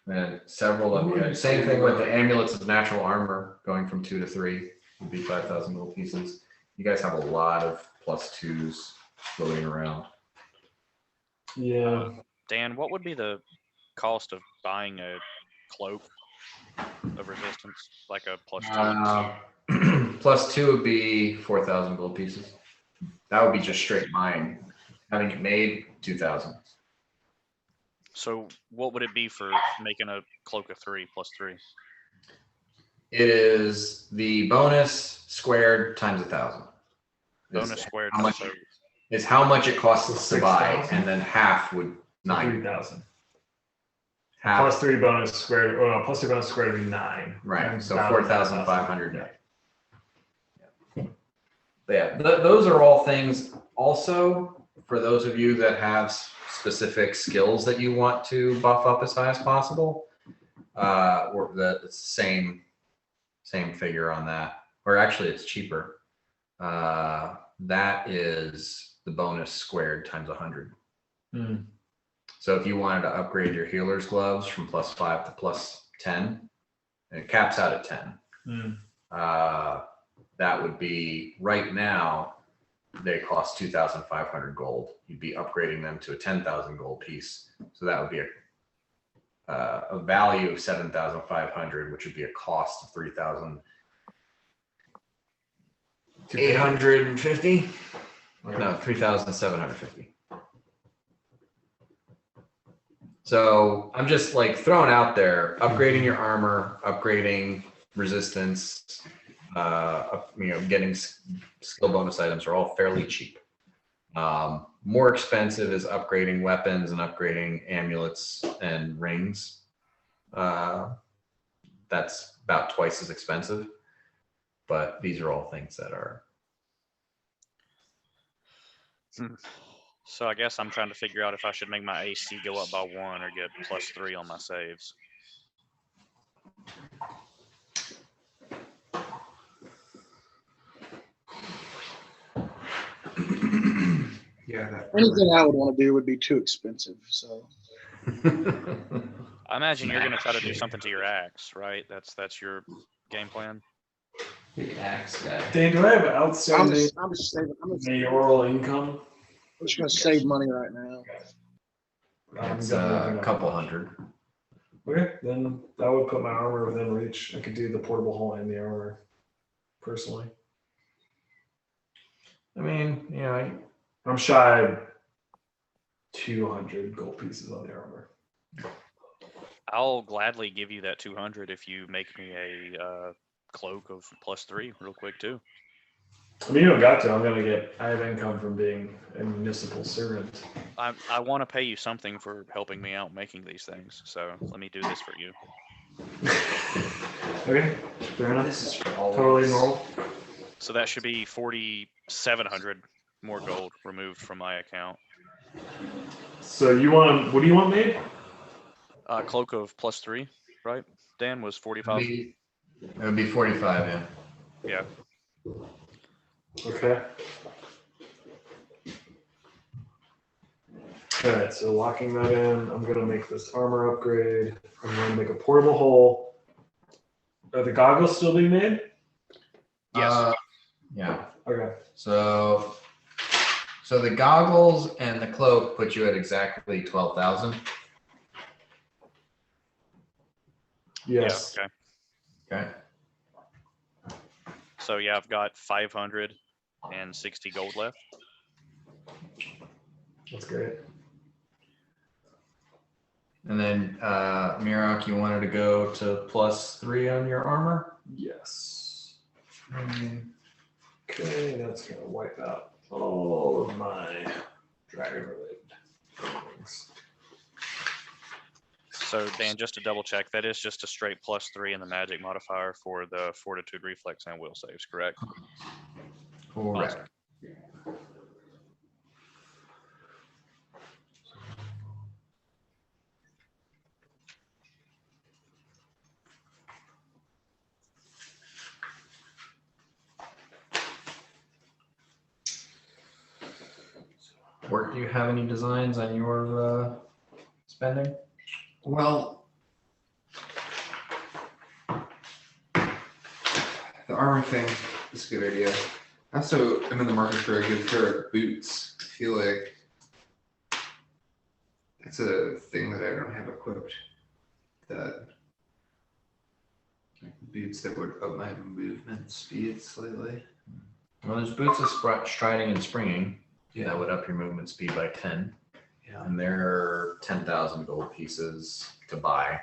And several of you. Same thing with the Amulets of Natural Armor going from 2 to 3 would be 5,000 gold pieces. You guys have a lot of +2s floating around. Yeah. Dan, what would be the cost of buying a cloak of resistance, like a +2? +2 would be 4,000 gold pieces. That would be just straight mine. Having it made, 2,000. So what would it be for making a cloak of 3 +3? It is the bonus squared times 1,000. Bonus squared. How much is how much it costs us to buy, 6,000? and then half would 9. 3,000. Half, +3 bonus squared. Oh, no, +3 bonus squared would be 9. right? So 9,000. 4,500 net. But yeah, those are all things. Also, for those of you that have specific skills that you want to buff up as high as possible, or the same figure on that, or actually it's cheaper. That is the bonus squared times 100. Mm. So if you wanted to upgrade your healer's gloves from +5 to +10, and it caps out at 10, that would be, right now, they cost 2,500 gold. You'd be upgrading them to a 10,000 gold piece. So that would be a value of 7,500, which would be a cost of 3,850. No, 3,750. So I'm just like throwing out there, upgrading your armor, upgrading resistance, getting skill bonus items are all fairly cheap. More expensive is upgrading weapons and upgrading amulets and rings. That's about twice as expensive, but these are all things that are. So I guess I'm trying to figure out if I should make my AC go up by 1 or get +3 on my saves. Yeah. Anything I would want to do would be too expensive. So I imagine you're going to try to do something to your axe, right? That's your game plan. Big axe guy. Dan, do I have I'm outstanding just saving. mayoral income? I'm just gonna save money right now. It's a couple hundred. Okay, then that would put my armor within reach. I could do the portable hull and the armor, personally. I mean, I'm shy 200 gold pieces on the armor. I'll gladly give you that 200 if you make me a cloak of +3 real quick too. I mean, you don't got to. I have income from being a municipal servant. I want to pay you something for helping me out making these things, so let me do this for you. Okay, fair enough. This is for all Totally normal. So that should be 4,700 more gold removed from my account. So what do you want made? Cloak of +3, right? Dan was 45. It would be 45, yeah. Yeah. Okay. All right, so locking that in, I'm gonna make this armor upgrade. I'm gonna make a portable hull. Are the goggles still being made? Yes. Yeah. Okay. So the goggles and the cloak put you at exactly 12,000. Yes. Yeah, okay. Okay. So yeah, I've got 560 gold left. That's great. And then Mirok, you wanted to go to +3 on your armor? Yes. Okay, that's gonna wipe out all of my dragon-related things. So Dan, just to double check, that is just a straight +3 in the magic modifier for the fortitude, reflex, and will saves, correct? Correct. Work, do you have any designs on your spending? Well, the armor thing is a good idea. I also am in the market for a good pair of boots. I feel like that's a thing that I don't have equipped. That boots that would up my movement speed slightly. Well, there's boots of striding and springing. Yeah. That would up your movement speed by 10. Yeah. And they're 10,000 gold pieces to buy.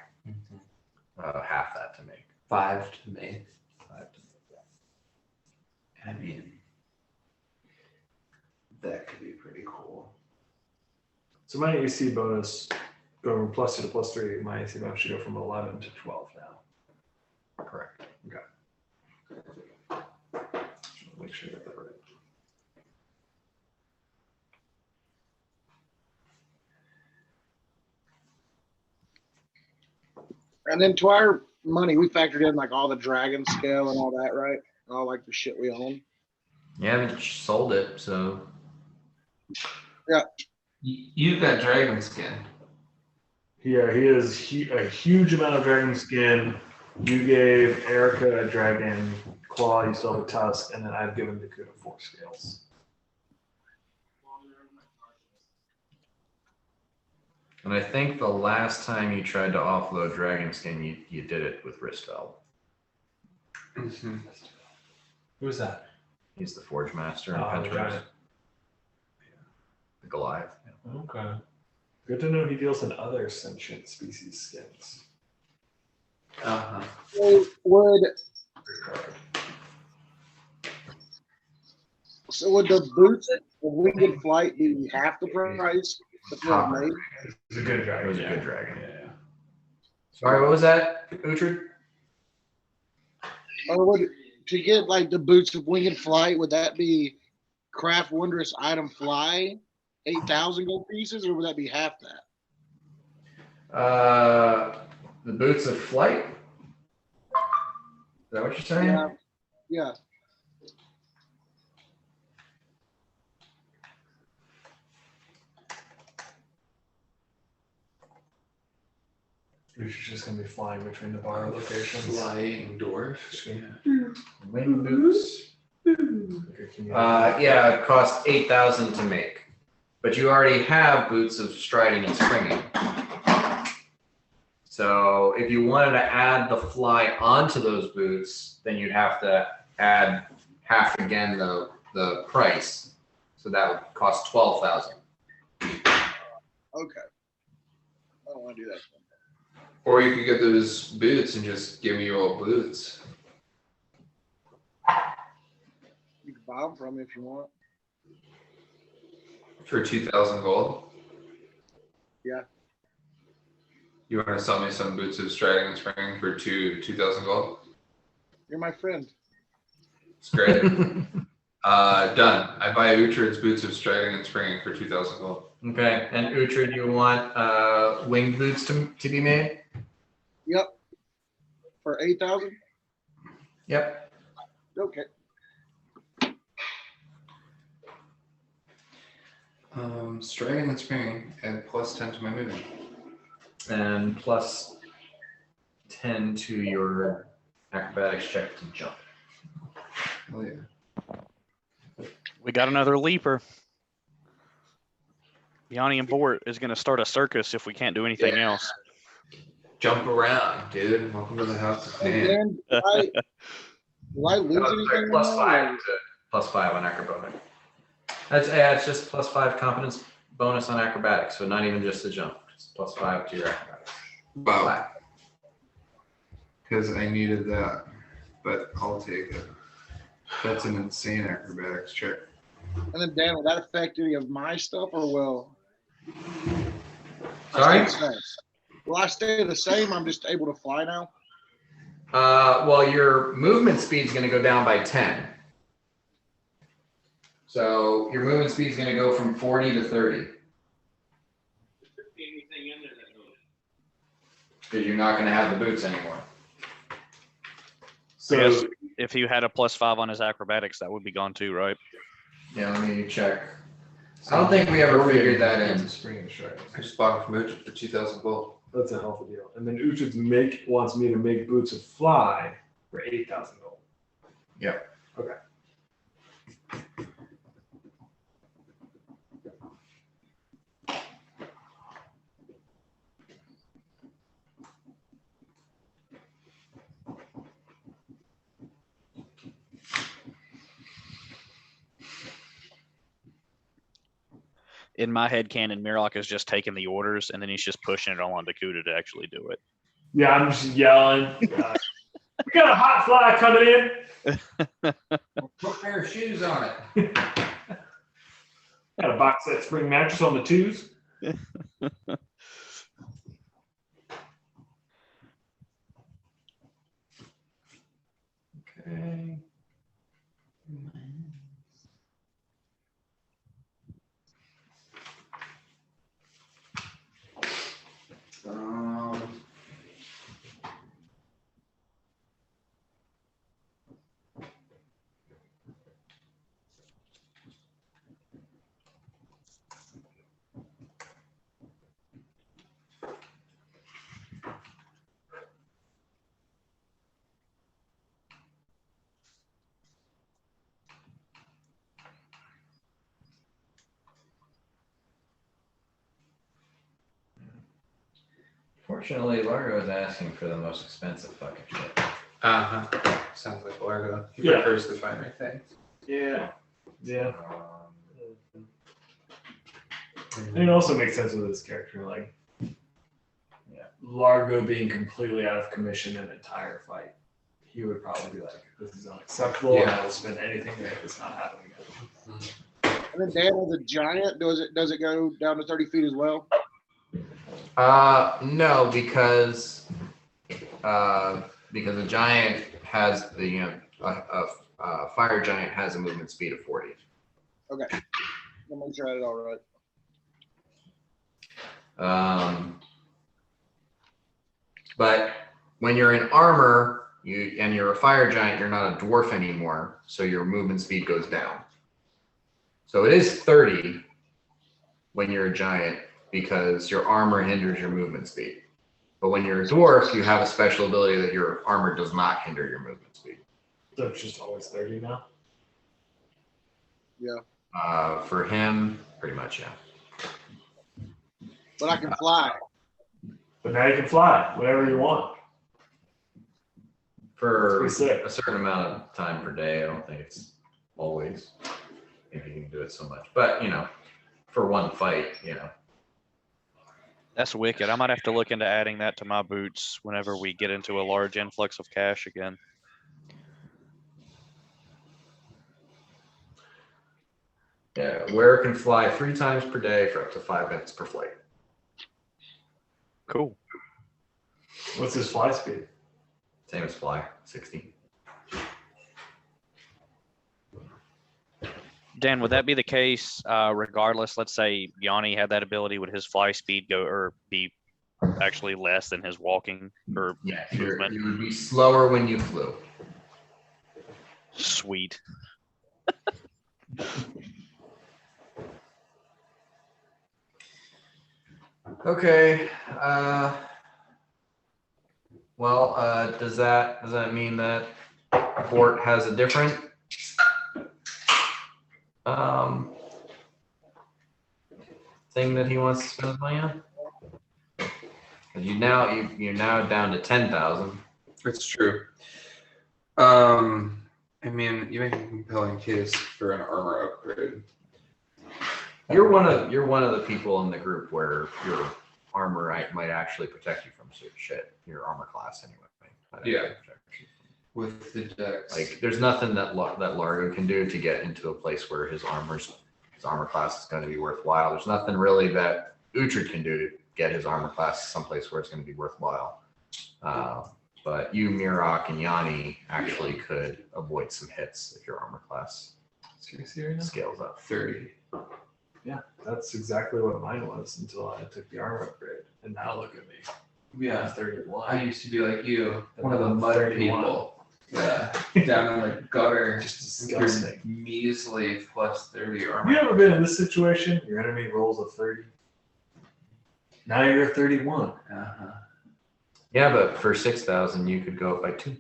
Half that to make. 5 to make. 5 to make. I mean, that could be pretty cool. So my AC bonus, going from +2 to +3, my AC bonus should go from 11 to 12 now. Correct. Just make sure I got that right. And then to our money, we factored in like all the dragon scale and all that, right? All like the shit we own. Yeah, we sold it, so. You've got dragon skin. Yeah, he has a huge amount of dragon skin. You gave Erica a dragon claw, you still have a tusk, and then I've given Dakota 4 scales. And I think the last time you tried to offload dragon skin, you did it with Risfeld. Mm-hmm. Who's that? He's the Forge Master in Oh, Pentarus. right. The Goliath. Okay. Good to know he deals in other sentient species skins. Uh-huh. So would the boots of winged flight be half the price that they're made? It's a good It dragon. was a yeah. good dragon. Yeah. Sorry, what was that, Uhtred? Or would to get like the boots of winged flight, would that be craft wondrous item fly 8,000 gold pieces, or would that be half that? The boots of flight? Is that what you're saying? Yeah. Yeah. You're just going to be flying between the bar locations. Flying dwarf. Wing boots. Okay, Yeah, it costs 8,000 to make, but you already have boots of striding and springing. So if you wanted to add the fly onto those boots, then you'd have to add half again the price. So that would cost 12,000. Okay. I don't want to do that. Or you could get those boots and just give me your old boots. You can buy them from me if you want. For 2,000 gold? Yeah. You want to sell me some boots of striding and springing for 2,000 gold? You're my friend. It's great. Done. I buy Uhtred's boots of striding and springing for 2,000 gold. Okay, and Uhtred, you want winged boots to be made? Yep. For 8,000? Yep. Okay. Striding and springing and plus 10 to my movement. And plus 10 to your acrobatics check to jump. Oh yeah. We got another leaper. Yanni and Bort is going to start a circus if we can't do anything else. Jump around, dude. Welcome to the house of Hey, pain. Dan, will I lose anything? Plus now, 5 or- to +5 on acrobatics. It's just +5 competence bonus on acrobatics, so not even just the jump. +5 to your acrobatics. Wow. Flat. Because I needed that, but I'll take it. That's an insane acrobatics check. And then Dan, will that affect any of my stuff or will Sorry? I stay the same? Will I stay the same? I'm just able to fly now? Well, your movement speed is going to go down by 10. So your movement speed is going to go from 40 to 30. Because you're not going to have the boots anymore. I guess So if he had a +5 on his acrobatics, that would be gone too, right? Yeah, let me check. I don't think we ever figured that in. Spring and strike. I just bought it from Mooch for 2,000 gold. That's a hell of a deal. And then Ucht's wants me to make boots of fly for 8,000 gold. Yep. Okay. In my head canon, Mirlock is just taking the orders and then he's just pushing it all on Dakuta to actually do it. Yeah, I'm just yelling. We got a hot fly coming in. Put a pair of shoes on it. Got a box set spring mattress on the twos. Okay. Fortunately, Largo is asking for the most expensive fucking shit. Sounds like Largo. He Yeah. prefers the finer things. Yeah. Yeah. And it also makes sense with this character, like, yeah, Largo being completely out of commission an entire fight. He would probably be like, "This is unacceptable, and I will spend anything to make this not happen again." And then Dan with a giant, does it go down to 30 feet as well? No, because a giant has the a fire giant has a movement speed of 40. Okay. I'll make sure I had it all right. But when you're in armor, you're a fire giant, you're not a dwarf anymore, so your movement speed goes down. So it is 30 when you're a giant because your armor hinders your movement speed. But when you're a dwarf, you have a special ability that your armor does not hinder your movement speed. So it's just always 30 now. Yeah. For him, pretty much, yeah. But I can fly. But now you can fly whenever you want. For That's pretty sick. a certain amount of time per day, I don't think it's always. If you can do it so much. But, for one fight, That's wicked. I might have to look into adding that to my boots whenever we get into a large influx of cash again. Yeah, wearer can fly 3 times per day for up to 5 minutes per flight. Cool. What's his fly speed? Same as fly, 60. Dan, would that be the case regardless? Let's say Yanni had that ability. Would his fly speed go or be actually less than his walking or Yeah, movement? you would be slower when you flew. Sweet. Okay. Well, does that mean that Fort has a different thing that he wants to spend his money on? You're now down to 10,000. It's true. I mean, you make a compelling case for an armor upgrade. You're one of the people in the group where armor might actually protect you from shit. Your armor class anyway. Might Yeah. actually protect you from- With the dex. Like, there's nothing that that Largo can do to get into a place where his armor class is going to be worthwhile. There's nothing really that Uhtred can do to get his armor class someplace where it's going to be worthwhile. But you, Mirok, and Yanni actually could avoid some hits if your armor class scales up. 30. Yeah, that's exactly what mine was until I took the armor upgrade. And now look at me. Yeah. I'm 31. I used to be like you, One of the them mud 31. people. Yeah, down in the gutter. Just Your disgusting. measly plus 30 armor. You ever been in this situation? Your enemy rolls a 30. Now you're 31. Uh-huh. Yeah, but for 6,000, you could go up by 2.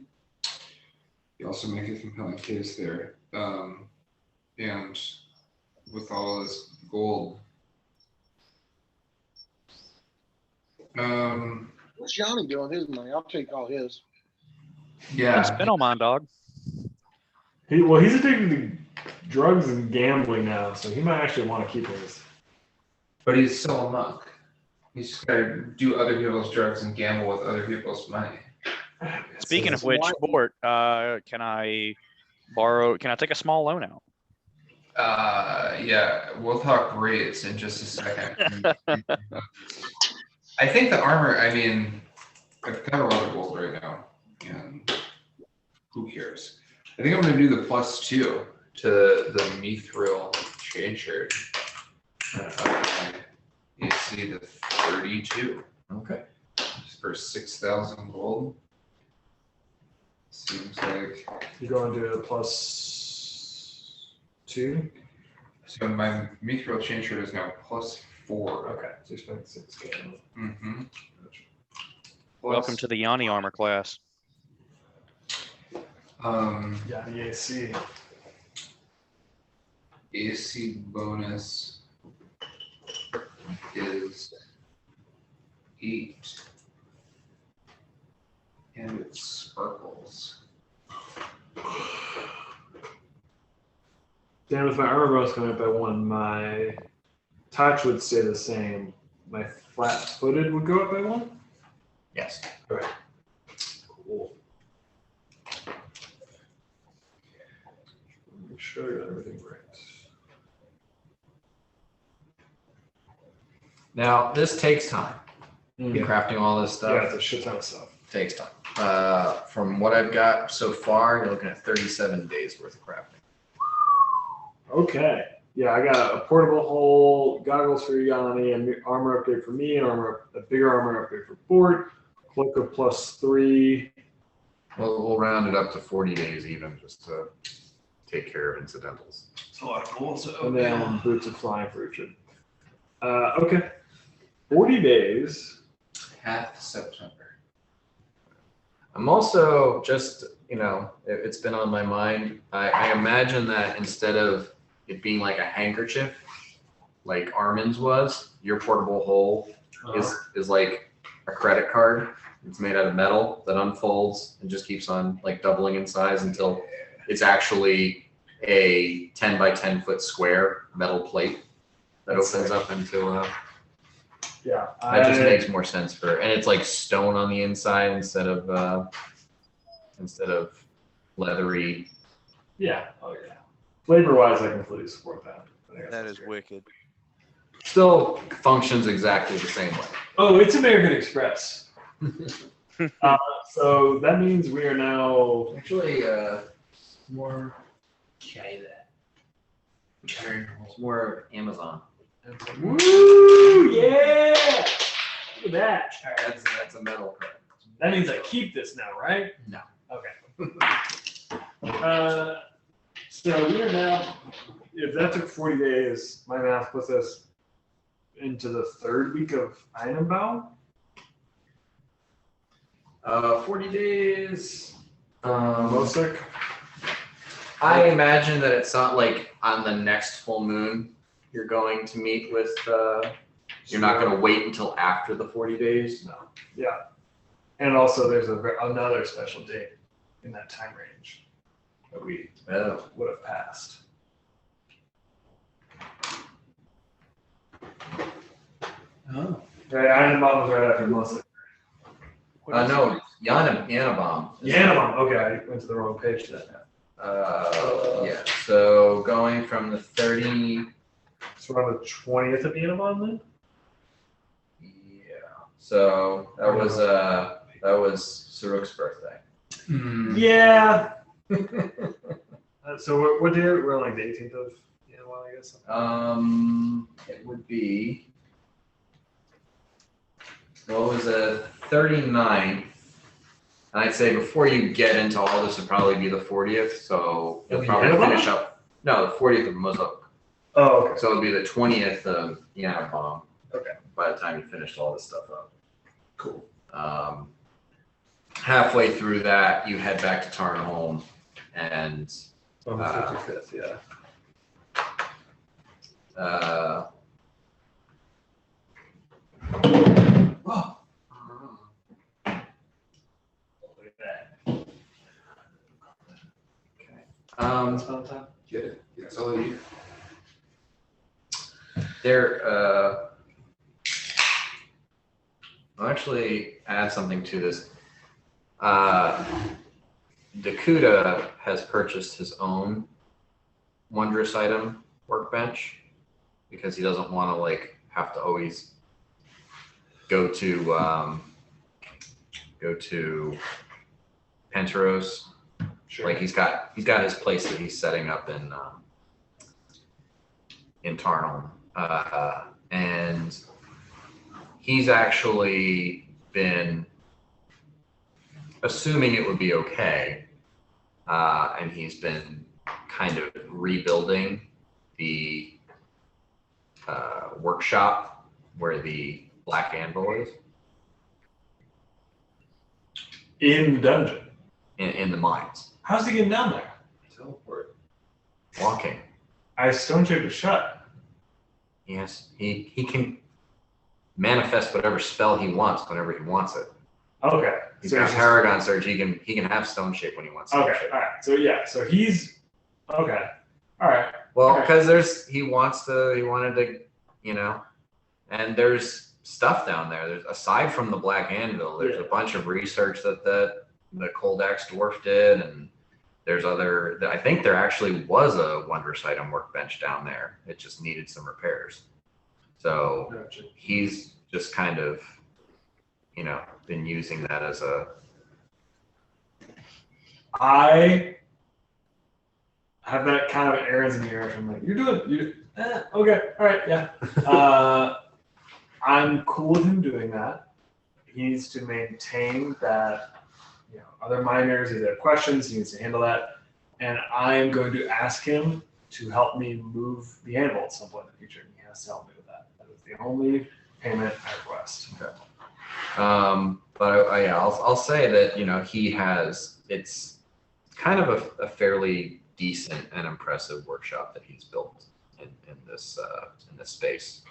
You also make a compelling case there. And with all this gold. What's Johnny doing with his money? I'll take all his. Yeah. Spin on mine, dog. He's addicted to drugs and gambling now, so he might actually want to keep his. But he's still a monk. He's just got to do other people's drugs and gamble with other people's money. Speaking of So- which, Bort, can I take a small loan out? Yeah, we'll talk rates in just a second. I think the armor, I mean, I've got a lot of gold right now, and who cares? I think I'm going to do the +2 to the Mithril chain shirt. AC to 32 Okay. for 6,000 gold. Seems like. You go into a +2. So my Mithril chain shirt is now +4. Okay, so you're spending 6K. Mm-hmm. Welcome to the Yanni armor class. Yeah, the AC. AC bonus is 8, and it sparkles. Dan, with my armor bonus going up by 1, my touch would stay the same. My flat-footed would go up by 1? Yes. Alright. Cool. Make sure I got everything right. Now, this takes time. Yeah, Crafting all this stuff it's a shit ton of stuff. takes time. From what I've got so far, you're looking at 37 days worth of crafting. Okay. Yeah, I got a portable hole, goggles for Yanni, an armor upgrade for me, a bigger armor upgrade for Bort, cloak of +3. We'll round it up to 40 days even, just to take care of incidentals. It's a lot of gold. So And then boots of flying for Uhtred. Okay. 40 days. Half September. I'm also just, it's been on my mind. I imagine that instead of it being like a handkerchief, like Armin's was, your portable hole is like a credit card. It's made out of metal that unfolds and just keeps on like doubling in size until it's actually a 10 by 10 foot square metal plate that opens up into Yeah. that just makes more sense and it's like stone on the inside instead of leathery. Yeah. Oh, yeah. Flavor-wise, I completely support that. I think That that's is great. wicked. Still functions exactly the same way. Oh, it's American Express. So that means we are now. Actually, more. Okay, that. it's more Amazon. Woo! Yeah! Look at that. That's a metal card. That means I keep this now, right? No. Okay. So we are now. If that took 40 days, my math puts us into the 3rd week of Einenbaum. 40 days. Mosek. I imagine that it's not like on the next full moon you're going to meet with. You're not going to wait until after the 40 days. No. Yeah. And also, there's another special date in that time range that we would have passed. Oh. Right, Ironbomb was right after Melissa. No, Yanabomb. Yanabomb. Okay, I went to the wrong page then. Yeah. So going from the 30. So we're on the 20th of Yanabomb then? Yeah. So that was Saruk's birthday. Yeah. So what day? We're on like the 18th of Yanabomb, I guess. It would be. Well, it was a 39th. And I'd say before you get into all this would probably be the 40th. So you'll probably finish up. No, the 40th of Muzuk. Oh, okay. So it'd be the 20th of Yanabomb. Okay. By the time you finished all this stuff up. Cool. Halfway through that, you head back to Tarnholm and On the 55th, yeah. Oh. Look at that. Get it. That's all I need. I'll actually add something to this. Dakuda has purchased his own wondrous item workbench because he doesn't want to have to always go to Penteros. Sure. Like he's got his place that he's setting up in Tarnholm, and he's actually been assuming it would be okay, and he's been kind of rebuilding the workshop where the Black Anvil is. In the dungeon. In the mines. How's he getting down there? Teleport. Walking. I stone shaped it shut. Yes, he can manifest whatever spell he wants whenever he wants it. Okay. He's got Paragon Surge. He can have stone shape when he wants. Okay. All right. So yeah. So he's okay. All right. Well, Okay. because he wanted to, and there's stuff down there. There's aside from the Black Anvil, there's a bunch of research that the Coldax Dwarf did, and there's other. I think there actually was a wondrous item workbench down there. It just needed some repairs. So Gotcha. he's just kind of, been using that as a. I have that kind of errands in the air. I'm like, okay, all right, yeah. I'm cool with him doing that. He needs to maintain that, other miners, if they have questions, he needs to handle that. And I'm going to ask him to help me move the anvil at some point in the future. And he has to help me with that. That is the only payment I request. Okay. But I'll say that he has. It's kind of a fairly decent and impressive workshop that he's built in this space.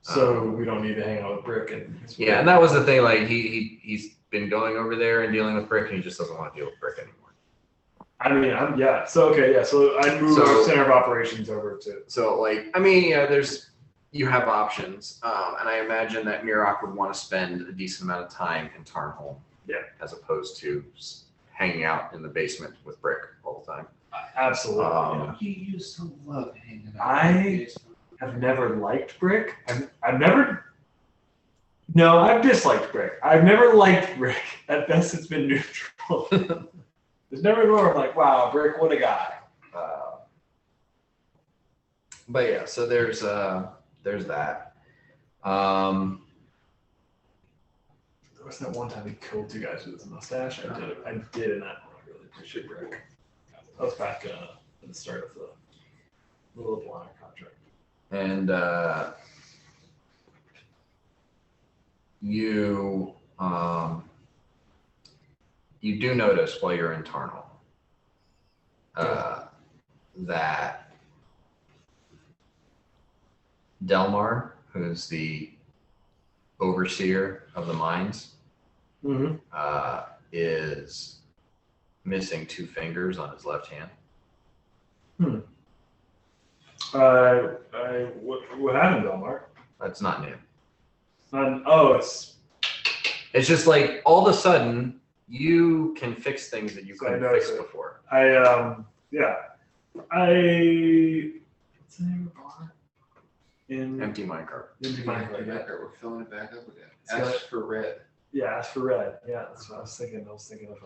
So we don't need to hang out with Brick and. Yeah, and that was the thing. Like he's been going over there and dealing with Brick, and he just doesn't want to deal with Brick anymore. I mean, So okay, yeah. So I move our center of operations over to. So you have options, and I imagine that Mirok would want to spend a decent amount of time in Tarnholm, as opposed to hanging out in the basement with Brick all the time. Absolutely. You used to love hanging out. I have never liked Brick. I've disliked Brick. I've never liked Brick. At best, it's been neutral. There's never been where I'm like, wow, Brick, what a guy. But yeah, so there's that. There was that one time he killed two guys with his mustache. I did, and I really appreciate Brick. That was back at the start of the Little Blind contract. And you do notice while you're in Tarnholm that Delmar, who's the overseer of the mines, is missing 2 fingers on his left hand. What happened, Delmar? That's not new. It's just like all of a sudden you can fix things that you So I couldn't noticed fix it. before. what's the name of the bar? In Empty minecart. Empty Minecart, yeah. We're filling it back up again. It's got- Ask for red. Yeah, as for red. Yeah, that's what I was thinking. I was thinking of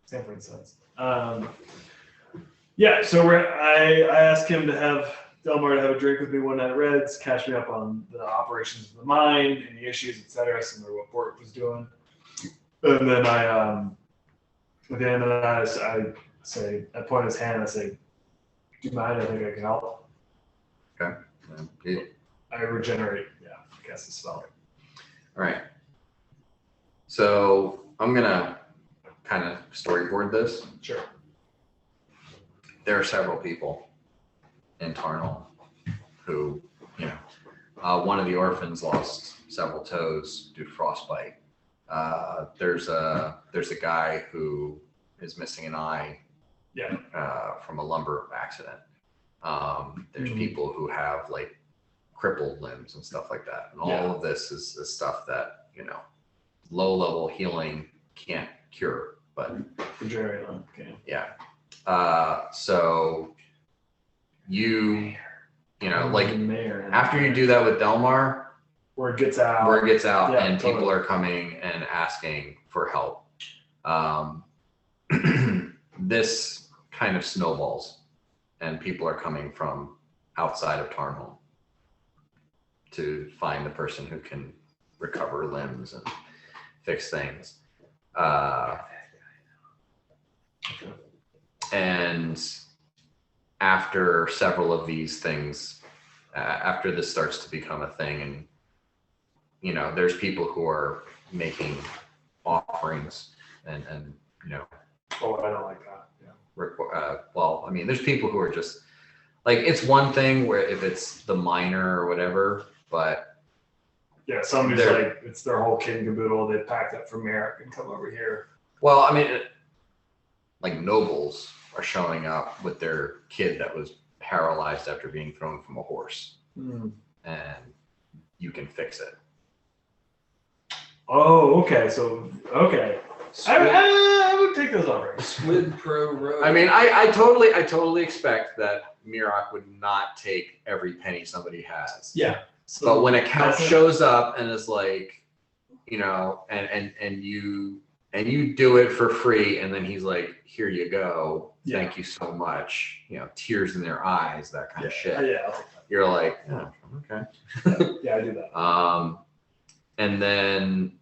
Sanford and Sons. Yeah, so I asked him to have Delmar to have a drink with me one night at Red's, catch me up on the operations of the mine, any issues, etc., similar to what Bort was doing. And then at the end of that, I say, I point his hand, I say, do you mind? I think I can help. Okay. I regenerate, I cast the spell. All right. So I'm gonna kind of storyboard this. Sure. There are several people in Tarnal who, one of the orphans lost several toes due to frostbite. There's a guy who is missing an eye. Yeah. From a lumber accident. There's Mhm. people who have like crippled limbs and stuff like that. And all of this is stuff that, low level healing can't cure, but Regenerate, okay. yeah. So you like Mayor. after you do that with Delmar, Word gets out. Yeah, and people totally. are coming and asking for help. This kind of snowballs and people are coming from outside of Tarnal to find the person who can recover limbs and fix things. And after several of these things, after this starts to become a thing, and there's people who are making offerings and Oh, I don't like that. Yeah. well, I mean, there's people who are just like, it's one thing where if it's the miner or whatever, but Yeah, somebody's They're- like, it's their whole kit and caboodle. They packed up from Merrick and come over here. well, I mean, like nobles are showing up with their kid that was paralyzed after being thrown from a horse, and you can fix it. Oh, okay. So, okay. I would take those offerings. Squid Pro Road. I mean, I totally expect that Mirak would not take every penny somebody has. Yeah. But when a count That's it. shows up and is like, and you do it for free, and then he's like, here you go, thank you so much, tears in their eyes, that kind of shit. Yeah, I'll take that. You're like, oh, okay. Yeah, I do that. And then,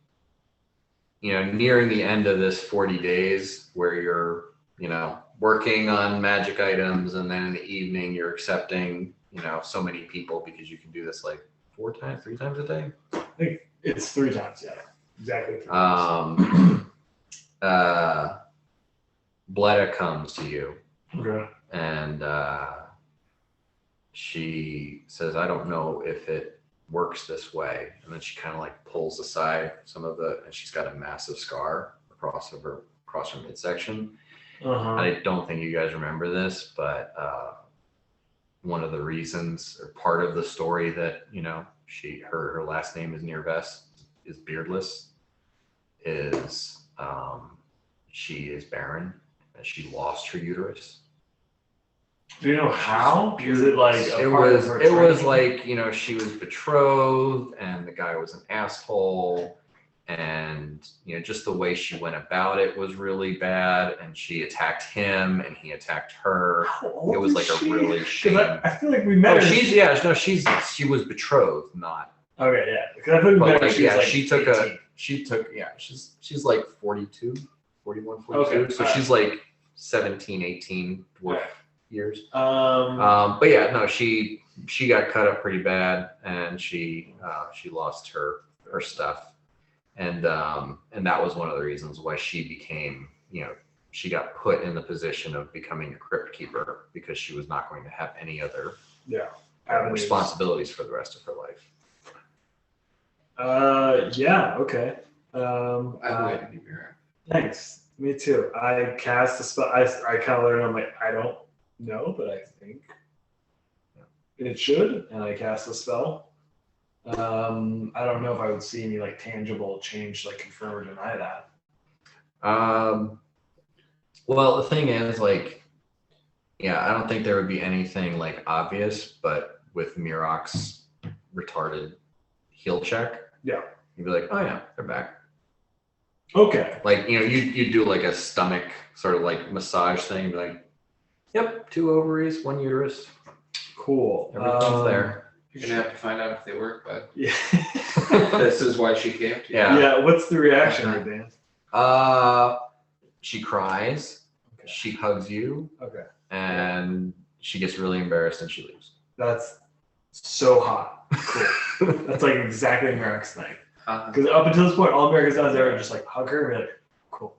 nearing the end of this 40 days where you're, working on magic items, and then in the evening you're accepting, so many people, because you can do this like 3 times a day. I think it's 3 times. Yeah, exactly 3 times. Bletta comes to you, Okay. and she says, I don't know if it works this way. And then she kind of like pulls aside some of and she's got a massive scar across her midsection. Uh-huh. I don't think you guys remember this, but one of the reasons, or part of the story, that her last name is Nearvest, is beardless, is she is barren, and she lost her uterus. Do you know how? Is it like a It part of was her like, training? she was betrothed, and the guy was an asshole, and just the way she went about it was really bad, and she attacked him and he attacked her. How old It was is like she? a really 'Cause shame. I feel like we met Oh, her. she was betrothed, not. Okay, yeah. Because I feel like we But met her. like, She was yeah, like she 18. took, she's like 42, 41, 42. Okay, So alright. she's like 17, 18 dwarf Okay. years. Um, But yeah, no, she got cut up pretty bad, and she lost her stuff, and that was one of the reasons why she became, she got put in the position of becoming a crypt keeper, because she was not going to have any other avenues. responsibilities for the rest of her life. Yeah. Okay. I like to be here. Thanks. Me too. I cast a spell. I kind of learned. I'm like, I don't know, but I think it should. And I cast a spell. I don't know if I would see any like tangible change, like confirm or deny that. Well, the thing is, like, yeah, I don't think there would be anything like obvious, but with Mirok's retarded heal check, Yeah. you'd be like, oh yeah, they're back. Okay. Like, you do like a stomach sort of like massage thing, and be like, yep, 2 ovaries, 1 uterus, Cool. everything's there. You're gonna have to find out if they work, but Yeah. this is why she came to you. Yeah. Yeah. What's the reaction, Dan? She cries, she hugs you, Okay. and she gets really embarrassed and she leaves. That's so hot. Cool. That's like exactly Merrick's thing. Uh-huh. Because up until this point, all America's done is ever just like hug her and be like, cool.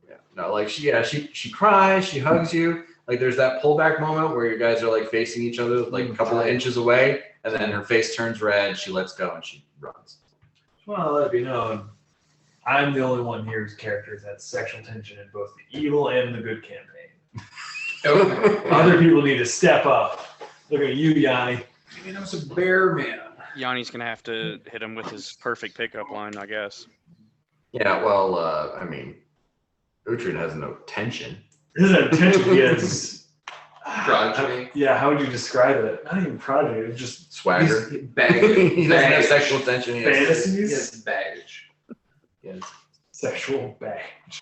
Yeah. No, like she cries, she hugs you. Like there's that pullback moment where you guys are like facing each other like a couple of inches away, and then her face turns red, she lets go and she runs. Well, let it be known, I'm the only one here whose character has had sexual tension in both the evil and the good campaign. Okay. Other people need to step up. Look at you, Yanni. Maybe I was a bear man. Yanni's gonna have to hit him with his perfect pickup line, I guess. Yeah, well, I mean, Uhtred has no tension. His intention is Progeny. Yeah, how would you describe it? Not even progeny, it's just Swagger. He's baggage. He doesn't have Baggage. sexual tension. He has, fantasies. Yes, baggage. he has Sexual baggage.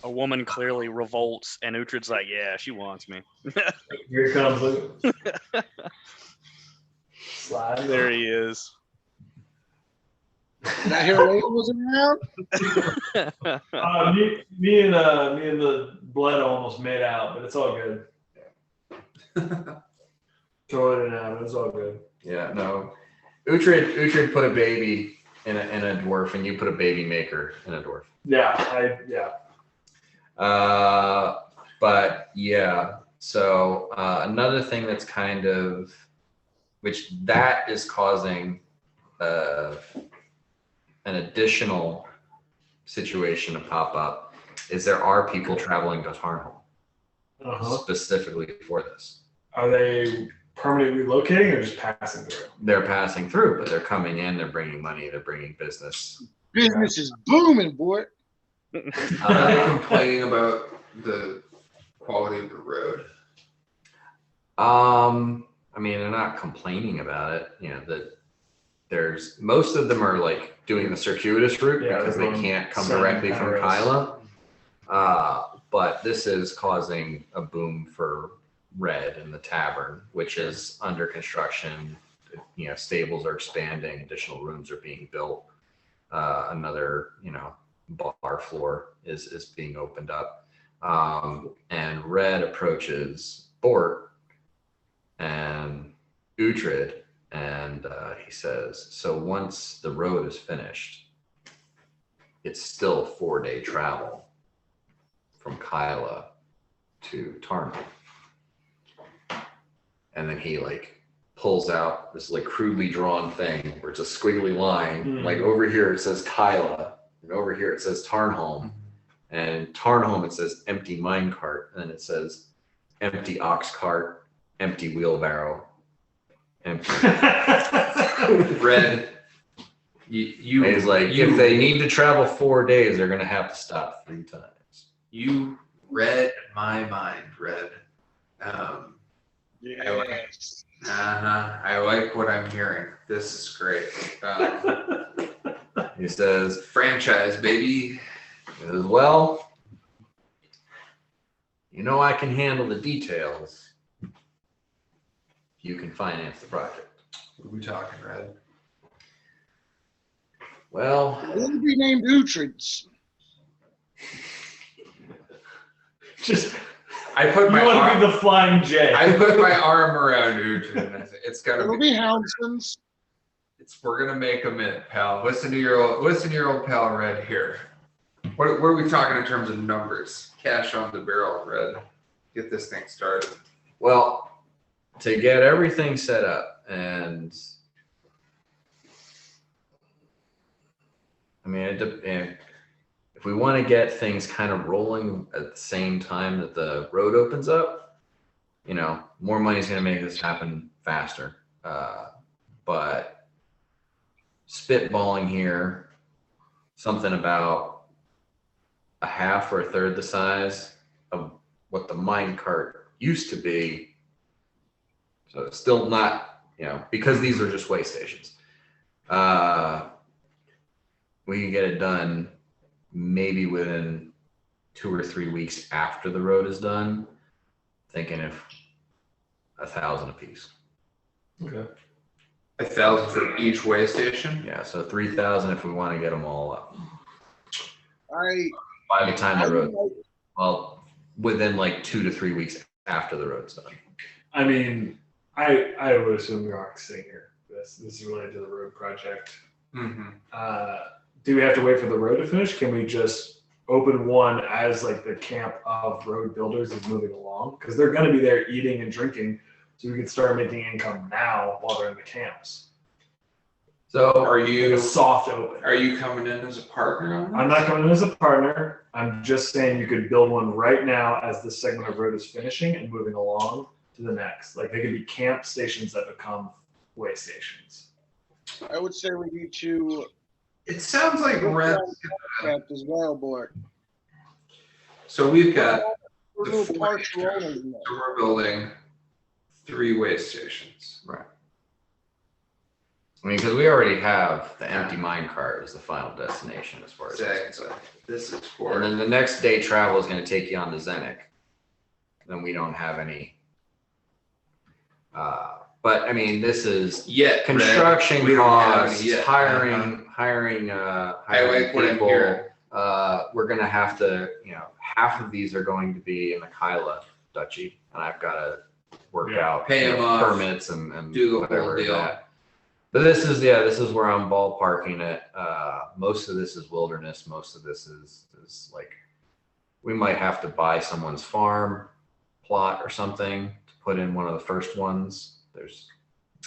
A woman clearly revolts, and Uhtred's like, "Yeah, she wants me." Here comes Luke. Slide. There he is. Did I hear Layla wasn't around? Me and the blood almost made out, but it's all good. Throw it in out, it's all good. Yeah, no. Uhtred put a baby in a dwarf, and you put a baby maker in a dwarf. Yeah. But yeah, so another thing that's kind of, which that is causing an additional situation to pop up, is there are people traveling to Tarnholm specifically for this. Are they permanently relocating or just passing through? They're passing through, but they're coming in, they're bringing money, they're bringing business. Business is booming, boy. Are they complaining about the quality of the road? I mean, they're not complaining about it. You know, that there's most of them are like doing the circuitous route because they can't come directly from Kyla. But this is causing a boom for Red in the tavern, which is under construction. You know, stables are expanding, additional rooms are being built. Another, bar floor is being opened up. And Red approaches Bort and Uhtred, and he says, so once the road is finished, it's still a 4-day travel from Kyla to Tarnholm. And then he pulls out this crudely drawn thing where it's a squiggly line. Like over here it says Kyla, and over here it says Tarnholm. And Tarnholm it says empty minecart, and then it says empty ox cart, empty wheelbarrow, empty. Red. You. And he's like, if they need to travel 4 days, they're gonna have to stop 3 times. You read my mind, Red. Yes. I like what I'm hearing. This is great. He says, Franchise, baby. as well, I can handle the details. You can finance the project. What are we talking, Red? Well, It'll be named Uhtred's. Just I put my you want to arm. be the flying J. I put my arm around Uhtred, and I said, it's gotta It'll be. be Houndson's. We're gonna make a mint, pal. Listen to your old pal Red here. What are we talking in terms of numbers? Cash on the barrel, Red. Get this thing started. well, to get everything set up, and I mean, if we want to get things kind of rolling at the same time that the road opens up, more money is going to make this happen faster. But spitballing here, something about a half or a third the size of what the mine cart used to be. So it's still not, because these are just way stations. We can get it done maybe within 2 or 3 weeks after the road is done. Thinking if 1,000 a piece. Okay. 1,000 for each way station. Yeah, so 3,000 if we want to get them all up. By the time the road, well, within like 2 to 3 weeks after the road's done. I mean, I would assume we aren't sitting here. This is related to the road project. Mm-hmm. Do we have to wait for the road to finish? Can we just open one as like the camp of road builders is moving along? Because they're going to be there eating and drinking, so we can start making income now while they're in the camps. So are Like you a soft open. Are you coming in as a partner on this? I'm not coming in as a partner. I'm just saying you could build one right now as this segment of road is finishing and moving along to the next. Like they could be camp stations that become way stations. I would say we need to It sounds like rent. contract as well, boy. So we've got We're the little 40 partial owners in there. so we're building 3 way stations. Right. I mean, because we already have the empty mine cart as the final destination as far as Exactly. This is for and then the next day travel is going to take you on to Zenick. Then we don't have any. But I mean, this is yet construction we don't have costs, any yet. hiring like what I'm people. hearing. We're going to have to, half of these are going to be in the Kyla Duchy, and I've got to work out Pay 'em off, permits and do the whole whatever deal. that. But this is where I'm ballparking it. Most of this is wilderness. Most of this is like, we might have to buy someone's farm plot or something to put in one of the first ones. There's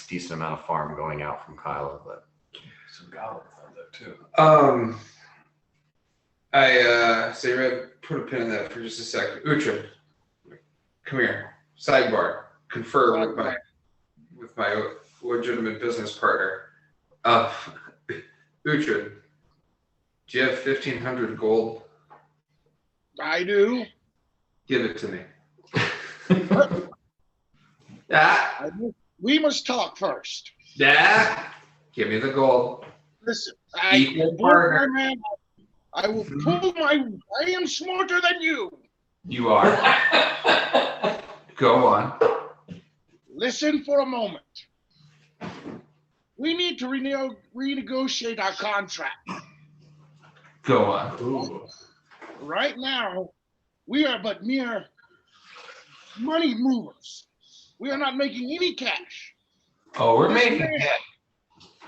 a decent amount of farm going out from Kyla, but Some goblins out there too. So you're gonna put a pin in that for just a second. Uhtred, come here. Sidebar. Confer with my legitimate business partner. Uhtred, do you have 1,500 gold? I do. Give it to me. We must talk first. Give me the gold. Listen, Equal partner. man, I will pull my. I am smarter than you. You are. Go on. Listen for a moment. We need to renegotiate our contract. Go on. Ooh. Right now, we are but mere money movers. We are not making any cash. Oh, we're This making man- it.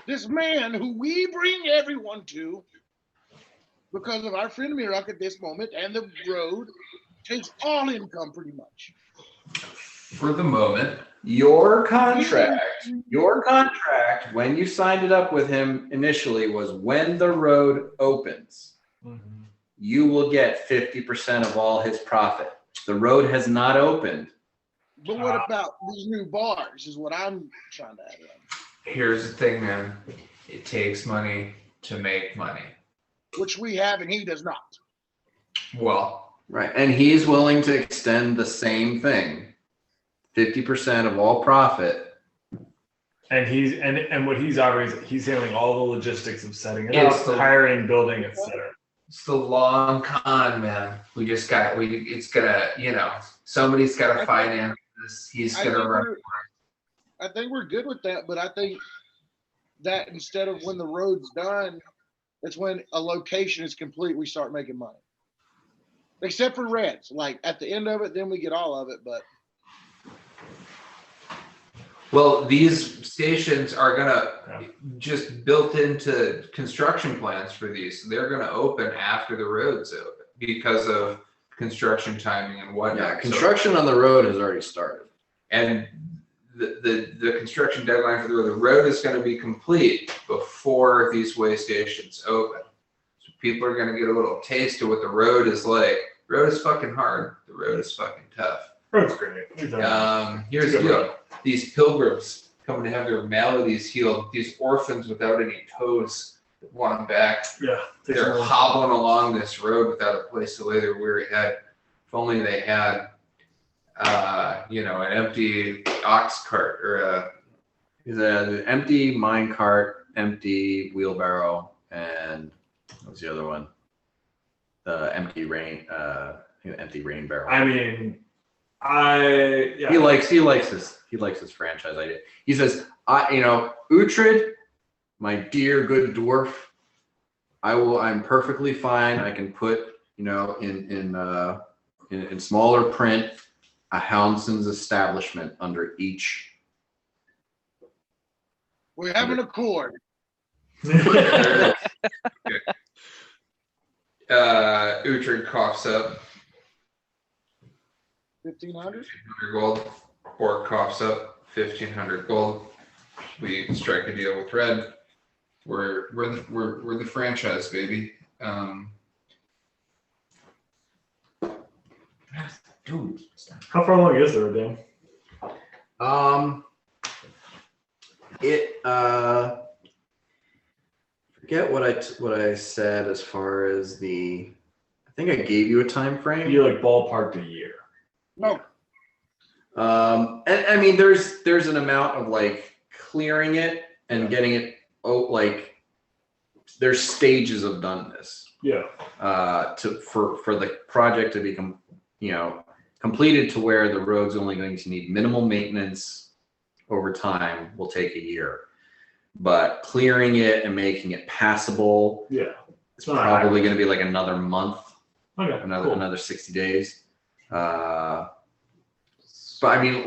This man who we bring everyone to, because of our friend Mirak at this moment and the road, takes all income pretty much. For the moment. your contract, when you signed it up with him initially was when the road opens, Mm-hmm. you will get 50% of all his profit. The road has not opened. But what about these new bars is what I'm trying to add in. Here's the thing, man. It takes money to make money. Which we have and he does not. Well, Right. And he's willing to extend the same thing. 50% of all profit. And what he's offering is he's handling all the logistics of setting it It's up, the- hiring, building, etc. it's the long con, man. It's gotta, somebody's gotta finance this. He's I gonna think, run. I think we're good with that, but I think that instead of when the road's done, it's when a location is complete, we start making money. Except for Reds. Like at the end of it, then we get all of it, but Well, these stations are gonna just built into construction plans for these. They're gonna open after the road's open because of construction timing and whatnot. Yeah, So- construction on the road has already started. and the construction deadline for the road is going to be complete before these way stations open. So people are going to get a little taste of what the road is like. Road is fucking hard. The road is fucking tough. Road's great. We've done it. Here's It's a the good deal. These pilgrims coming to have their maladies healed. These orphans without any toes that want them back. Yeah. They're hobbling along this road without a place to lay their weary head. If only they had, an empty ox cart or an empty mine cart, empty wheelbarrow, and what was the other one? The empty rain barrel. I mean, He likes his franchise idea. He says, Uhtred, my dear good dwarf, I'm perfectly fine. I can put, in smaller print, a Houndson's establishment under each. We have an accord. Uhtred coughs up 1,500. 1,500 gold. Orc coughs up 1,500 gold. We strike a deal with Red. We're the franchise, baby. Dude. How far along is there, Dan? Forget what I said as far as I think I gave you a time frame. You like ballparked a year. No. And I mean, there's an amount of like clearing it and getting it. There's stages of doneness. Yeah. For the project to become, completed to where the road's only going to need minimal maintenance over time will take a year. But clearing it and making it passable, it's probably going to be like another month, another 60 days. But I mean,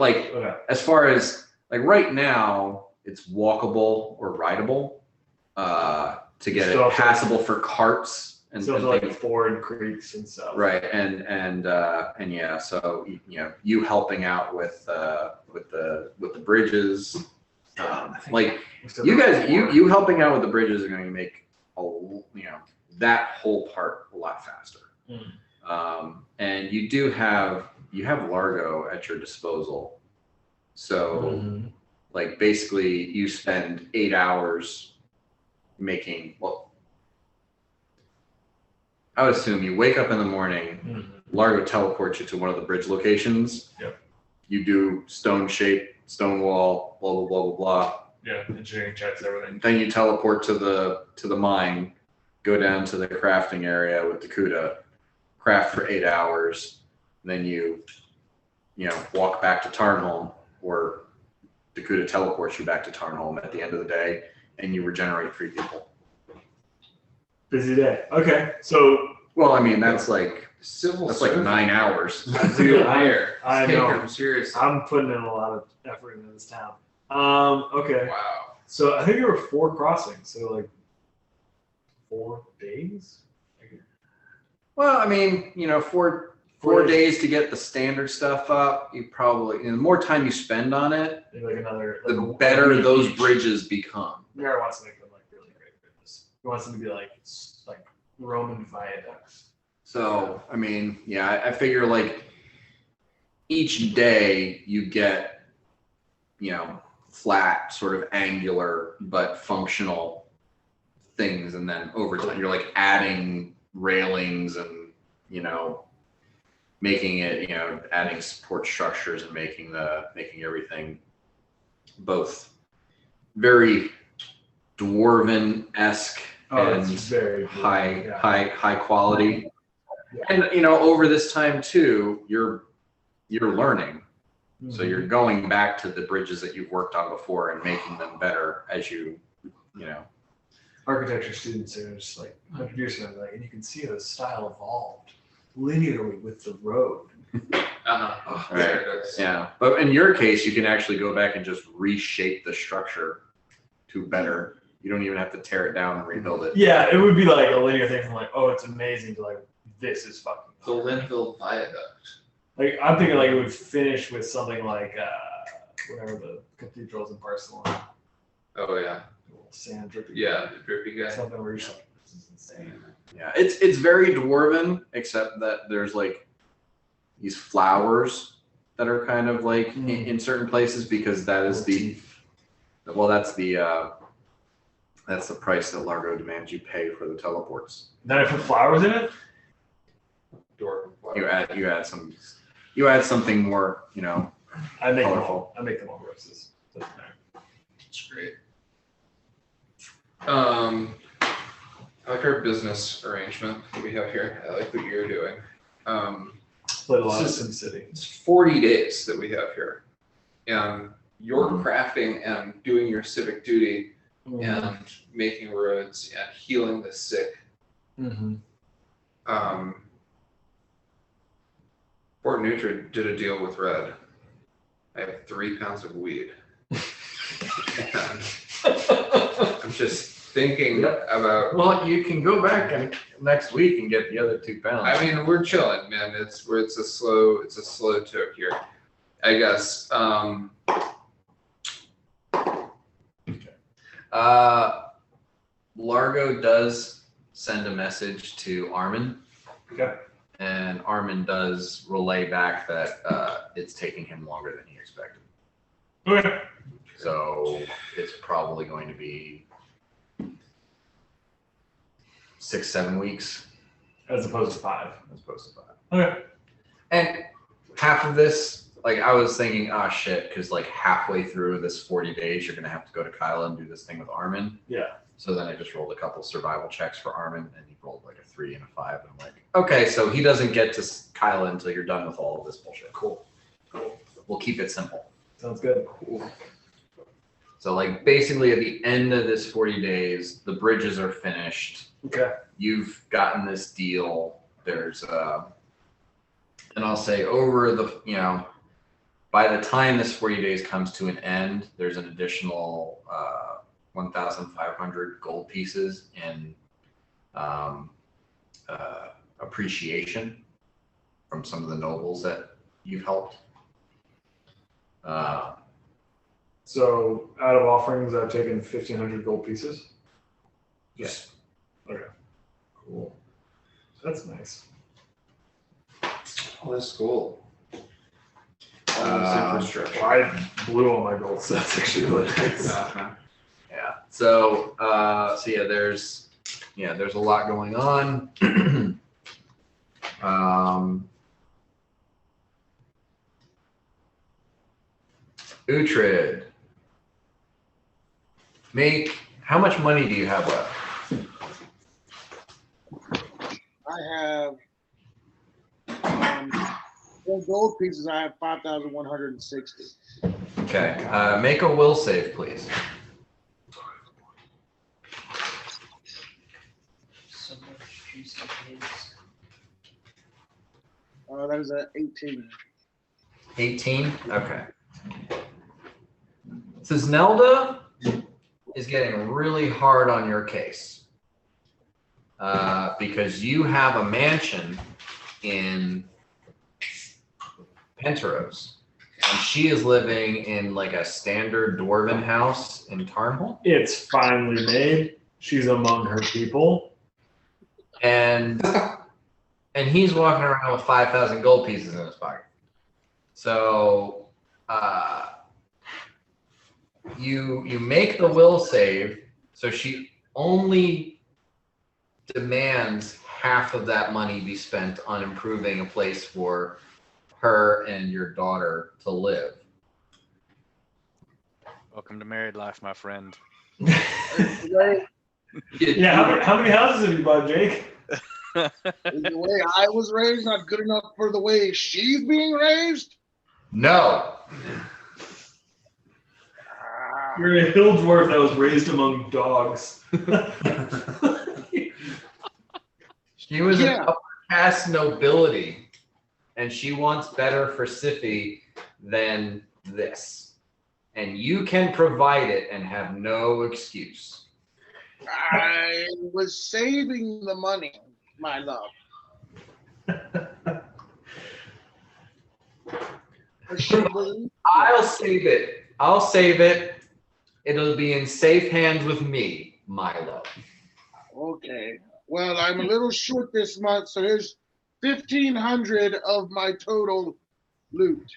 as far as right now, it's walkable or rideable to get it passable for carts and like ford creeks and stuff. Right, and yeah, so you helping out with the bridges. You helping out with the bridges are going to make that whole part a lot faster. And you have Largo at your disposal, so basically you spend 8 hours making. Well, I would assume you wake up in the morning, Largo teleports you to one of the bridge locations. Yep. You do stone shape, stone wall, blah blah blah blah blah. Yeah, engineering checks, everything. Then you teleport to the mine, go down to the crafting area with Dakuta, craft for 8 hours, then you walk back to Tarnholm, or Dakuta teleports you back to Tarnholm at the end of the day, and you regenerate 3 people. Busy day. Okay, so. Well, I mean, that's like civil. That's like 9 hours. Dude, I know. Seriously. I'm putting in a lot of effort into this town. Okay. Wow. So I think there were 4 crossings. So like 4 days. Well, I mean, 4 days to get the standard stuff up. You probably, the more time you spend on it, the better those bridges become. Mara wants to make them like really great bridges. He wants them to be like Roman viaducts. So, I mean, yeah, I figure like each day you get, flat, sort of angular but functional things, and then over time you're like adding railings and making it, adding support structures and making everything both very dwarven-esque and very high quality. And over this time too, you're learning. So you're going back to the bridges that you've worked on before and making them better as you architecture students are just like 100 years ago, and you can see how the style evolved linearly with the road. Right. Yeah, but in your case, you can actually go back and just reshape the structure to better. You don't even have to tear it down and rebuild it. Yeah, it would be like a linear thing from like, oh, it's amazing to like, this is fucking. The Linville Viaduct. Like, I'm thinking like it would finish with something like whatever the cathedrals in Barcelona. Oh yeah. Sand drippy. Yeah, the drippy guy. Something where you're just like, this is insane. Yeah, it's very dwarven, except that there's like these flowers that are kind of like in certain places, because that is Well, that's the price that Largo demands you pay for the teleports. Then I put flowers in it. Door. You add something more, I make Colorful. them all roses. Doesn't matter. That's great. I like our business arrangement that we have here. I like what you're doing. Played a lot of This Sim City. It's 40 days that we have here. And you're crafting and doing your civic duty and making roads and healing the sick. Mm-hmm. Fort Nutra did a deal with Red. I have 3 pounds of weed. And I'm just thinking about. Well, you can go back and next week and get the other 2 pounds. I mean, we're chilling, man. It's a slow took here, I guess. Largo does send a message to Armin. Okay. And Armin does relay back that it's taking him longer than he expected. Okay. So it's probably going to be 6-7 weeks. As opposed to 5. Okay. And half of this, like I was thinking, oh shit, because like halfway through this 40 days, you're gonna have to go to Kyla and do this thing with Armin. Yeah. So then I just rolled a couple survival checks for Armin, and he rolled like a 3 and a 5. And I'm like, okay, so he doesn't get to Kyla until you're done with all of this bullshit. Cool. We'll keep it simple. Sounds good. Cool. So like basically at the end of this 40 days, the bridges are finished. Okay. You've gotten this deal. There's and I'll say over the, by the time this 40 days comes to an end, there's an additional 1,500 gold pieces in appreciation from some of the nobles that you've helped. So out of offerings, I've taken 1,500 gold pieces. Yes. Okay. Cool. That's nice. Oh, that's cool. All this infrastructure. I blew all my gold, so that's actually really nice. Uh-huh. Yeah. So yeah, there's a lot going on. Uhtred, how much money do you have left? I have for gold pieces. I have 5,160. Okay. Make a will save, please. So much juicy kids. That is at 18. 18? Okay. So Zelda is getting really hard on your case because you have a mansion in Penteros, and she is living in like a standard dwarven house in Tarnhold. It's finally made. She's among her people. And he's walking around with 5,000 gold pieces in his pocket. So you make the will save, so she only demands half of that money be spent on improving a place for her and your daughter to live. Welcome to married life, my friend. Yeah, how many houses have you bought, Jake? The way I was raised not good enough for the way she's being raised? No. You're a hill dwarf that was raised among dogs. She was an upper caste nobility, and she wants better for Siffi than this. And you can provide it and have no excuse. I was saving the money, my love. I'll save it. I'll save it. It'll be in safe hands with me, my love. Okay. Well, I'm a little short this month, so here's 1,500 of my total loot.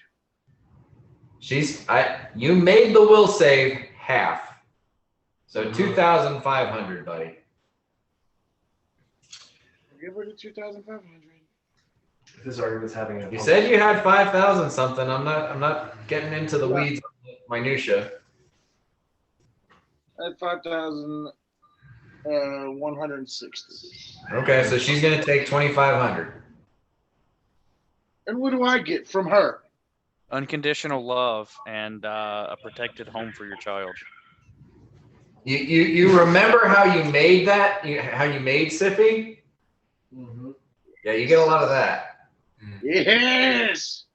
You made the will save. half. So 2,500, buddy. Give her the 2,500. This argument's having a. You said you had 5,000 something. I'm not getting into the weeds on the minutia. At 5,160. Okay, so she's gonna take 2,500. And what do I get from her? Unconditional love and a protected home for your child. You remember how you made that? How you made Sippy? Mm-hmm. Yeah, you get a lot of that. Yes.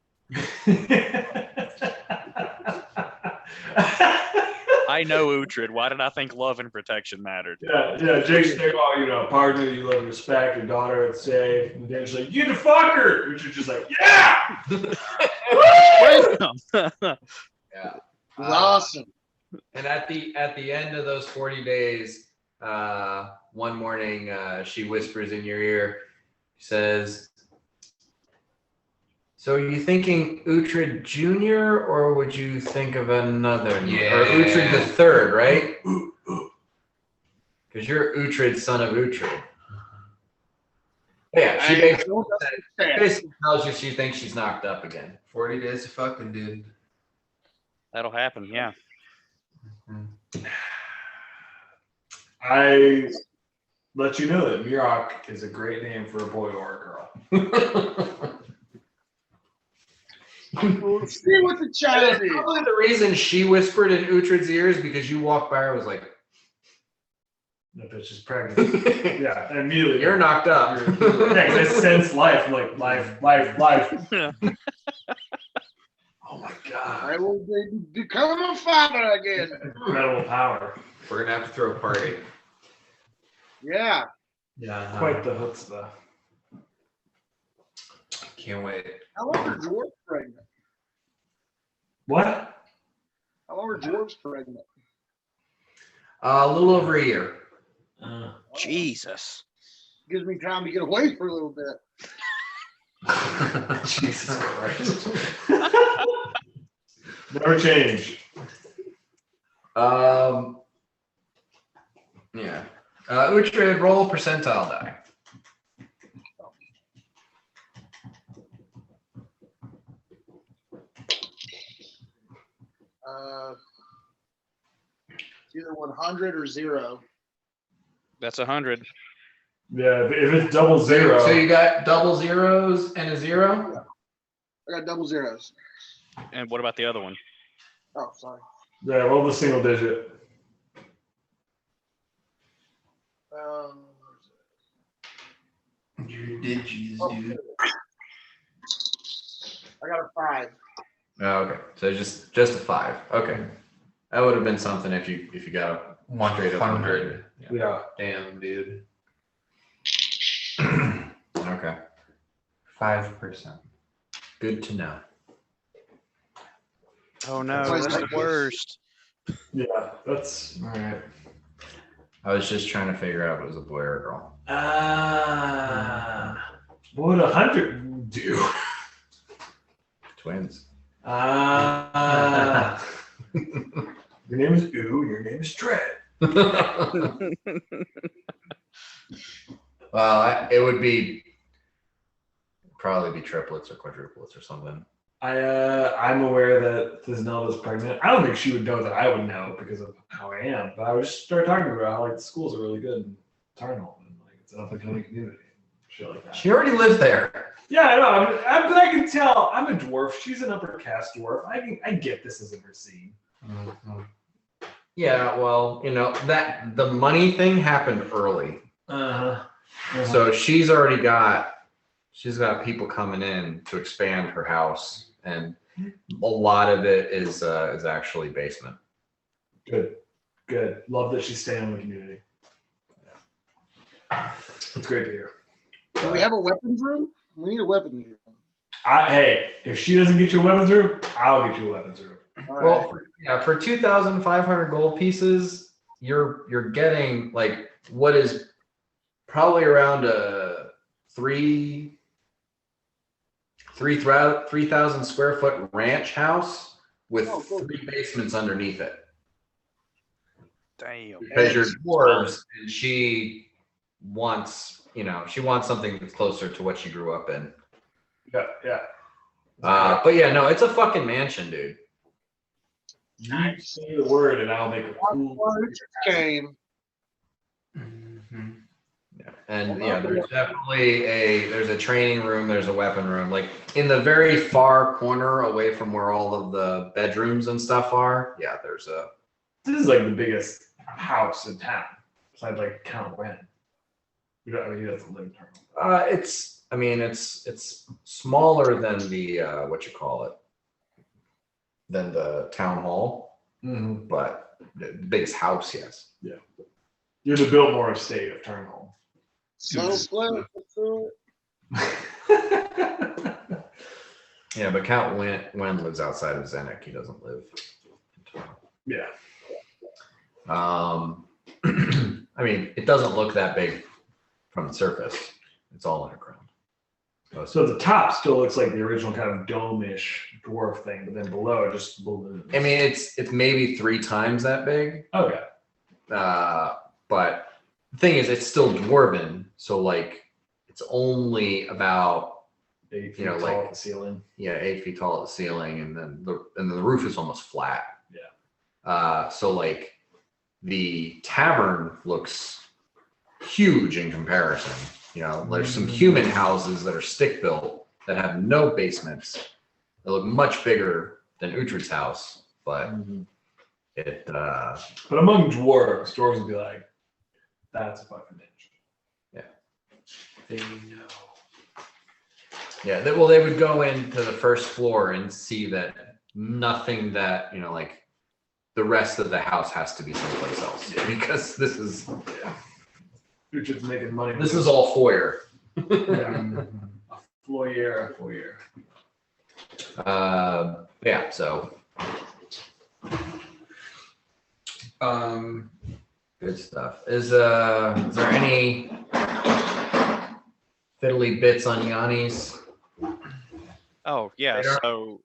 I know Uhtred. Why did I think love and protection mattered? Yeah. Jake's saying, "Oh, you know, partner, you love and respect your daughter, it's safe." And Dan's like, "You the fucker!" Uhtred's just like, "Yeah." Yeah. Awesome. And at the end of those 40 days, one morning, she whispers in your ear, says, "So are you thinking Uhtred Jr. or would you think of another? Yeah. Or Uhtred the Third, right? Because you're Uhtred, son of Uhtred." Yeah, she basically tells you she thinks she's knocked up again. 40 days of fucking, dude. That'll happen, yeah. I let you know that Mirok is a great name for a boy or a girl. We'll see what the child is. Probably the reason she whispered in Uhtred's ears because you walked by her was like, That bitch is pregnant. Yeah, and immediately. "You're knocked up." Yeah, 'cause I sense life. I'm like, life. Oh my god. I will become a father again. Incredible power. We're gonna have to throw a party. Yeah. Yeah. Quite the chutzpah. Can't wait. How long are dwarves pregnant? What? How long are dwarves pregnant? A little over a year. Jesus. Gives me time to get away for a little bit. Jesus Christ. Never change. Yeah. Uhtred, roll percentile die. It's either 100 or 0. That's 100. Yeah, but if it's double zero. So you got double zeros and a 0? I got double zeros. And what about the other one? Oh, sorry. Yeah, roll the single digit. Your digits, dude. I got a 5. Oh, okay. So just a 5. Okay. That would have been something if you got a straight up 100. Yeah. Damn, dude. Okay. 5%. Good to know. Oh no, Why is that's the that- worst. Yeah, that's all right. I was just trying to figure out if it was a boy or a girl. What would 100 do? Twins. Your name is Ooh, your name is Dread. Well, it would probably be triplets or quadruplets or something. I'm aware that Tisnelda's pregnant. I don't think she would know that I would know because of how I am, but I would just start talking to her how like the schools are really good in Tarnal and like it's an up and coming community and shit like that. She already lived there. Yeah, I know. But I can tell. I'm a dwarf. She's an upper caste dwarf. I get this isn't her scene. Yeah, well, that the money thing happened early. So she's got people coming in to expand her house, and a lot of it is actually basement. Good. Love that she's staying in the community. It's great to hear. Do we have a weapons room? We need a weapons room. Hey, if she doesn't get you a weapons room, I'll get you a weapons room. All right. Well, for 2,500 gold pieces, you're getting like what is probably around a 3,000 square foot ranch house with 3 basements underneath it. Damn. because you're dwarves, and she wants, she wants something that's closer to what she grew up in. Yeah. But yeah, no, it's a fucking mansion, dude. You say the word, and I'll make a cool. Game. Mhm. Yeah. And yeah, there's definitely there's a training room, there's a weapon room. Like in the very far corner away from where all of the bedrooms and stuff are, yeah, there's a. This is like the biggest house in town, besides like Count Wen. He doesn't live in Turtle. It's smaller than the than the town hall, but the biggest house, yes. Yeah. You're the Biltmore estate of Turnholm. So split. Yeah, but Count Wen lives outside of Zenek. He doesn't live in Turtle. Yeah. It doesn't look that big from the surface. It's all underground. So the top still looks like the original kind of dome-ish dwarf thing, but then below it just balloons. It's maybe 3 times that big. Okay. But the thing is, it's still dwarven, so like it's only about 8 feet tall at the ceiling. Yeah, 8 feet tall at the ceiling, and then the roof is almost flat. Yeah. So like the tavern looks huge in comparison. There's some human houses that are stick built that have no basements. They look much bigger than Uhtred's house, but it. But among dwarves would be like, that's a fucking bitch. Yeah. They know. Yeah. They would go into the first floor and see that nothing that like the rest of the house has to be someplace else because this is. You're just making money. This is all foyer. Yeah. A foyer. Yeah. So. Good stuff. Is there any fiddly bits on Yanni's? Oh yeah. Radar? So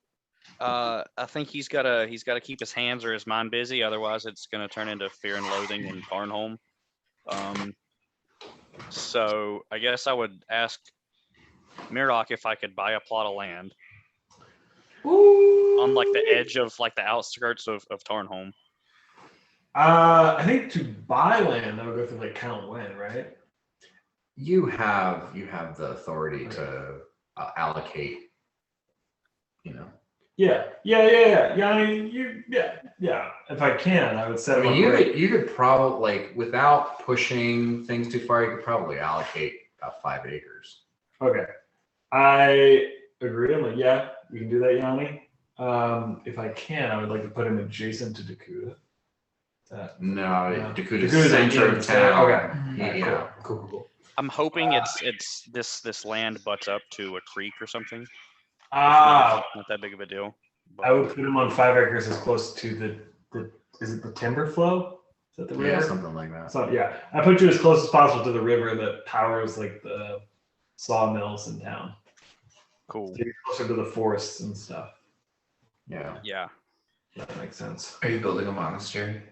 I think he's gotta keep his hands or his mind busy, otherwise it's gonna turn into fear and loathing in Tarnholm. So I guess I would ask Mirok if I could buy a plot of land on like the edge of like the outskirts of Tarnholm. I think to buy land, that would go through like Count Wen, right? You have the authority to allocate. Yeah. Yeah. If I can, I would set them up. You could probably, like, without pushing things too far, you could probably allocate about 5 acres. Okay. I agree. I'm like, yeah, we can do that, Yanni. If I can, I would like to put him adjacent to Dakuda. Dakuta's Dakuda's center of town. Okay. Yeah. Cool. I'm hoping it's this land butts up to a creek or something. Not that big of a deal. But I would put him on 5 acres as close to the is it the timber flow? Is that the river? Yeah, something like that. So yeah, I put you as close as possible to the river that powers like the sawmills in town. cool. So you're closer to the forests and stuff. Yeah. Yeah. That makes sense. Are you building a monastery?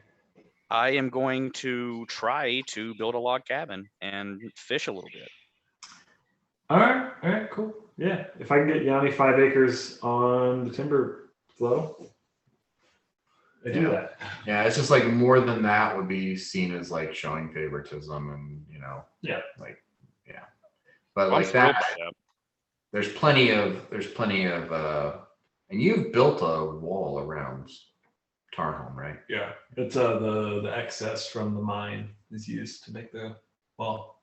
I am going to try to build a log cabin and fish a little bit. All right, cool. Yeah, if I can get Yanni 5 acres on the timber flow, I do that. Yeah, it's just like more than that would be seen as like showing favoritism and Yeah. But I'm like thrilled that, by that. there's plenty of and you've built a wall around Tarnholm, right? Yeah, it's the excess from the mine is used to make the well.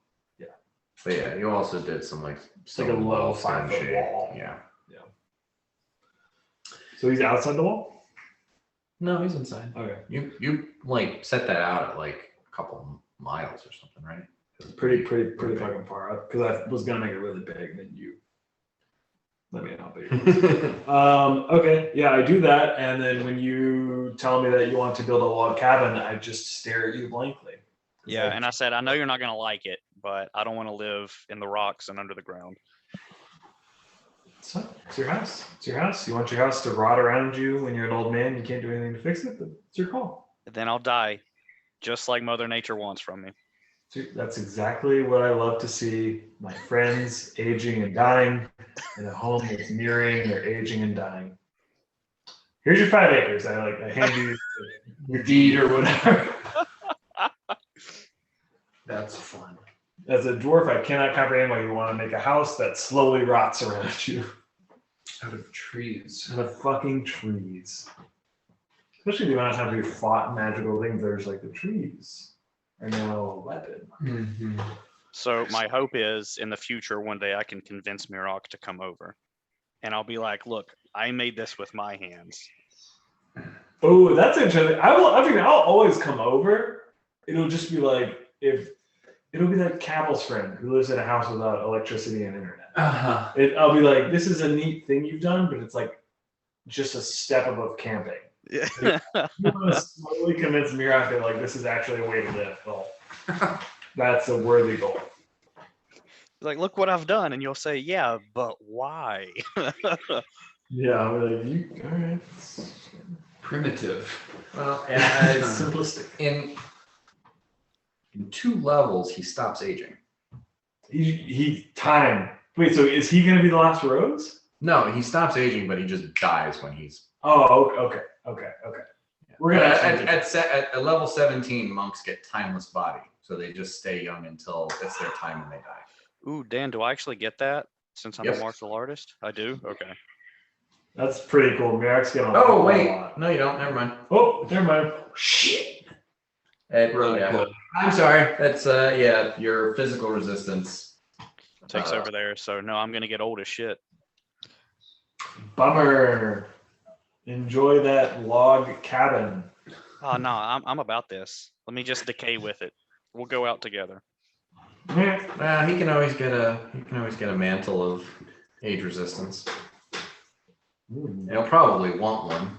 But yeah, you also did some like like a low stone 5-foot shade. wall. Yeah. So he's outside the wall. No, he's inside. Okay, You like set that out at like a couple miles or something, right? pretty fucking far up because I was gonna make it really big, and then you let me know how big it is. Okay, yeah, I do that, and then when you tell me that you want to build a log cabin, I just stare at you blankly. Yeah, and I said, I know you're not going to like it, but I don't want to live in the rocks and under the ground. So it's your house. It's your house. You want your house to rot around you when you're an old man? You can't do anything to fix it. But it's your call. Then I'll die. just like Mother Nature wants from me. Dude, that's exactly what I love to see. My friends aging and dying in a home that's mirroring their aging and dying. Here's your 5 acres. I hand you your deed or whatever. That's fun. As a dwarf, I cannot comprehend why you want to make a house that slowly rots around you. Out of trees. Out of fucking trees. Especially the amount of times we fought magical things. There's like the trees are now a weapon. Mm-hmm. So my hope is in the future, one day I can convince Mirok to come over. And I'll be like, look, I made this with my hands. Oh, that's interesting. I'll always come over. It'll just be like it'll be like Campbell's friend who lives in a house without electricity and internet. Uh-huh. I'll be like, this is a neat thing you've done, but it's like just a step above camping. Yeah. You want to slowly convince Mirok that like this is actually a way to live. Well, that's a worthy goal. Like, look what I've done, and you'll say, yeah, but why? Yeah, I'll be like, all right. Primitive. Well, and It's simplistic. in 2 levels, he stops aging. He time. Wait, so is he gonna be the last rose? No, he stops aging, but he just dies when he's. Oh, okay. We're gonna at level 17, monks get timeless body, so they just stay young until it's their time and they die. Ooh, Dan, do I actually get that since I'm Yes. a martial artist? I do? Okay. That's pretty cool. Mirok's gonna. Oh like wait, that a lot. no, you don't. Never mind. Oh, never mind. Shit. Really Yeah. cool. I'm sorry. That's your physical resistance Takes over there. So, no, I'm going to get old as shit. Bummer. Enjoy that log cabin. Oh, no, I'm about this. Let me just decay with it. We'll go out together. Yeah. He can always get a mantle of age resistance. And he'll probably want one.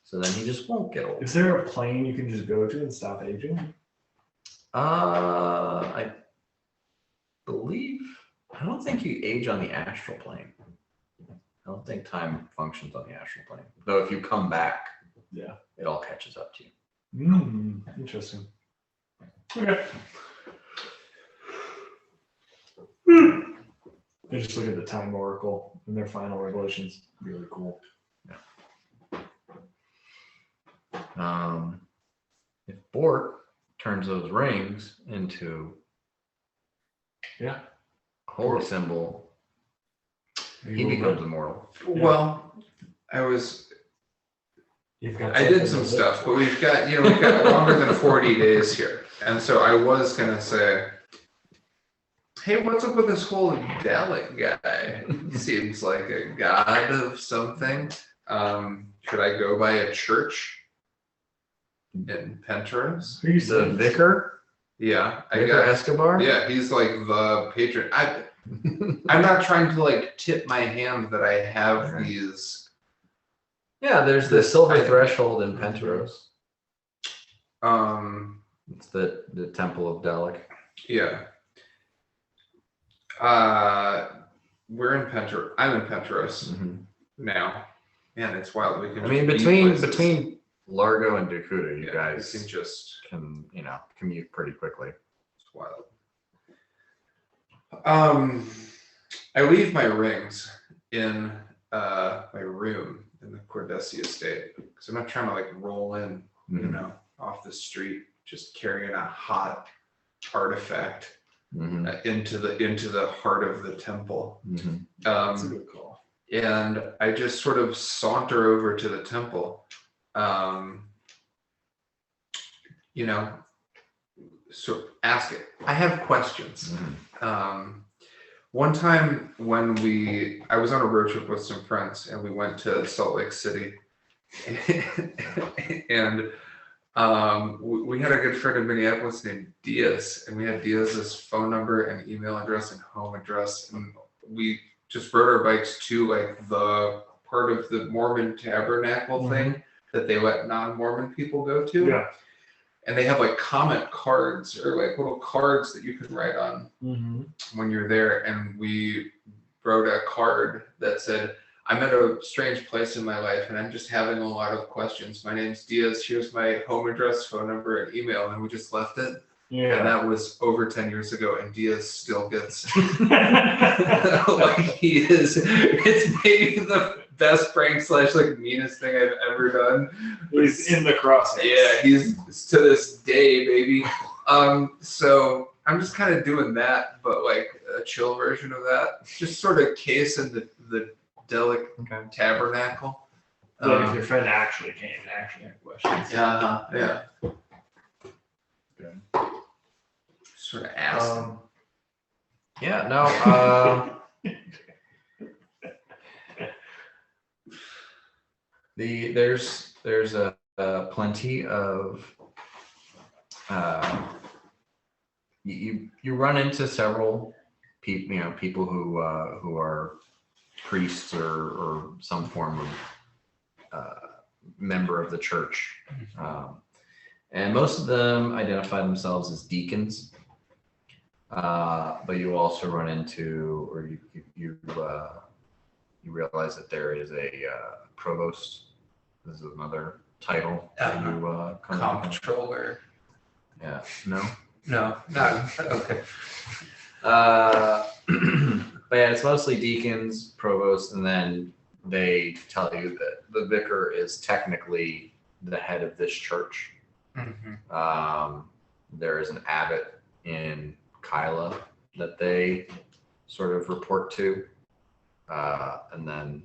So then he just won't get old. Is there a plane you can just go to and stop aging? I don't think you age on the astral plane. I don't think time functions on the astral plane. Though if you come back, Yeah. it all catches up to you. Interesting. Okay. I just look at the Time Oracle and their final revelations. Really cool. If Bork turns those rings into Yeah. a holy symbol, he becomes immortal. Well, I did some something stuff, but we've got longer than 40 days here. And so I was gonna say, hey, what's up with this whole Dalek guy? Seems like a god of something. Should I go by a church in Penteros? Who you The saying? vicar, Yeah, I Vicar guess. Escobar. Yeah, he's like the patron. I'm not trying to like tip my hand that I have these. Yeah, there's the silver threshold in Penteros. It's the temple of Dalek. Yeah. We're in Penteros. I'm in Penteros now. Man, it's wild. We can. I mean, just be places. between Largo and Dakuta, you Yeah, guys we can just. can commute pretty quickly. It's wild. I leave my rings in my room in the Cordesi estate because I'm not trying to like roll in, off the street, just carrying a hot artifact into the heart of the temple. That's a good call. And I just sort of saunter over to the temple. So ask it. I have questions. One time when I was on a road trip with some friends and we went to Salt Lake City and we had a good friend in Minneapolis named Diaz, and we had Diaz's phone number and email address and home address, and we just rode our bikes to like the part of the Mormon tabernacle thing that they let non-Mormon people go to. Yeah. And they have like comment cards or like little cards that you can write on when you're there. And we wrote a card that said, I'm at a strange place in my life and I'm just having a lot of questions. My name's Diaz. Here's my home address, phone number, and email. And we just left it. Yeah. And that was over 10 years ago. And Diaz still gets like he is. It's maybe the best prank / like meanest thing I've ever done. He's in the crosshairs. Yeah, he's to this day, baby. So I'm just kind of doing that, but like a chill version of that. Just sort of case in the Delic Tabernacle. Like if your friend actually came and actually had questions. Yeah. Good. Sort of asked. Yeah, no. There's plenty of you run into several people who are priests or some form of member of the church, and most of them identify themselves as deacons. But you also run into, or you realize that there is a provost. This is another title that you come Comptroller. Yeah. No. No, not okay. But yeah, it's mostly deacons, provosts, and then they tell you that the vicar is technically the head of this church. Mm-hmm. There is an abbot in Kyla that they sort of report to, and then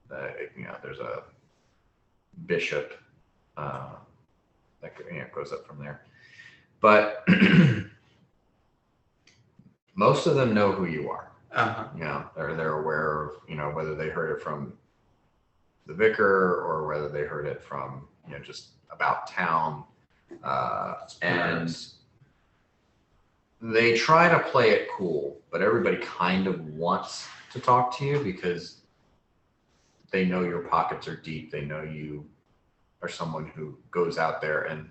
there's a bishop that goes up from there. But most of them know who you are. They're aware of whether they heard it from the vicar or whether they heard it from just about town, and they try to play it cool, but everybody kind of wants to talk to you because they know your pockets are deep. They know you are someone who goes out there and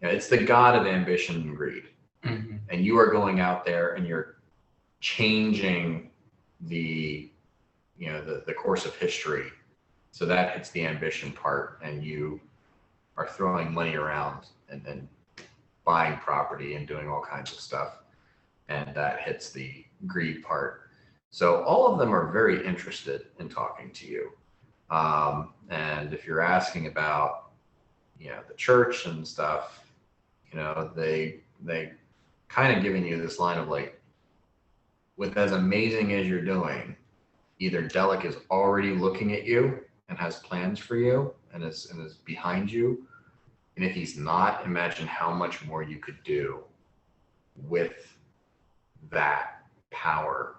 it's the god of ambition and greed. Mm-hmm. And you are going out there and you're changing the course of history. So that hits the ambition part, and you are throwing money around and buying property and doing all kinds of stuff. And that hits the greed part. So all of them are very interested in talking to you. And if you're asking about, the church and stuff, they kind of giving you this line of like, with as amazing as you're doing, either Delic is already looking at you and has plans for you and is behind you. And if he's not, imagine how much more you could do with that power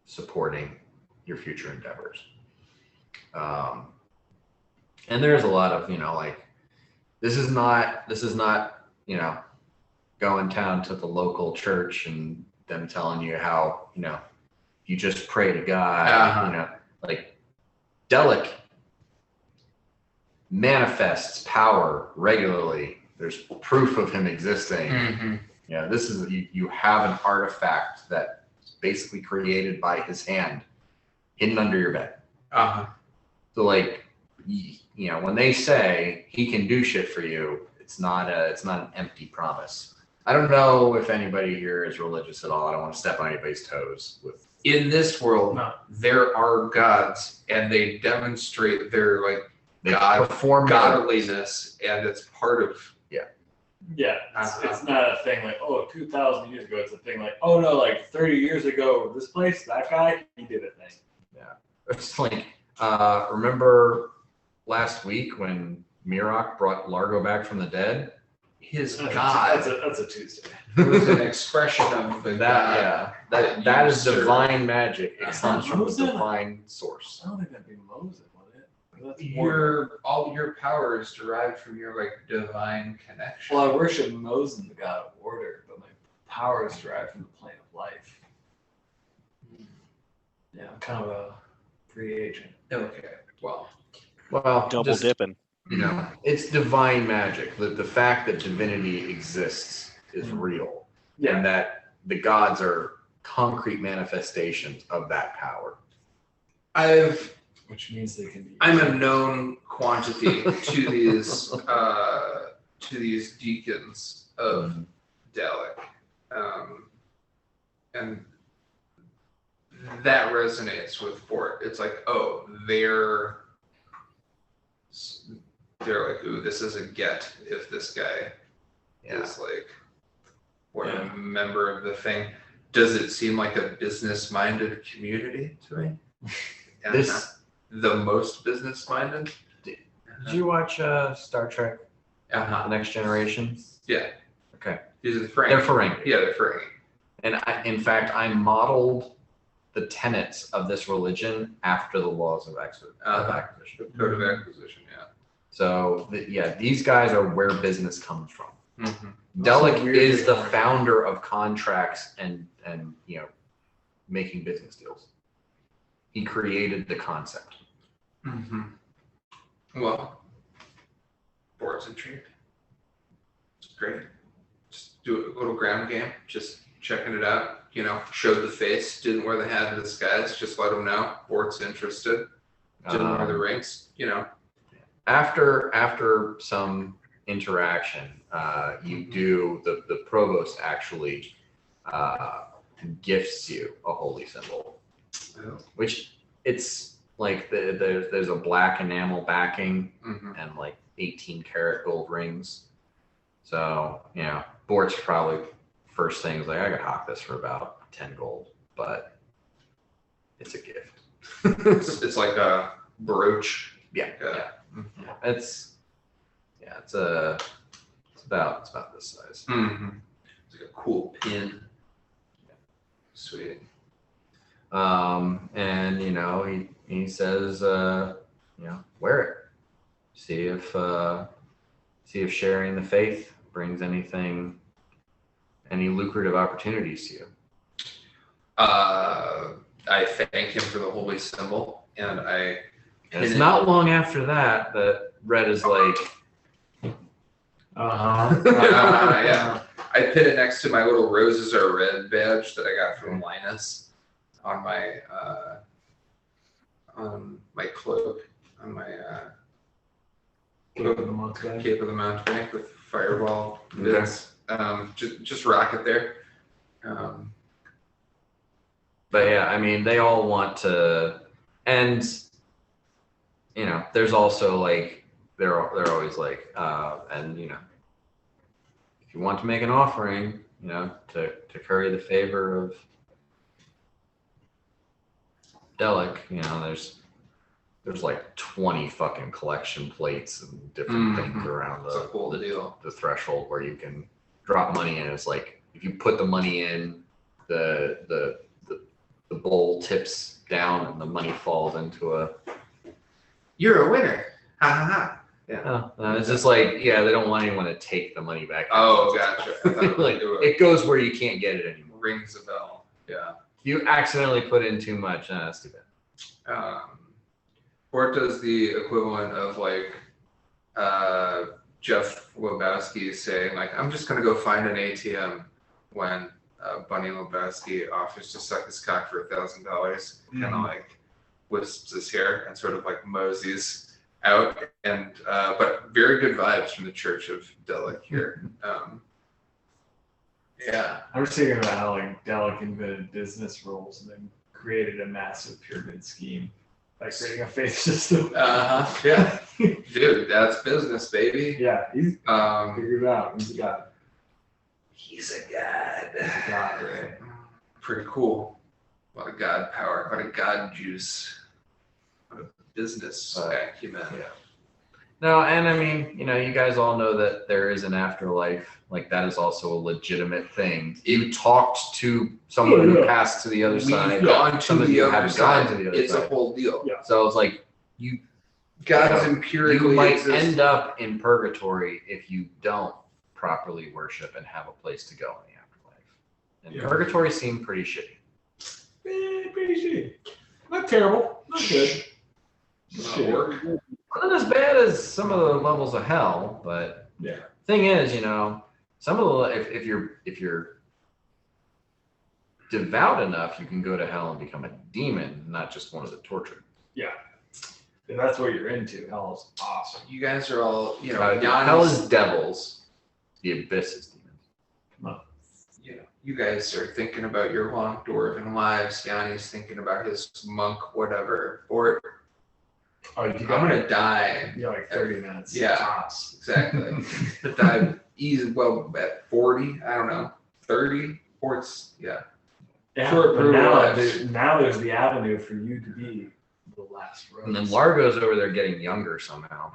supporting your future endeavors. And there's a lot of, this is not, going down to the local church and them telling you how, you just pray to God, like Delic manifests power regularly. There's proof of him existing. Mm-hmm. This is, you have an artifact that's basically created by his hand hidden under your bed. So like, when they say he can do shit for you, it's not an empty promise. I don't know if anybody here is religious at all. I don't want to step on anybody's toes with. In this world, there are gods, and they demonstrate their godliness, and it's part of. Yeah, it's not a thing like, 2,000 years ago. It's a thing like, oh no, like 30 years ago, this place, that guy, he did a thing. Yeah, it's like, remember last week when Mirok brought Largo back from the dead? His god. That's a Tuesday. It was an expression of the god. Yeah, that is divine magic. It comes from the divine source. I don't think that'd be Moses, would it? All your power is derived from your divine connection. Well, I worship Moses, the god of order, but my power is derived from the plane of life. Yeah, I'm kind of a free agent. Okay. Well, Double dipping. It's divine magic. The fact that divinity exists is real, and that the gods are concrete manifestations of that power. Which means they can be. I'm a known quantity to these deacons of Dalek, and that resonates with Fort. It's like, oh, they're like, ooh, this is a get if this guy is like, or a member of the thing. Does it seem like a business-minded community to me? The most business-minded. Did you watch Star Trek: The Next Generation? Yeah. Okay. These are the Ferengi. They're Ferengi. Yeah, they're Ferengi. And in fact, I modeled the tenets of this religion after the laws of acquisition. Code of acquisition, yeah. So, these guys are where business comes from. Mm-hmm. Dalek is the founder of contracts and making business deals. He created the concept. Mm-hmm. Well, Bort's intrigued. It's great. Just do a little ground game. Just checking it out. Showed the face. Didn't wear the hat of disguise. Just let him know. Bort's interested. Didn't wear the rings. After some interaction, you do the provost actually gifts you a holy symbol, which it's like there's a black enamel backing and like 18 karat gold rings. So Bort's probably first thing is like, I could hawk this for about 10 gold, but it's a gift. it's like a brooch. Yeah. It's about this size. Mm-hmm. It's like a cool pin. Sweet. And he says, wear it. See if sharing the faith brings any lucrative opportunities to you. I thank him for the holy symbol, and it's not long after that Red is like, yeah. I pin it next to my little roses are red badge that I got from Linus on my cloak, on my Cape of the Mountebank. Cape of the Mountebank with fireball bits. Just rock it there. But yeah, I mean, they all want to, and there's also like they're always like, and if you want to make an offering, to curry the favor of Dalek, there's like 20 fucking collection plates and different things around the threshold where you can drop money in. It's like if you put the money in, the bowl tips down and the money falls into You're a winner. Ha ha ha. Yeah. It's just like, they don't want anyone to take the money back. Oh, gotcha. Like, it goes where you can't get it anymore. Rings a bell. Yeah. If you accidentally put in too much, that's too bad. Bort does the equivalent of like Jeff Lebowski saying like, I'm just gonna go find an ATM when Bunny Lebowski offers to suck his cock for $1,000, kind of like wisps his hair and sort of like moseys out, and but very good vibes from the Church of Dalek here. Yeah. I was thinking about how like Dalek invented business rules and then created a massive pyramid scheme by creating a faith system. Yeah. Dude, that's business, baby. Yeah, he's figured it out. He's a god. He's a god. He's a god, right? Pretty cool. A lot of god power, a lot of god juice. Business acumen. Yeah. No, and I mean, you guys all know that there is an afterlife. Like that is also a legitimate thing. You talked to someone who passed to the other side. Gone Some to of the you other haven't side. gone to the other It's side. a whole deal. Yeah. So it's like God's empirically you might exist. end up in purgatory if you don't properly worship and have a place to go in the afterlife. And purgatory seemed pretty shitty. Pretty shitty. Not terrible. Not good. Not as bad as some of the levels of hell, but thing is, some of the if you're devout enough, you can go to hell and become a demon, not just one of the tortured Yeah. If that's what you're into, hell is awesome. You guys are all, hell is devils. The abyss is demons. You guys are thinking about your long dwarven lives. Yanni's thinking about his monk, whatever. Or Oh, I'm gonna die. Yeah, like 30 minutes. Yeah. Tops. Exactly. But die easy. Well, at 40, I don't know, 30, or it's Yeah, Short but brutal now, lives. now there's the avenue for you to be the last road. And then Largo's over there getting younger somehow.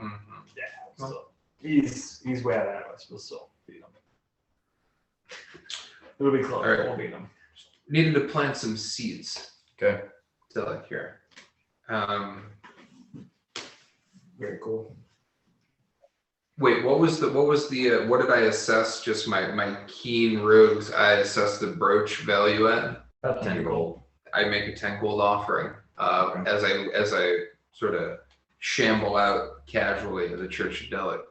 Yeah, so he's way out of us. We'll still beat him. It'll be close. All right. We'll beat him. needed to plant some seeds. Okay. To like here. Very cool. Wait, what did I assess? Just my keen rogues. I assessed the brooch value at About 10 gold. I make a 10 gold offering as I sort of shamble out casually to the Church of Delic.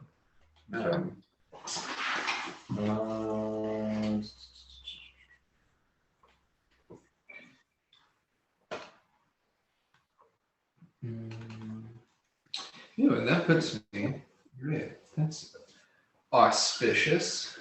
And that puts me right. That's auspicious.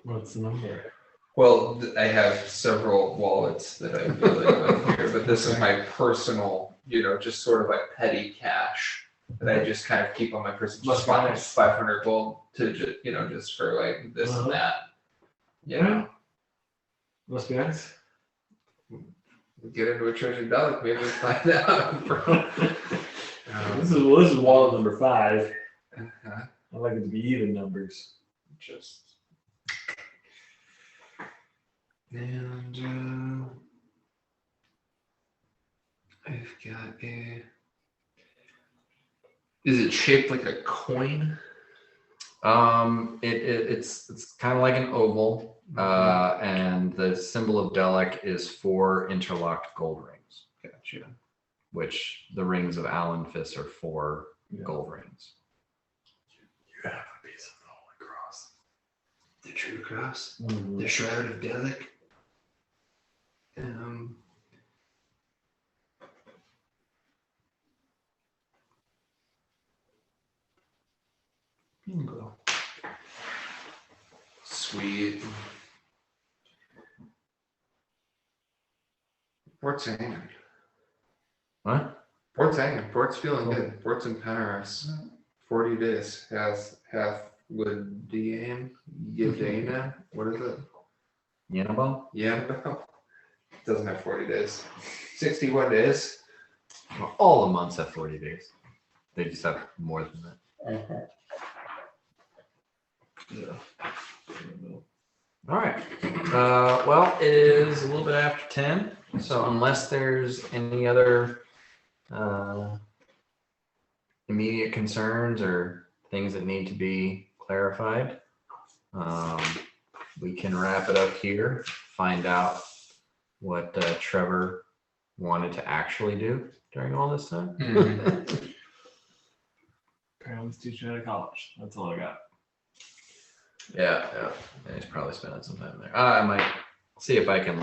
What's the number? Well, I have several wallets that I really like here, but this is my personal, just sort of like petty cash that I just kind of keep on my person. Just 500 gold to just, just for like this and that. Must be nice. Get into a Church of Delic, maybe find out, bro. This is wallet number 5. Uh-huh. I like it to be even numbers. And I've got a. Is it shaped like a coin? It's kind of like an oval, and the symbol of Delic is 4 interlocked gold rings. Gotcha. Which the rings of Alanfis are 4 gold rings. You have a piece of the Holy Cross. The true cross? Mm-hmm. The shroud of Delic? Bingo. Sweet. Port's hanging. What? Port's hanging. Port's feeling good. Port's in Paris. 40 days. Hath Lydian? Yadana? What is it? Yannabal? Yeah. Doesn't have 40 days. 61 days. Well, all the months have 40 days. They just have more than that. Yeah. All right. Well, it is a little bit after 10. So unless there's any other immediate concerns or things that need to be clarified, we can wrap it up here, find out what Trevor wanted to actually do during all this time. Mm-hmm. Apparently he's teaching at a college. That's all I got. Yeah, he's probably spending some time there. I might see if I can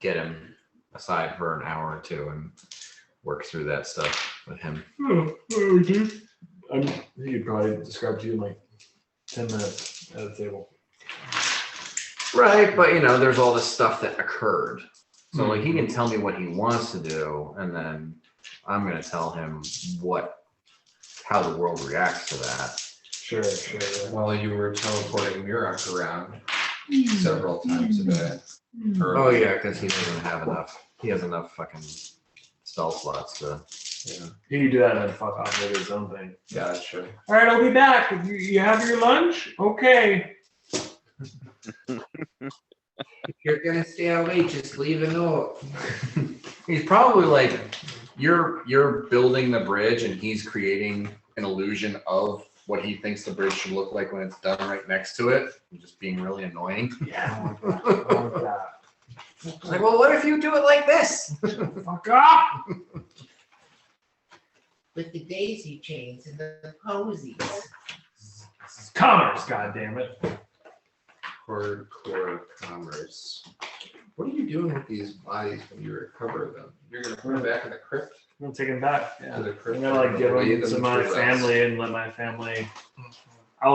get him aside for an hour or two and work through that stuff with him. He could probably describe to you in 10 minutes at a table. Right, but there's all this stuff that occurred. So he can tell me what he wants to do, and then I'm gonna tell him how the world reacts to that. Sure. While you were teleporting Murak around several times a day. Oh yeah, because he doesn't have enough. He has enough fucking spell slots to. Yeah. He could do that and then fuck off and do his own thing. Gotcha. All right, I'll be back. You have your lunch? Okay. If you're gonna stay out late, just leave a note. He's probably you're building the bridge, and he's creating an illusion of what he thinks the bridge should look like when it's done right next to it, and just being really annoying. Yeah, I want that. Like, well, what if you do it like this? Fuck off! With the daisy chains and the posies. Commerce, goddammit. Hardcore commerce. What are you doing with these bodies when you recover them? You're gonna put them back in the crypt? I'm gonna take him back. To Yeah. the crypt. I'm gonna like give and lay them to them my rest? family and let my family